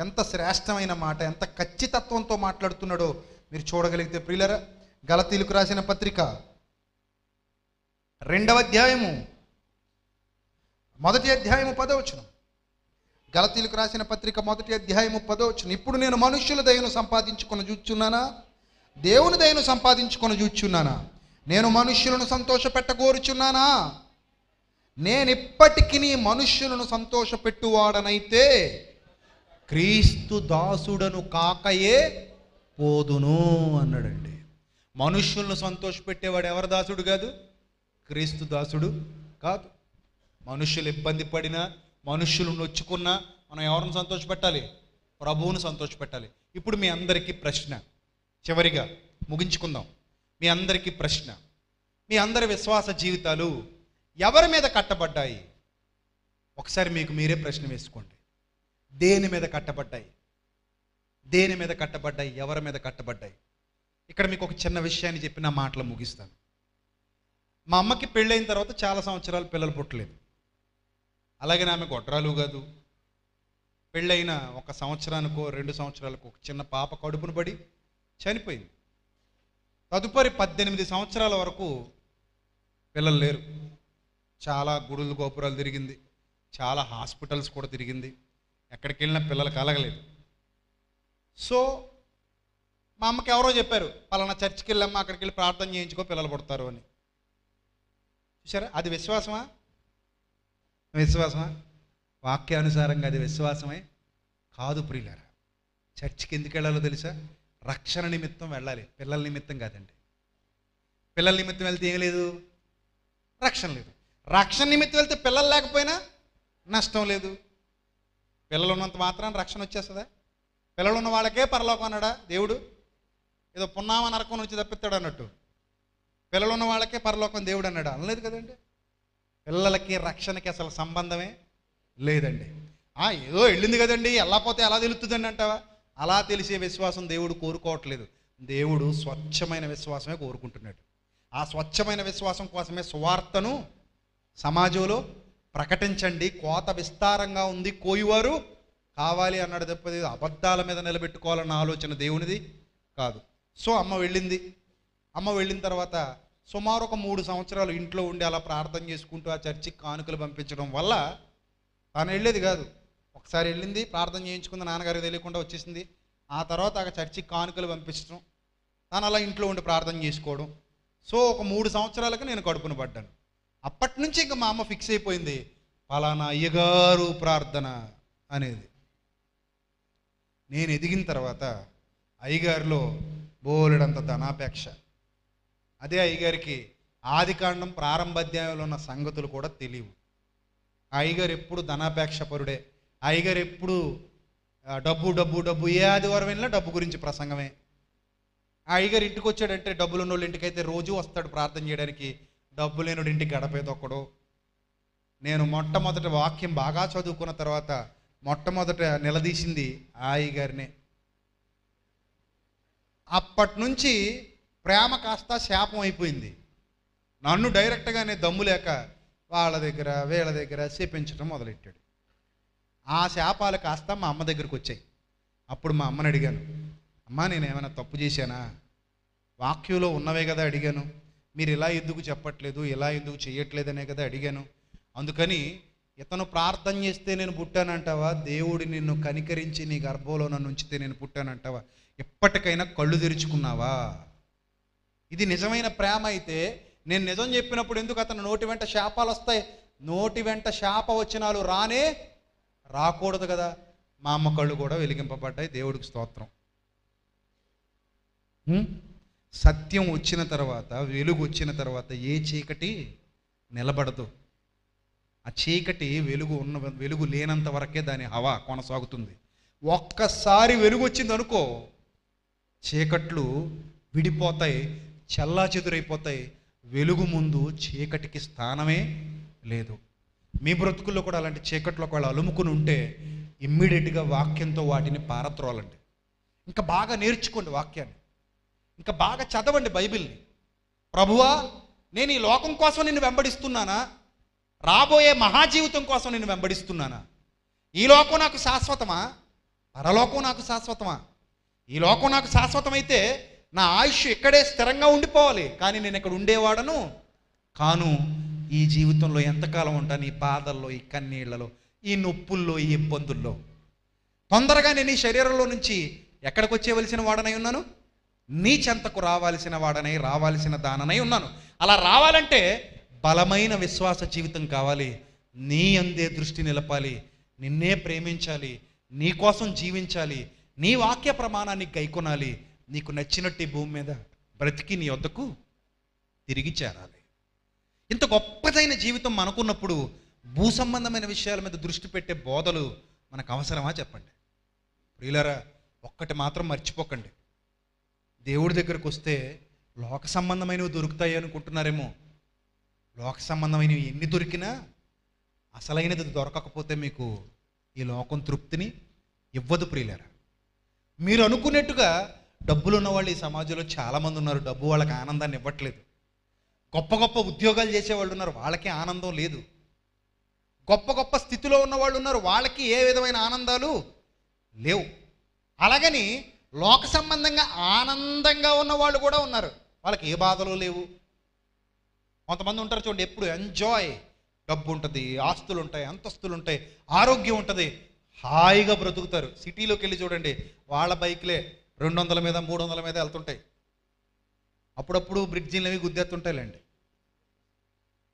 ఎంత శ్రేష్టమైన మాట, ఎంత ఖచ్చితత్వంతో మాట్లాడుతున్నాడో మీరు చూడగలిగితే ప్రియులరా, గలతీలకు రాసిన పత్రిక 2వ అధ్యాయము 1వ అధ్యాయము 10వ వచనం. గలతీలకు రాసిన పత్రిక 1వ అధ్యాయము 10వ వచనం. ఇప్పుడు నేను మనుష్యుల దయను సంపాదించుకొని చూచున్నానా, దేవుని దయను సంపాదించుకొని చూచున్నానా? నేను మనుష్యులను సంతోషపెట్టగోరుచున్నానా? నేను ఇప్పటికీ మనుష్యులను సంతోషపెట్టువాడనైతే క్రీస్తు దాసుడను కాకయే పోదును అన్నాడండి. మనుష్యులను సంతోషపెట్టేవాడు ఎవరి దాసుడు కాదు? క్రీస్తు దాసుడు కాదు. మనుష్యులు ఇబ్బంది పడినా, మనుష్యులు నొచ్చుకున్నా మనం ఎవరిని సంతోషపెట్టాలి? ప్రభువును సంతోషపెట్టాలి. ఇప్పుడు మీ అందరికీ ప్రశ్న, చివరిగా ముగించుకుందాం. మీ అందరికీ ప్రశ్న, మీ అందరి విశ్వాస జీవితాలు ఎవరి మీద కట్టబడ్డాయి? ఒకసారి మీకు మీరే ప్రశ్న వేసుకోండి. దేని మీద కట్టబడ్డాయి? దేని మీద కట్టబడ్డాయి? ఎవరి మీద కట్టబడ్డాయి? ఇక్కడ మీకు ఒక చిన్న విషయాన్ని చెప్పి నా మాటలు ముగిస్తాను. మా అమ్మకి పెళ్ళైన తర్వాత చాలా సంవత్సరాలు పిల్లలు పుట్టలేదు. అలాగే ఆమె గొడ్రాలు కాదు. పెళ్ళైన 1 సంవత్సరానికో 2 సంవత్సరాలకో ఒక చిన్న పాప కడుపును పడి చనిపోయింది. తదుపరి 18 సంవత్సరాల వరకు పిల్లలు లేరు. చాలా గుడులు గోపురాలు తిరిగింది, చాలా హాస్పిటల్స్ కూడా తిరిగింది, ఎక్కడికి వెళ్ళినా పిల్లలు కలగలేదు. సో మా అమ్మకి ఎవరో చెప్పారు, పలానా చర్చికి వెళ్ళమ్మా, అక్కడికి వెళ్ళి ప్రార్థన చేయించుకో, పిల్లలు పుడతారు అని. చూసారా, అది విశ్వాసమా? విశ్వాసమా? వాక్యానుసారంగా అది విశ్వాసమే కాదు ప్రియులారా. చర్చికి ఎందుకు వెళ్ళాలో తెలుసా? రక్షణ నిమిత్తం వెళ్ళాలి, పిల్లల నిమిత్తం కాదండి. పిల్లల నిమిత్తం వెళ్తే ఏం లేదు, రక్షణ లేదు. రక్షణ నిమిత్తం వెళ్తే పిల్లలు లేకపోయినా నష్టం లేదు. పిల్లలు ఉన్నంత మాత్రాన రక్షణ వచ్చేస్తుందా? పిల్లలు ఉన్న వాళ్ళకే పరలోకం అన్నాడా దేవుడు? ఏదో పున్నామ నరకం నుంచి తప్పిస్తాడు అన్నట్టు పిల్లలు ఉన్న వాళ్ళకే పరలోకం దేవుడు అన్నాడు? అనలేదు కదండి. పిల్లలకి రక్షణకి అసలు సంబంధమే లేదండి. ఏదో వెళ్ళింది కదండి, వెళ్ళకపోతే ఎలా తెలుస్తుందండి అంటావా? అలా తెలిసే విశ్వాసం దేవుడు కోరుకోవట్లేదు. దేవుడు స్వచ్ఛమైన విశ్వాసమే కోరుకుంటున్నాడు. ఆ స్వచ్ఛమైన విశ్వాసం కోసమే సువార్తను సమాజంలో ప్రకటించండి. కోత విస్తారంగా ఉంది, కోయువారు కావాలి అన్నాడు తప్పది అబద్ధాల మీద నిలబెట్టుకోవాలన్న ఆలోచన దేవునిది కాదు. సో అమ్మ వెళ్ళింది. అమ్మ వెళ్ళిన తర్వాత సుమారు ఒక 3 సంవత్సరాలు ఇంట్లో ఉండి అలా ప్రార్థన చేసుకుంటూ ఆ చర్చికి కానుకలు పంపించడం వల్ల తాను వెళ్ళేది కాదు. ఒకసారి వెళ్ళింది, ప్రార్థన చేయించుకుంది, నాన్నగారికి తెలియకుండా వచ్చేసింది. ఆ తర్వాత ఆ చర్చికి కానుకలు పంపించడం, తాను అలా ఇంట్లో ఉండి ప్రార్థన చేసుకోవడం. సో ఒక 3 సంవత్సరాలకు నేను కడుపును పడ్డాను. అప్పటి నుంచి ఇంకా మా అమ్మ ఫిక్స్ అయిపోయింది, పలానా అయ్యగారు ప్రార్థన అనేది. నేను ఎదిగిన తర్వాత అయ్యగారిలో బోలెడంత ధనాపేక్ష. అదే అయ్యగారికి ఆదికాండం ప్రారంభ అధ్యాయంలో ఉన్న సంగతులు కూడా తెలియవు. అయ్యగారు ఎప్పుడు ధనాపేక్ష పరుడే. అయ్యగారు ఎప్పుడు డబ్బు డబ్బు డబ్బు, ఏ ఆదివారం వెళ్ళినా డబ్బు గురించి ప్రసంగమే. ఆ అయ్యగారు ఇంటికి వచ్చాడంటే, డబ్బులు ఉన్న వాళ్ళ ఇంటికి అయితే రోజు వస్తాడు ప్రార్థన చేయడానికి, డబ్బు లేనుడి ఇంటికి గడపేదొక్కడు. నేను మొట్టమొదట వాక్యం బాగా చదువుకున్న తర్వాత మొట్టమొదట నిలదీసింది ఆ అయ్యగారినే. అప్పటి నుంచి ప్రేమ కాస్త శాపం అయిపోయింది. నన్ను డైరెక్ట్గానే దమ్ము లేక వాళ్ళ దగ్గర వీళ్ళ దగ్గర చేపించడం మొదలెట్టాడు. ఆ శాపాలు కాస్త మా అమ్మ దగ్గరికి వచ్చాయి. అప్పుడు మా అమ్మని అడిగాను, అమ్మా నేను ఏమైనా తప్పు చేశానా? వాక్యంలో ఉన్నవే కదా అడిగాను, మీరు ఇలా ఎందుకు చెప్పట్లేదు, ఇలా ఎందుకు చేయట్లేదనే కదా అడిగాను. అందుకని ఇతను ప్రార్థన చేస్తే నేను పుట్టానంటావా, దేవుడు నిన్ను కనికరించి నీ గర్భంలో నన్ను ఉంచితే నేను పుట్టానంటావా? ఎప్పటికైనా కళ్ళు తెరుచుకున్నావా? ఇది నిజమైన ప్రేమ అయితే నేను నిజం చెప్పినప్పుడు ఎందుకు అతను నోటి వెంట శాపాలు వస్తాయి? నోటి వెంట శాప వచనాలు రాకూడదు కదా. మా అమ్మ కళ్ళు కూడా వెలిగింపబడ్డాయి, దేవుడికి స్తోత్రం. సత్యం వచ్చిన తర్వాత, వెలుగు వచ్చిన తర్వాత ఏ చీకటి నిలబడదు. ఆ చీకటి వెలుగు లేనంత వరకే దాని హవా కొనసాగుతుంది. ఒక్కసారి వెలుగు వచ్చింది అనుకో, చీకట్లు విడిపోతాయి, చెల్లాచెదురైపోతాయి. వెలుగు ముందు చీకటికి స్థానమే లేదు. మీ బ్రతుకుల్లో కూడా అలాంటి చీకట్లో ఒకవేళ అలుముకుని ఉంటే ఇమ్మీడియట్గా వాక్యంతో వాటిని పారత్రోలండి. ఇంకా బాగా నేర్చుకోండి వాక్యాన్ని, ఇంకా బాగా చదవండి బైబిల్ని. ప్రభువా, నేను ఈ లోకం కోసం నిన్ను వెంబడిస్తున్నానా, రాబోయే మహాజీవితం కోసం నిన్ను వెంబడిస్తున్నానా? ఈ లోకం నాకు శాశ్వతమా, పరలోకం నాకు శాశ్వతమా? ఈ లోకం నాకు శాశ్వతమైతే నా ఆయుష్ ఇక్కడే స్థిరంగా ఉండిపోవాలి, కానీ నేను ఇక్కడ ఉండేవాడను కాను. ఈ జీవితంలో ఎంతకాలం ఉంటాను? ఈ బాధల్లో, ఈ కన్నీళ్లలో, ఈ నొప్పుల్లో, ఈ ఇబ్బందుల్లో. తొందరగా నేను ఈ శరీరంలో నుంచి ఎక్కడికి వచ్చేవలసిన వాడనై ఉన్నాను? నీ చెంతకు రావాల్సిన వాడనై, రావాల్సిన దాననై ఉన్నాను. అలా రావాలంటే బలమైన విశ్వాస జీవితం కావాలి. నీ అందే దృష్టి నిలపాలి, నిన్నే ప్రేమించాలి, నీ కోసం జీవించాలి, నీ వాక్య ప్రమాణాన్ని గైకొనాలి. నీకు నచ్చినట్టు ఈ భూమి మీద బ్రతికి నీ వద్దకు తిరిగి చేరాలి. ఇంత గొప్పదైన జీవితం మనకున్నప్పుడు భూ సంబంధమైన విషయాల మీద దృష్టి పెట్టే బోధలు మనకు అవసరమా చెప్పండి? ప్రియులారా, ఒక్కటి మాత్రం మర్చిపోకండి, దేవుడి దగ్గరకు వస్తే లోక సంబంధమైనవి దొరుకుతాయి అనుకుంటున్నారేమో. లోక సంబంధమైనవి ఎన్ని దొరికినా అసలైనది దొరకకపోతే మీకు ఈ లోకం తృప్తిని ఇవ్వదు. ప్రియులారా, మీరు అనుకునేట్టుగా డబ్బులు ఉన్నవాళ్ళు ఈ సమాజంలో చాలామంది ఉన్నారు. డబ్బు వాళ్ళకి ఆనందాన్ని ఇవ్వట్లేదు. గొప్ప గొప్ప ఉద్యోగాలు చేసేవాళ్ళు ఉన్నారు, వాళ్ళకి ఆనందం లేదు. గొప్ప గొప్ప స్థితిలో ఉన్నవాళ్ళు ఉన్నారు, వాళ్ళకి ఏ విధమైన ఆనందాలు లేవు. అలాగని లోక సంబంధంగా ఆనందంగా ఉన్నవాళ్ళు కూడా ఉన్నారు, వాళ్ళకి ఏ బాధలు లేవు. కొంతమంది ఉంటారు చూడండి, ఎప్పుడు ఎంజాయ్, డబ్బు ఉంటుంది, ఆస్తులు ఉంటాయి, అంతస్తులు ఉంటాయి, ఆరోగ్యం ఉంటుంది, హాయిగా బ్రతుకుతారు. సిటీలోకి వెళ్ళి చూడండి, వాళ్ళ బైక్లే 200 మీద 300 మీద వెళ్తుంటాయి. అప్పుడప్పుడు బ్రిడ్జీలు అవి గుద్దెత్తుంటాయిలేండి.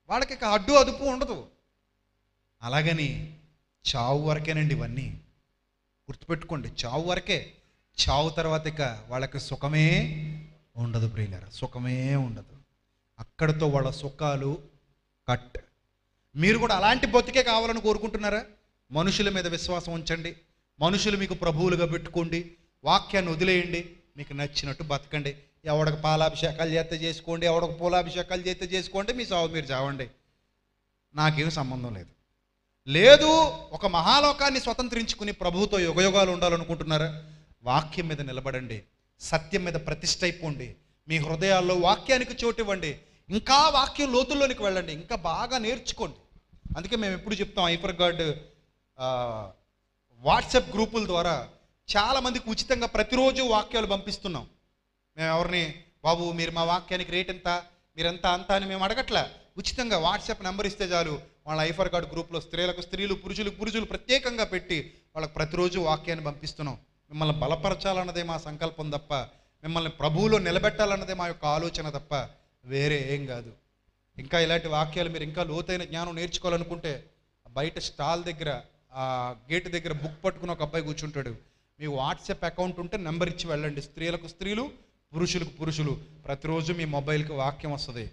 వాళ్ళకి ఇక అడ్డు అదుపు ఉండదు. అలాగని చావు వరకేనండి ఇవన్నీ, గుర్తుపెట్టుకోండి. చావు వరకే. చావు తర్వాత ఇక వాళ్ళకి సుఖమే ఉండదు ప్రియులారా, సుఖమే ఉండదు. అక్కడితో వాళ్ళ సుఖాలు కట్. మీరు కూడా అలాంటి బతికే కావాలని కోరుకుంటున్నారా? మనుషుల మీద విశ్వాసం ఉంచండి, మనుషులు మీకు ప్రభువులుగా పెట్టుకోండి, వాక్యాన్ని వదిలేయండి, మీకు నచ్చినట్టు బతకండి. ఎవడికి పాలాభిషేకాలు చేస్తే చేసుకోండి, ఎవడికి పూలాభిషేకాలు చేస్తే చేసుకోండి, మీ సాగు మీరు చావండి, నాకేం సంబంధం లేదు. లేదు, ఒక మహాలోకాన్ని స్వతంత్రించుకుని ప్రభువుతో యుగయుగాలు ఉండాలనుకుంటున్నారా? వాక్యం మీద నిలబడండి, సత్యం మీద ప్రతిష్ఠ అయిపోండి, మీ హృదయాల్లో వాక్యానికి చోటు ఇవ్వండి, ఇంకా వాక్యం లోతుల్లోనికి వెళ్ళండి, ఇంకా బాగా నేర్చుకోండి. అందుకే మేము ఎప్పుడు చెప్తాం, ఐఫర్ గాడ్ వాట్సాప్ గ్రూపుల ద్వారా చాలామందికి ఉచితంగా ప్రతిరోజు వాక్యాలు పంపిస్తున్నాం. మేము ఎవరిని, బాబు మీరు మా వాక్యానికి రేట్ ఎంత, మీరెంత అంత అని మేము అడగట్లా. ఉచితంగా వాట్సాప్ నెంబర్ ఇస్తే చాలు, వాళ్ళ ఐఫర్ గాడ్ గ్రూప్లో స్త్రీలకు స్త్రీలు, పురుషులకు పురుషులు ప్రత్యేకంగా పెట్టి వాళ్ళకి ప్రతిరోజు వాక్యాన్ని పంపిస్తున్నాం. మిమ్మల్ని బలపరచాలన్నదే మా సంకల్పం తప్ప, మిమ్మల్ని ప్రభువులో నిలబెట్టాలన్నదే మా యొక్క ఆలోచన తప్ప వేరే ఏం కాదు. ఇంకా ఇలాంటి వాక్యాలు మీరు ఇంకా లోతైన జ్ఞానం నేర్చుకోవాలనుకుంటే బయట స్టాల్ దగ్గర ఆ గేట్ దగ్గర బుక్ పట్టుకుని ఒక అబ్బాయి కూర్చుంటాడు. మీ వాట్సాప్ అకౌంట్ ఉంటే నెంబర్ ఇచ్చి వెళ్ళండి. స్త్రీలకు స్త్రీలు, పురుషులకు పురుషులు. ప్రతిరోజు మీ మొబైల్కి వాక్యం వస్తుంది.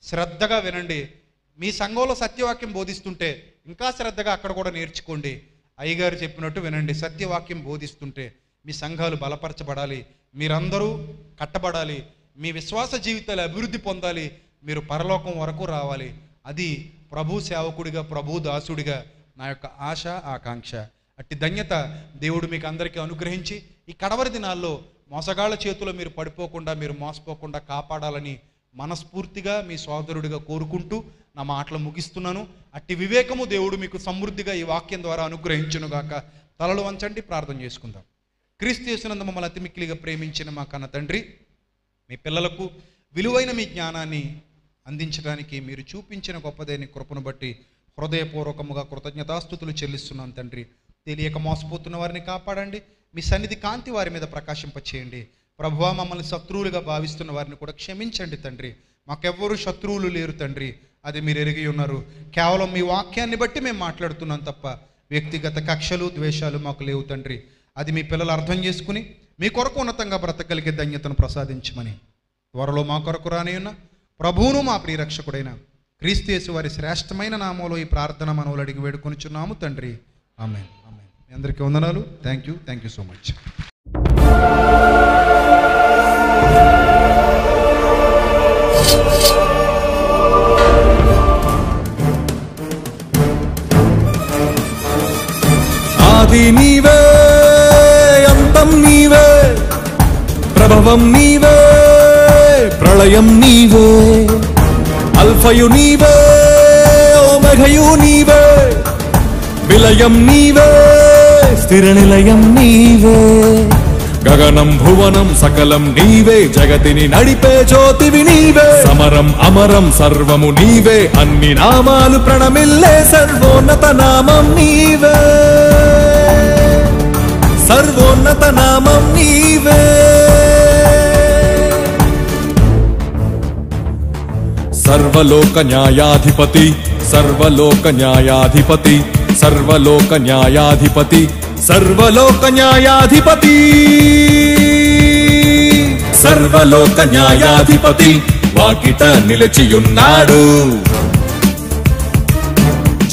శ్రద్ధగా వినండి. మీ సంఘంలో సత్యవాక్యం బోధిస్తుంటే ఇంకా శ్రద్ధగా అక్కడ కూడా నేర్చుకోండి. అయ్యగారు చెప్పినట్టు వినండి. సత్యవాక్యం బోధిస్తుంటే మీ సంఘాలు బలపరచబడాలి, మీరందరూ కట్టబడాలి, మీ విశ్వాస జీవితాలు అభివృద్ధి పొందాలి, మీరు పరలోకం వరకు రావాలి. అది ప్రభు సేవకుడిగా, ప్రభు దాసుడిగా నా యొక్క ఆశ, ఆకాంక్ష. అట్టి ధన్యత దేవుడు మీకు అందరికీ అనుగ్రహించి ఈ కడవరి దినాల్లో మోసగాళ్ల చేతిలో మీరు పడిపోకుండా, మీరు మోసపోకుండా కాపాడాలని మనస్ఫూర్తిగా మీ సోదరుడిగా కోరుకుంటూ నా మాటలు ముగిస్తున్నాను. అట్టి వివేకము దేవుడు మీకు సమృద్ధిగా ఈ వాక్యం ద్వారా అనుగ్రహించునుగాక. తలలు వంచండి, ప్రార్థన చేసుకుందాం. క్రీస్తు యేసునందు మమ్మల్ని అతి మిక్కిలిగా ప్రేమించిన మా కన్న తండ్రి, మీ పిల్లలకు విలువైన మీ జ్ఞానాన్ని అందించడానికి మీరు చూపించిన గొప్పదైన కృపను బట్టి హృదయపూర్వకముగా కృతజ్ఞతాస్తుతులు చెల్లిస్తున్నాను తండ్రి. తెలియక మోసపోతున్న వారిని కాపాడండి. మీ సన్నిధి కాంతి వారి మీద ప్రకాశింపచేయండి. ప్రభువా, మమ్మల్ని శత్రువులుగా భావిస్తున్న వారిని కూడా క్షమించండి తండ్రి. మాకెవ్వరూ శత్రువులు లేరు తండ్రి, అది మీరు ఎరిగి ఉన్నారు. కేవలం మీ వాక్యాన్ని బట్టి మేము మాట్లాడుతున్నాం తప్ప వ్యక్తిగత కక్షలు, ద్వేషాలు మాకు లేవు తండ్రి. అది మీ పిల్లలు అర్థం చేసుకుని మీ కొరకు ఉన్నతంగా బ్రతకగలిగే ధన్యతను ప్రసాదించమని త్వరలో మా కొరకు రానియున్న ప్రభువును మా ప్రియరక్షకుడైన క్రీస్తు యేసు వారి శ్రేష్టమైన నామంలో ఈ ప్రార్థన మనవులు అడిగి వేడుకొనిచున్నాము తండ్రి. ఆమేన్. ఆమేన్. మీ అందరికీ వందనాలు. Thank you so much. ఆది నీవే, అంతం నీవే, ప్రభవం నీవే, ప్రళయం నీవే, అల్ఫయు నీవే, ఓమెఘయు నీవే, విలయం నీవే, స్థిర నిలయం నీవే. గగనం భువనం సకలం నీవే, జగతిని నడిపే జ్యోతివి నీవే. సమరం అమరం సర్వము నీవే, అన్ని నామాలు ప్రణమిల్లే సర్వోన్నత నామం నీవే, సర్వోన్నత నామం నీవే. సర్వలోక న్యాయాధిపతి, సర్వలోక న్యాయాధిపతి, సర్వలోక న్యాయాధిపతి, సర్వలోక న్యాయాధిపతి, సర్వలోక న్యాయాధిపతి వాకిట నిలిచియున్నాడు.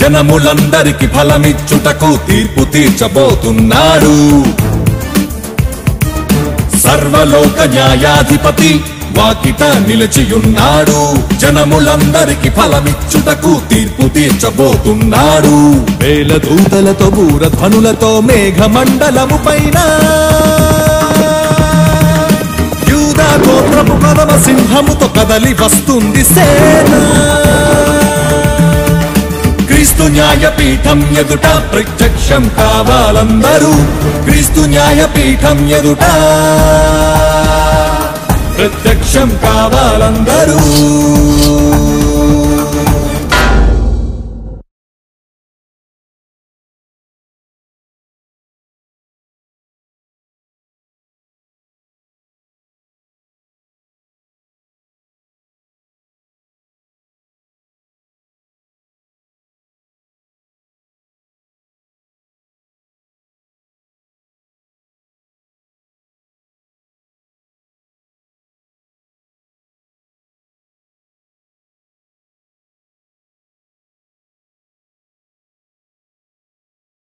జనములందరికి ఫలమిచ్చుటకు తీర్పు తీర్చబోతున్నాడు. సర్వలోక న్యాయాధిపతి వాకిట నిలిచియున్నాడు. జనములందరికి ఫలమిచ్చుటకు తీర్పు తీర్చబోతున్నాడు. వేల దూతలతో, బూరధ్వనులతో, మేఘమండలము పైన యూదా గోత్రపు కదమ సింహముతో కదలి వస్తుంది సేన. క్రీస్తు న్యాయపీఠం ఎదుట ప్రత్యక్షం కావాలందరూ. క్రీస్తు న్యాయపీఠం ఎదుట ప్రత్యక్షం కావాలందరూ.